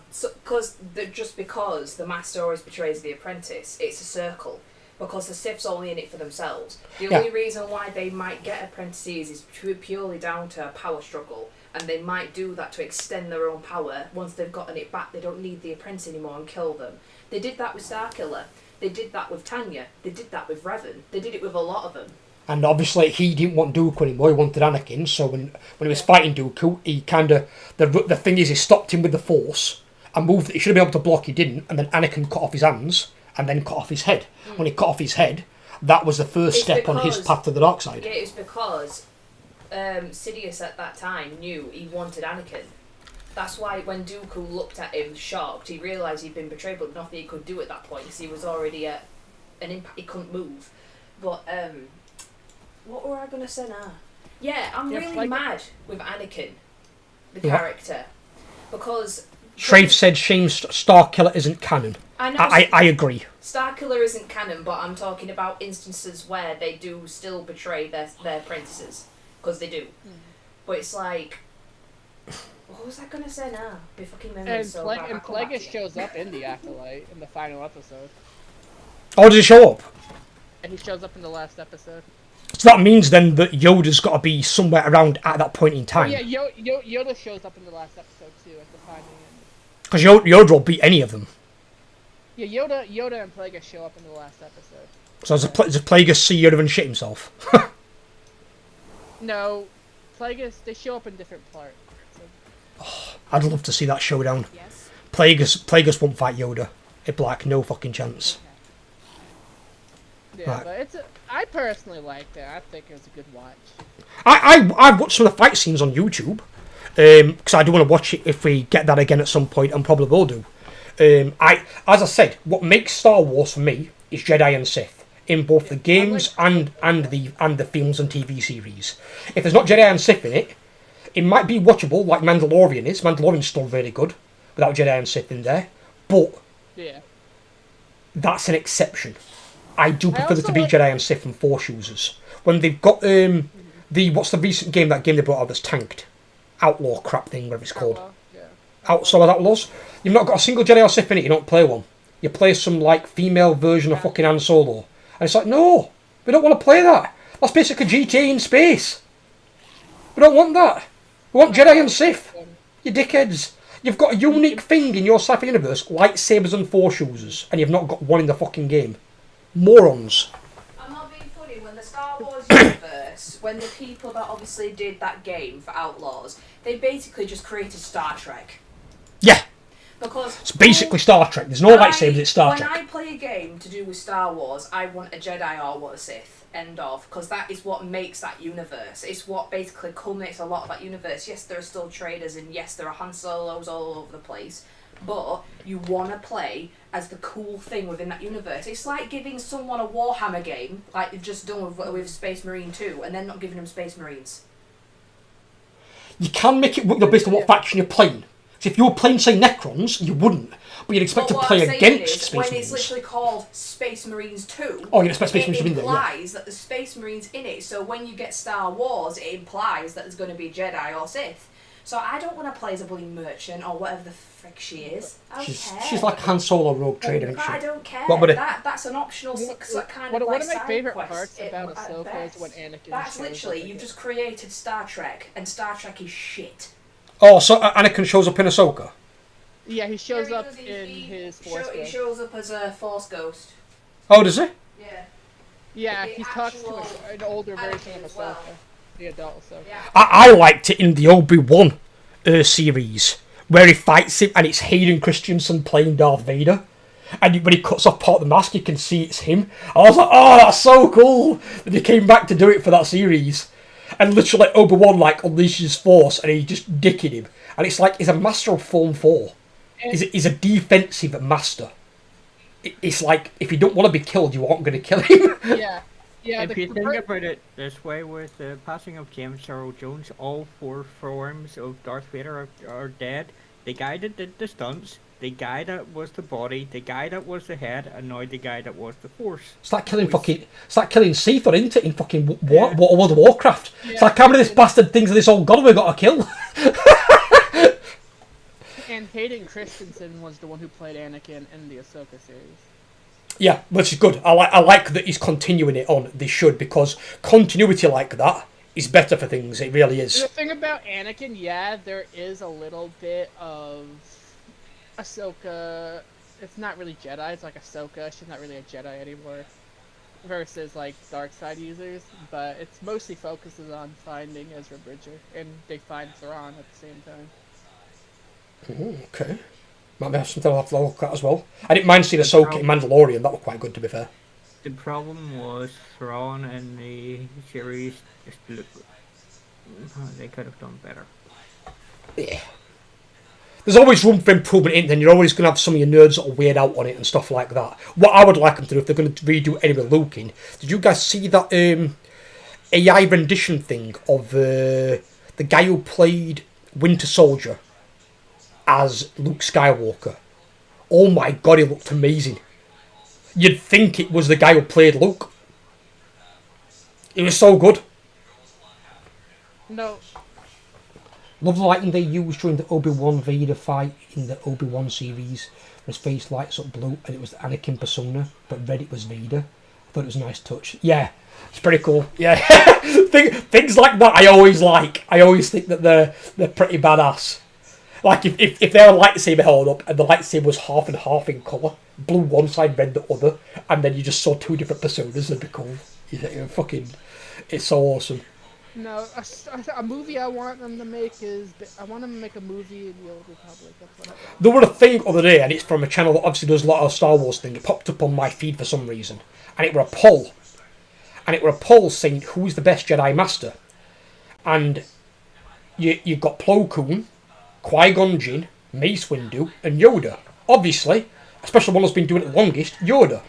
just because the master always betrays the apprentice, it's a circle. Because the Sith's only in it for themselves. The Yeah. only reason why they might get apprentices is purely down to a power struggle, and they might do that to extend their own power. Once they've gotten it back, they don't need the apprentice anymore and kill them. They did that with Starkiller. They did that with Tanya. They did that with Revan. They did it with a lot of them. And obviously he didn't want Dooku anymore, he wanted Anakin, so when he was fighting Dooku, he kind of... The thing is, he stopped him with the Force, a move that he should have been able to block, he didn't, and then Anakin cut off his hands, and then cut off his head. When he cut off his head, that was the first It's step on his because- path to the dark side. Yeah, it was because Sidious at that time knew he wanted Anakin. That's why when Dooku looked at him shocked, he realised he'd been betrayed, but nothing he could do at that point because he was already at an impact. He couldn't move. But what were I gonna say now? Yeah, I'm Yeah, really like- mad with Anakin, the Yeah. character, because Shrave said shame Starkiller isn't canon. I know I agree. Starkiller isn't canon, but I'm talking about instances where they do still betray their apprentices, because they do. But it's like, what was I gonna say now? My fucking memory's so bad. I'll come back to Plagueis you. shows up in the Acolyte in the final episode. Oh, does he show up? And he shows up in the last episode. So that means then that Yoda's got to be somewhere around at that point in Oh time. yeah, Yoda shows up in the last episode too at the final end. Because Yoda will beat any of them. Yeah, Yoda and Plagueis show up in the last episode. So does a Plagueis see Yoda and shit himself? No, Plagueis, they show up in different parts. So, I'd love to see that showdown. Yes. Plagueis won't fight Yoda. It'd be like, no fucking chance. yeah, Right. but I personally liked it. I think it was a good watch. I've watched some of the fight scenes on YouTube. Because I do want to watch it if we get that again at some point, and probably will do. As I said, what makes Star Wars for me is Jedi and Sith in both the games and the films and TV series. If there's not Jedi and Sith in it, it might be watchable like Mandalorian is. Mandalorian's still really good without Jedi and Sith in there, but Yeah. that's an exception. I do prefer there also to be like- Jedi and Sith and Force users. When they've got what's the recent game they brought out that's tanked? Outlaw crap thing, whatever it's called. Well, yeah. Outside of Outlaws, you've not got a single Jedi or Sith in it, you don't play one. You play some like female version of fucking Han Solo. And it's like, no, we don't want to play that. That's basically GTA in space. We don't want that. We want Jedi and Sith. You dickheads. You've got a unique thing in your sci-fi universe, lightsabers and Force users, and you've not got one in the fucking game. Morons. I'm not being funny. When the Star Wars universe, when the people that obviously did that game for Outlaws, they basically just created Star Trek. Yeah, Because it's basically Star Trek. There's no lightsabers, it's Star when Trek. I play a game to do with Star Wars, I want a Jedi or I want a Sith. End of. Because that is what makes that universe. It's what basically culminates a lot of that universe. Yes, there are still traders, and yes, there are Han Solos all over the place. But you want to play as the cool thing within that universe. It's like giving someone a Warhammer game, like they've just done with Space Marine 2, and then not giving them Space Marines. You can make it work based on what faction you're playing. So if you were playing, say, Necrons, you wouldn't. But you'd expect But to what play I'm saying against is, Space when Marines. it's literally called Space Marines 2, Oh, you'd expect Space Marines to be in it there, yeah. implies that the Space Marines in it. So when you get Star Wars, it implies that there's going to be Jedi or Sith. So I don't want to play as a bloody merchant or whatever the frick she is. I don't care. She's like Han Solo Rogue Trader, isn't But I she? don't care. What, buddy? That's an optional kind of One like of my side favorite quest parts about at Ahsoka is when best. Anakin That's shows literally up you've again. just created Star Trek, and Star Trek is shit. Oh, so Anakin shows up in Ahsoka? Yeah, he shows Yeah, he up does, in his Force He Ghost. shows up as a Force Ghost. Oh, does he? Yeah. Yeah, The he talks to actual an older version Anakin of as Ahsoka. well. The adult Ahsoka. Yeah. I liked it in the Obi-Wan series, where he fights him and it's Hayden Christensen playing Darth Vader. And when he cuts off part of the mask, you can see it's him. I was like, oh, that's so cool that he came back to do it for that series. And literally Obi-Wan like unleashes his force and he just dicking him. And it's like he's a master of Form 4. He's a defensive master. It's like, if you don't want to be killed, you aren't going to kill him. Yeah. Yeah, If you think about it this way, with the passing of James Earl Jones, all 4 forms of Darth Vader are dead. The guy that did the stunts, the guy that was the body, the guy that was the head, and now the guy that was the Force. It's like killing Seathor, isn't it, in fucking World of Warcraft. Yeah. It's like, how many of this bastard things of this old god we got to kill? And Hayden Christensen was the one who played Anakin in the Ahsoka series. Yeah, which is good. I like that he's continuing it on. They should, because continuity like that is better for things. It really is. The thing about Anakin, yeah, there is a little bit of Ahsoka. It's not really Jedi. It's like Ahsoka. She's not really a Jedi anymore, versus like dark side users. But it's mostly focuses on finding Ezra Bridger, and they find Thrawn at the same time. Ooh, okay. Might have something I'll have to look at as well. I didn't mind seeing Ahsoka in Mandalorian. That was quite good, to be fair. The problem was Thrawn in the series just looked. They could have done better. Yeah. There's always room for improvement in it, and you're always going to have some of your nerds that are weird out on it and stuff like that. What I would like them to do, if they're going to redo any with Luke in, did you guys see that AI rendition thing of the guy who played Winter Soldier as Luke Skywalker? Oh my god, he looked amazing. You'd think it was the guy who played Luke. It was so good. No. Love the lighting they used during the Obi-Wan Vader fight in the Obi-Wan series. His face lights up blue and it was the Anakin persona, but red it was Vader. I thought it was a nice touch. Yeah, it's pretty cool. Yeah, things like that I always like. I always think that they're pretty badass. Like if they're a lightsaber held up and the lightsaber was half and half in colour, blue one side, red the other, and then you just saw 2 different personas, that'd be cool. It's so awesome. No, a movie I want them to make is I want them to make a movie in the Old Republic. That's what I want. There were a thing other day, and it's from a channel that obviously does a lot of Star Wars thing. It popped up on my feed for some reason, and it were a poll. And it were a poll saying who's the best Jedi Master. And you got Plo Koon, Qui-Gon Jinn, Mace Windu, and Yoda. Obviously, especially one that's been doing it the longest, Yoda.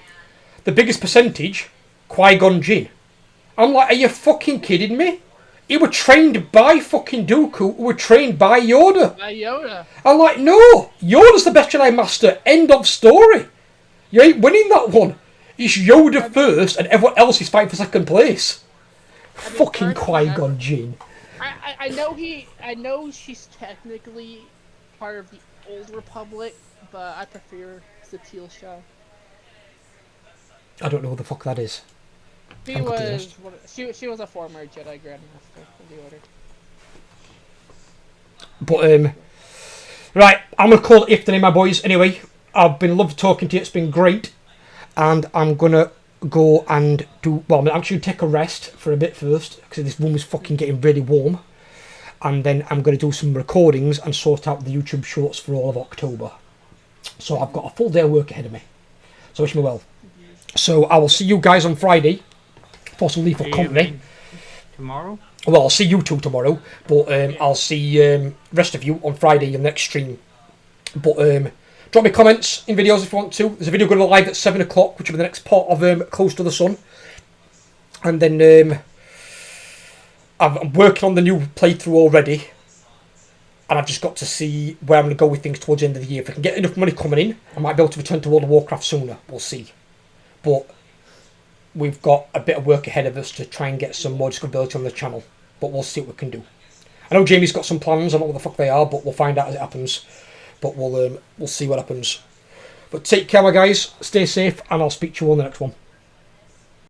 The biggest percentage, Qui-Gon Jinn. I'm like, are you fucking kidding me? He were trained by fucking Dooku, who were trained by Yoda. By Yoda. I'm like, no, Yoda's the best Jedi Master, end of story. You ain't winning that one. It's Yoda first, and everyone else is fighting for second place. Fucking Qui-Gon Jinn. I know she's technically part of the Old Republic, but I prefer Satele Shah. I don't know who the fuck that is. She was a former Jedi Grandmaster of the Order. But right, I'm gonna call it Ifton, my boys. Anyway, I've been loved talking to you. It's been great, and I'm gonna go and do. Well, I'm actually take a rest for a bit first because this room is fucking getting really warm, and then I'm gonna do some recordings and sort out the YouTube shorts for all of October. So I've got a full day of work ahead of me. So wish me well. So I will see you guys on Friday. Possibly for company. Tomorrow? Well, I'll see you two tomorrow, but I'll see rest of you on Friday in the next stream. But drop me comments in videos if you want to. There's a video going live at 7 o'clock, which will be the next part of Close to the Sun. And then I'm working on the new playthrough already, and I've just got to see where I'm going to go with things towards the end of the year. If I can get enough money coming in, I might be able to return to World of Warcraft sooner. We'll see. But we've got a bit of work ahead of us to try and get some more discoverability on the channel. But we'll see what we can do. I know Jamie's got some plans. I don't know what the fuck they are, but we'll find out as it happens. but we'll see what happens. But take care, my guys. Stay safe, and I'll speak to you all in the next one.